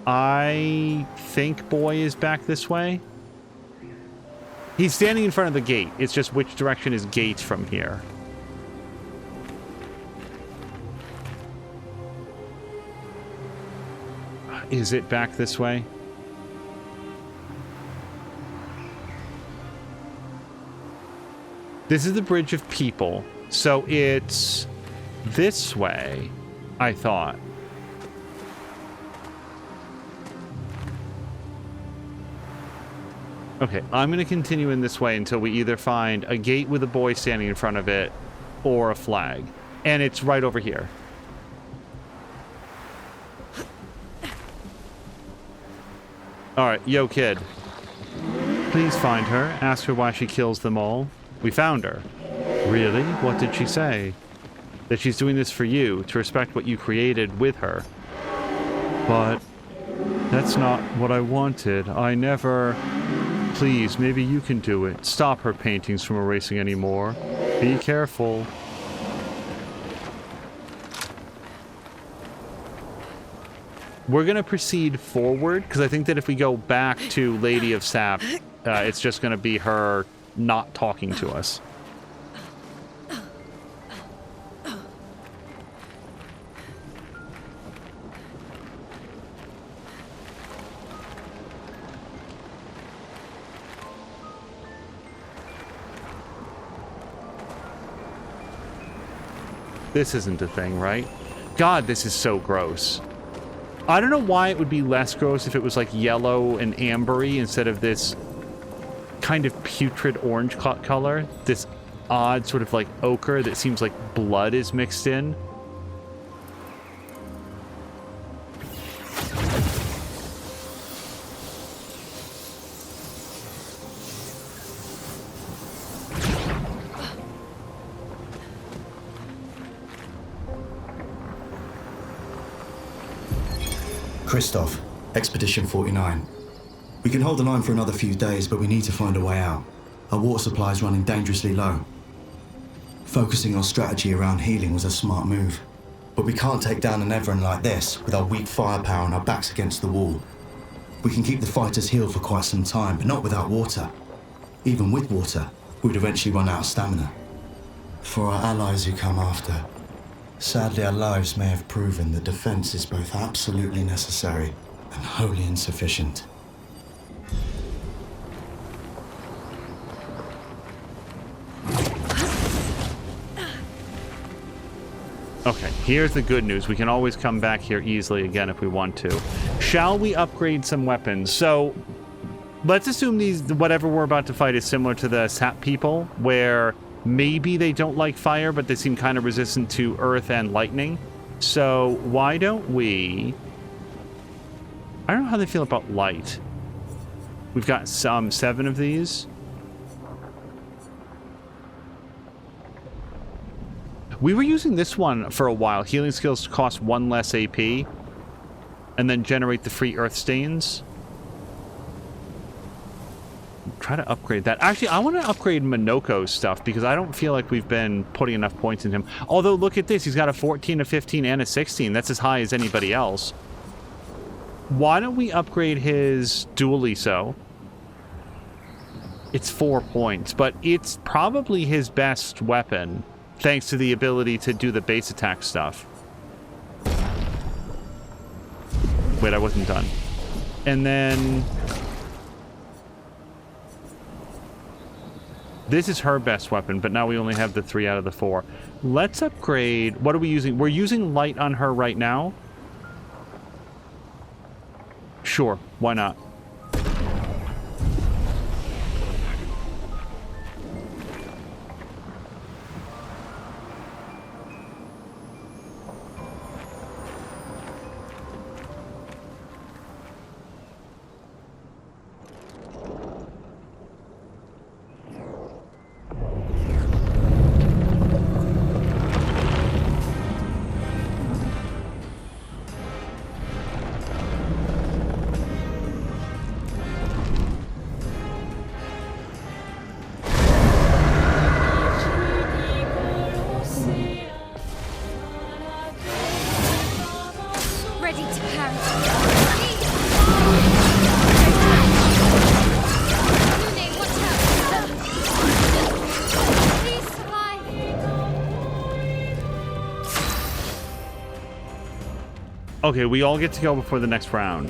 I think boy is back this way. He's standing in front of the gate. It's just which direction is gate from here. Is it back this way? This is the Bridge of People, so it's this way, I thought. Okay, I'm going to continue in this way until we either find a gate with a boy standing in front of it or a flag. And it's right over here. Alright, yo kid. Please find her. Ask her why she kills them all. We found her. Really? What did she say? That she's doing this for you, to respect what you created with her. But that's not what I wanted. I never... Please, maybe you can do it. Stop her paintings from erasing anymore. Be careful. We're going to proceed forward, because I think that if we go back to Lady of Sap, it's just going to be her not talking to us. This isn't a thing, right? God, this is so gross. I don't know why it would be less gross if it was like yellow and ambery instead of this kind of putrid orange color. This odd sort of like ochre that seems like blood is mixed in. Christoph, Expedition 49. We can hold the line for another few days, but we need to find a way out. Our water supply is running dangerously low. Focusing our strategy around healing was a smart move. But we can't take down an Everin like this with our weak firepower and our backs against the wall. We can keep the fighters healed for quite some time, but not without water. Even with water, we'd eventually run out of stamina. For our allies who come after, sadly, our lives may have proven that defense is both absolutely necessary and wholly insufficient. Okay, here's the good news. We can always come back here easily again if we want to. Shall we upgrade some weapons? So, let's assume whatever we're about to fight is similar to the Sap people, where maybe they don't like fire, but they seem kind of resistant to earth and lightning. So why don't we... I don't know how they feel about light. We've got 7 of these. We were using this one for a while. Healing skills cost 1 less AP. And then generate the free earth stains. try to upgrade that. Actually, I want to upgrade Minoko's stuff because I don't feel like we've been putting enough points in him. Although, look at this. He's got a 14, a 15, and a 16. That's as high as anybody else. Why don't we upgrade his dually so? It's 4 points, but it's probably his best weapon, thanks to the ability to do the base attack stuff. Wait, I wasn't done. And then... this is her best weapon, but now we only have the 3 out of the 4. Let's upgrade... what are we using? We're using light on her right now. Sure, why not? Okay, we all get to go before the next round.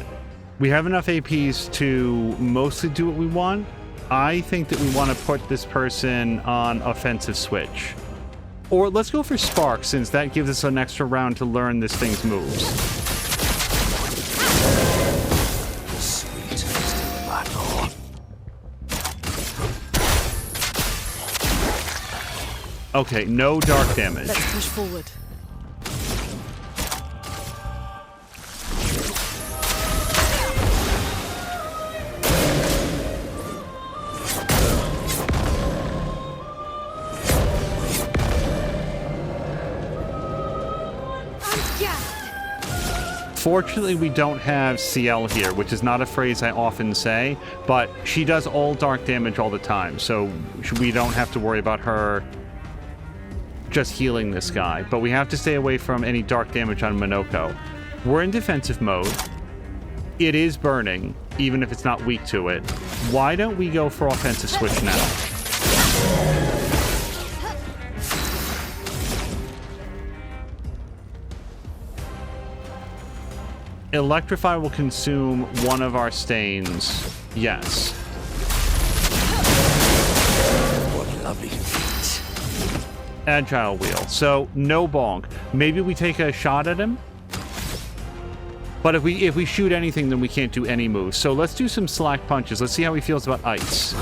We have enough APs to mostly do what we want. I think that we want to put this person on offensive switch. Or let's go for Spark, since that gives us an extra round to learn this thing's moves. Sweet battle. Okay, no dark damage. Let's push forward. Fortunately, we don't have CL here, which is not a phrase I often say, but she does all dark damage all the time, so we don't have to worry about her just healing this guy. But we have to stay away from any dark damage on Minoko. We're in defensive mode. It is burning, even if it's not weak to it. Why don't we go for offensive switch now? Electrify will consume one of our stains. Yes. What lovely feet. Agile wheel. So, no bonk. Maybe we take a shot at him? But if we shoot anything, then we can't do any moves. So let's do some slack punches. Let's see how he feels about ice.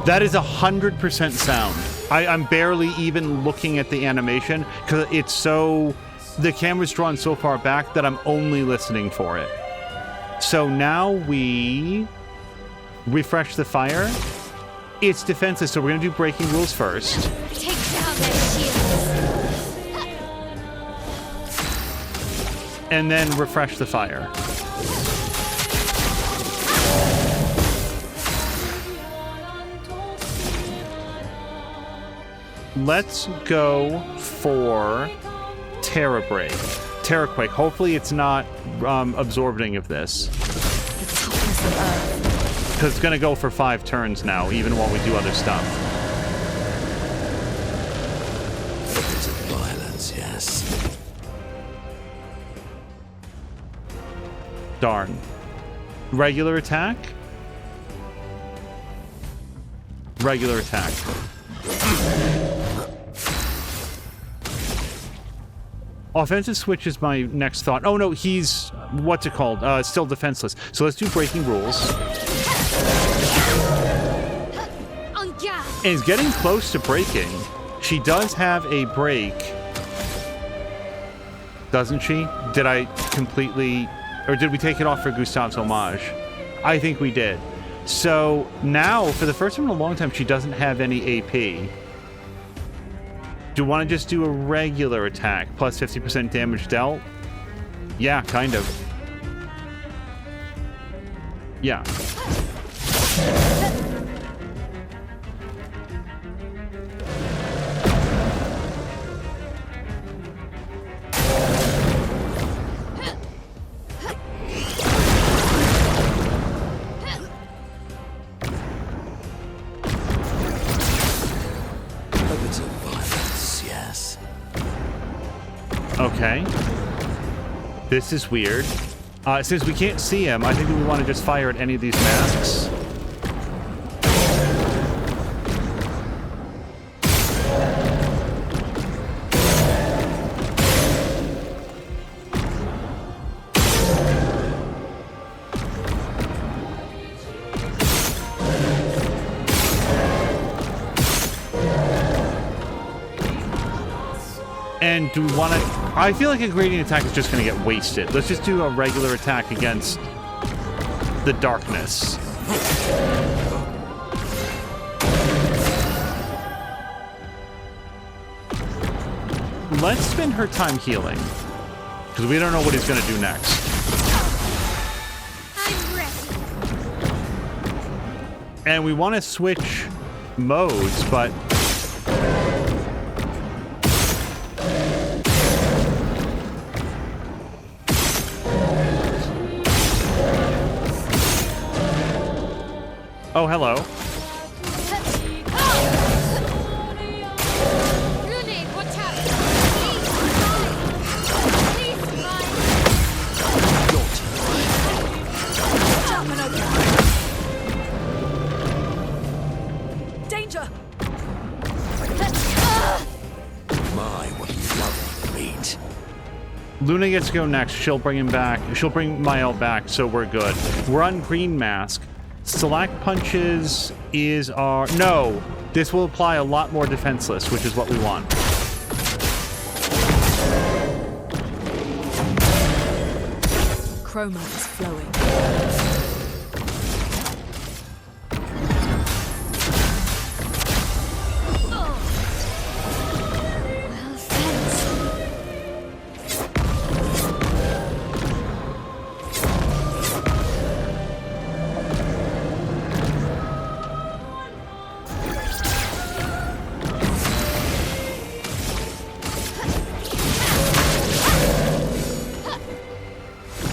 That is 100% sound. I'm barely even looking at the animation because it's so... the camera's drawn so far back that I'm only listening for it. So now we refresh the fire. It's defensive, so we're going to do breaking rules first. Take down their shields. And then refresh the fire. Let's go for Terra Break. Terra Quake. Hopefully it's not absorbing of this. Because it's going to go for 5 turns now, even while we do other stuff. It's violence, yes. Darn. Regular attack? Regular attack. Offensive switch is my next thought. Oh no, he's... what's it called? Still defenseless. So let's do breaking rules. And he's getting close to breaking. She does have a break. Doesn't she? Did I completely Or did we take it off for Gustav's homage? I think we did. So now, for the first time in a long time, she doesn't have any AP. Do you want to just do a regular attack? Plus 50% damage dealt? Yeah, kind of. Yeah. Okay. This is weird. Since we can't see him, I think that we want to just fire at any of these masks. And do we want to... I feel like a gradient attack is just going to get wasted. Let's just do a regular attack against the darkness. Let's spend her time healing, because we don't know what he's going to do next. I'm ready. And we want to switch modes, but... Oh, hello. Danger! My, what a lovely meat. Luna gets to go next. She'll bring him back. She'll bring Mael back, so we're good. We're on green mask. Select punches is our... No! This will apply a lot more defenseless, which is what we want. Chroma is flowing.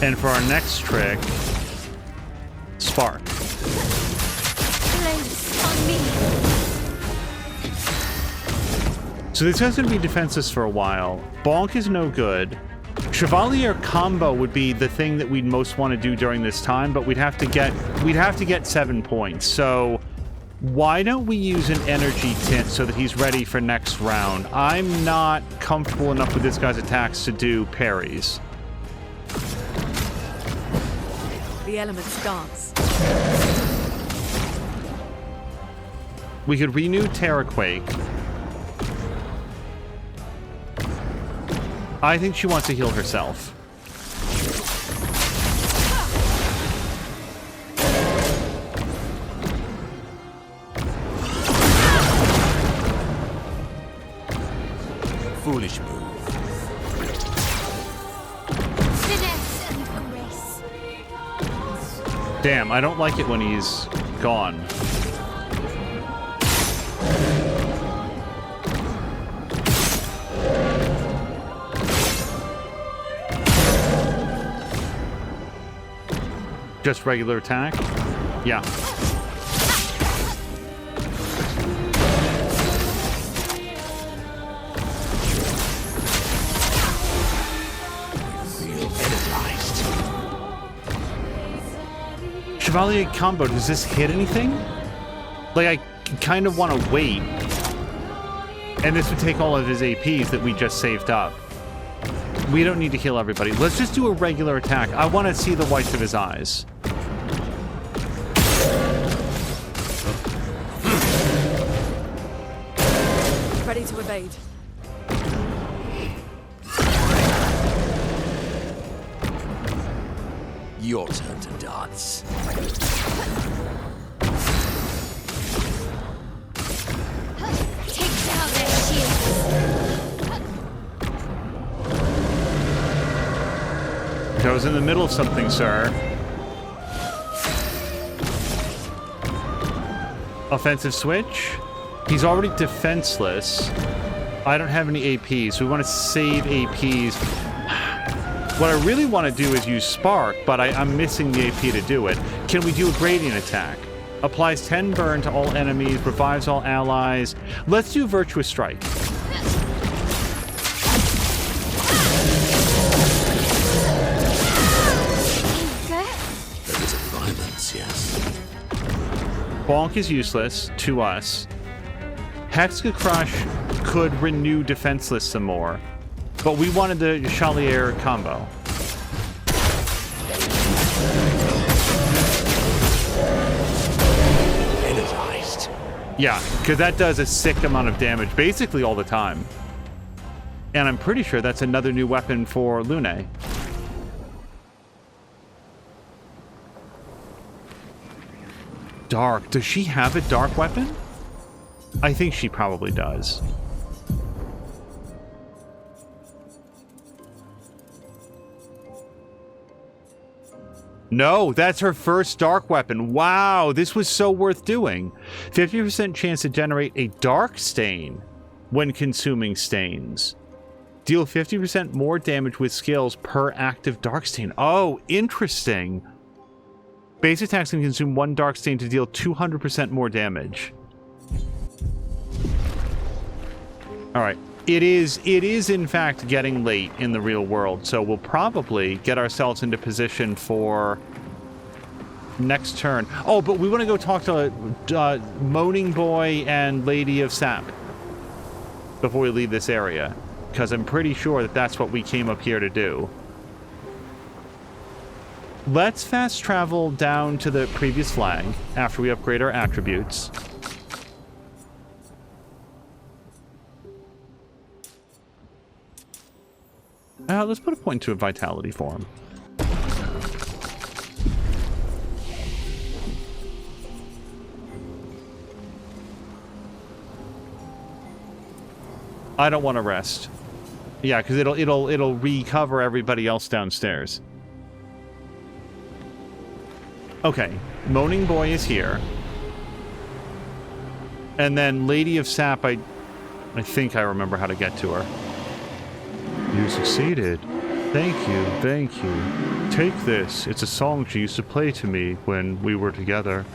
And for our next trick, Spark. So this guy's going to be defenseless for a while. Bonk is no good. Chevalier combo would be the thing that we'd most want to do during this time, but we'd have to get 7 points. So why don't we use an energy tint so that he's ready for next round? I'm not comfortable enough with this guy's attacks to do parries. The elements dance. We could renew Terraquake. I think she wants to heal herself. Foolish move. Damn, I don't like it when he's gone. Just regular attack? Yeah. Chevalier combo, does this hit anything? Like, I kind of want to wait. And this would take all of his APs that we just saved up. We don't need to heal everybody. Let's just do a regular attack. I want to see the whites of his eyes. Ready to evade. Your turn to dance. Take down their shields. I was in the middle of something, sir. Offensive switch. He's already defenseless. I don't have any APs, so we want to save APs. What I really want to do is use Spark, but I'm missing the AP to do it. Can we do a gradient attack? Applies 10 burn to all enemies, revives all allies. Let's do Virtuous Strike. There is a violence, yes. Bonk is useless to us. Hexa Crush could renew Defenseless some more, but we wanted the Chalier combo. Energized. Yeah, because that does a sick amount of damage basically all the time. And I'm pretty sure that's another new weapon for Lune. Dark. Does she have a dark weapon? I think she probably does. No, that's her first dark weapon. Wow, this was so worth doing. 50% chance to generate a dark stain when consuming stains. Deal 50% more damage with skills per active dark stain. Oh, interesting. Base attacks can consume one dark stain to deal 200% more damage. Alright. It is in fact getting late in the real world, so we'll probably get ourselves into position for next turn. Oh, but we want to go talk to Moaning Boy and Lady of Sap before we leave this area, because I'm pretty sure that that's what we came up here to do. Let's fast travel down to the previous flag after we upgrade our attributes. Let's put a point to a vitality for him. I don't want to rest. Yeah, because it'll recover everybody else downstairs. Okay, Moaning Boy is here. And then Lady of Sap, I think I remember how to get to her. You succeeded. Thank you, thank you. Take this. It's a song she used to play to me when we were together.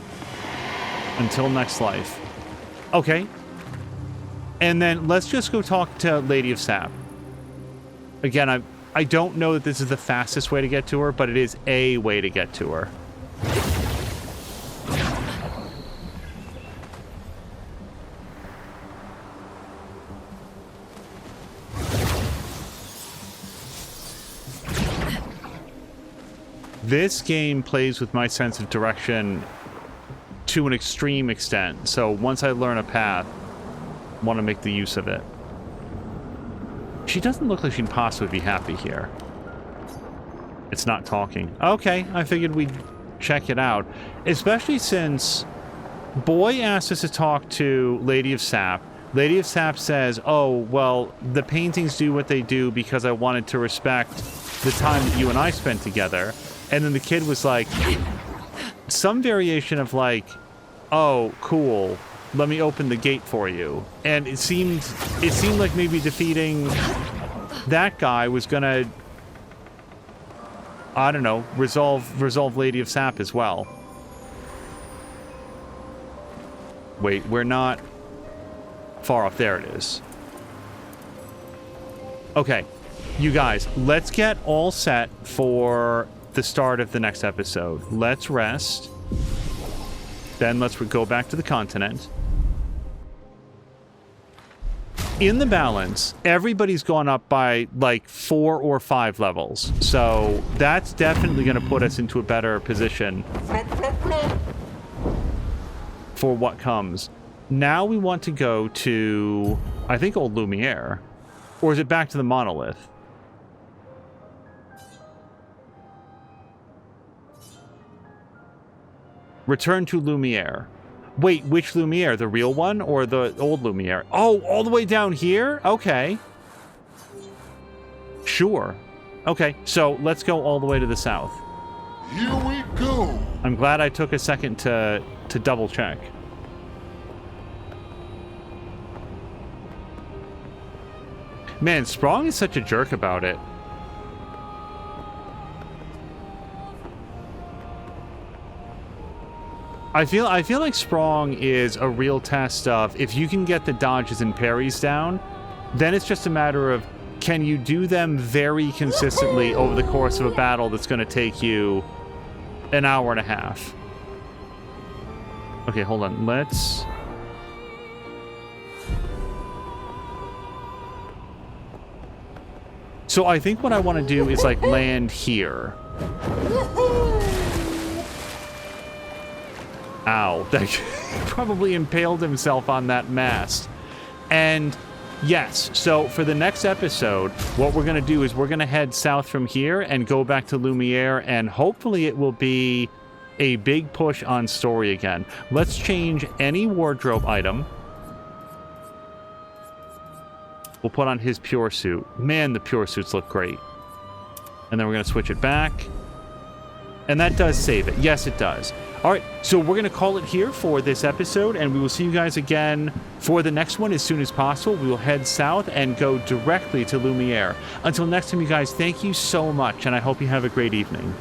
Until next life. Okay. And then let's just go talk to Lady of Sap. Again, I don't know that this is the fastest way to get to her, but it is a way to get to her. This game plays with my sense of direction to an extreme extent, so once I learn a path, I want to make the use of it. She doesn't look like she'd possibly be happy here. It's not talking. Okay, I figured we'd check it out, especially since Boy asked us to talk to Lady of Sap. Lady of Sap says, oh, well, the paintings do what they do because I wanted to respect the time that you and I spent together. And then the kid was like, some variation of like, oh, cool, let me open the gate for you. And it seemed like maybe defeating that guy was gonna, I don't know, resolve Lady of Sap as well. Wait, we're not far off. There it is. Okay, you guys, let's get all set for the start of the next episode. Let's rest. Then let's go back to the continent. In the balance, everybody's gone up by like 4 or 5 levels. So that's definitely going to put us into a better position for what comes. Now we want to go to, I think, Old Lumiere. Or is it back to the monolith? Return to Lumiere. Wait, which Lumiere? The real one or the old Lumiere? Oh, all the way down here? Okay. Sure. Okay, so let's go all the way to the south. Here we go. I'm glad I took a second to double check. Man, Sprong is such a jerk about it. I feel like Sprong is a real test of if you can get the dodges and parries down, then it's just a matter of can you do them very consistently over the course of a battle that's going to take you an hour and a half. Okay, hold on. Let's... So I think what I want to do is like land here. Ow. That probably impaled himself on that mast. And yes, so for the next episode, what we're going to do is we're going to head south from here and go back to Lumiere, and hopefully it will be a big push on story again. Let's change any wardrobe item. We'll put on his pure suit. Man, the pure suits look great. And then we're going to switch it back. And that does save it. Yes, it does. All right, so we're going to call it here for this episode, and we will see you guys again for the next one as soon as possible. We will head south and go directly to Lumiere. Until next time, you guys, thank you so much, and I hope you have a great evening.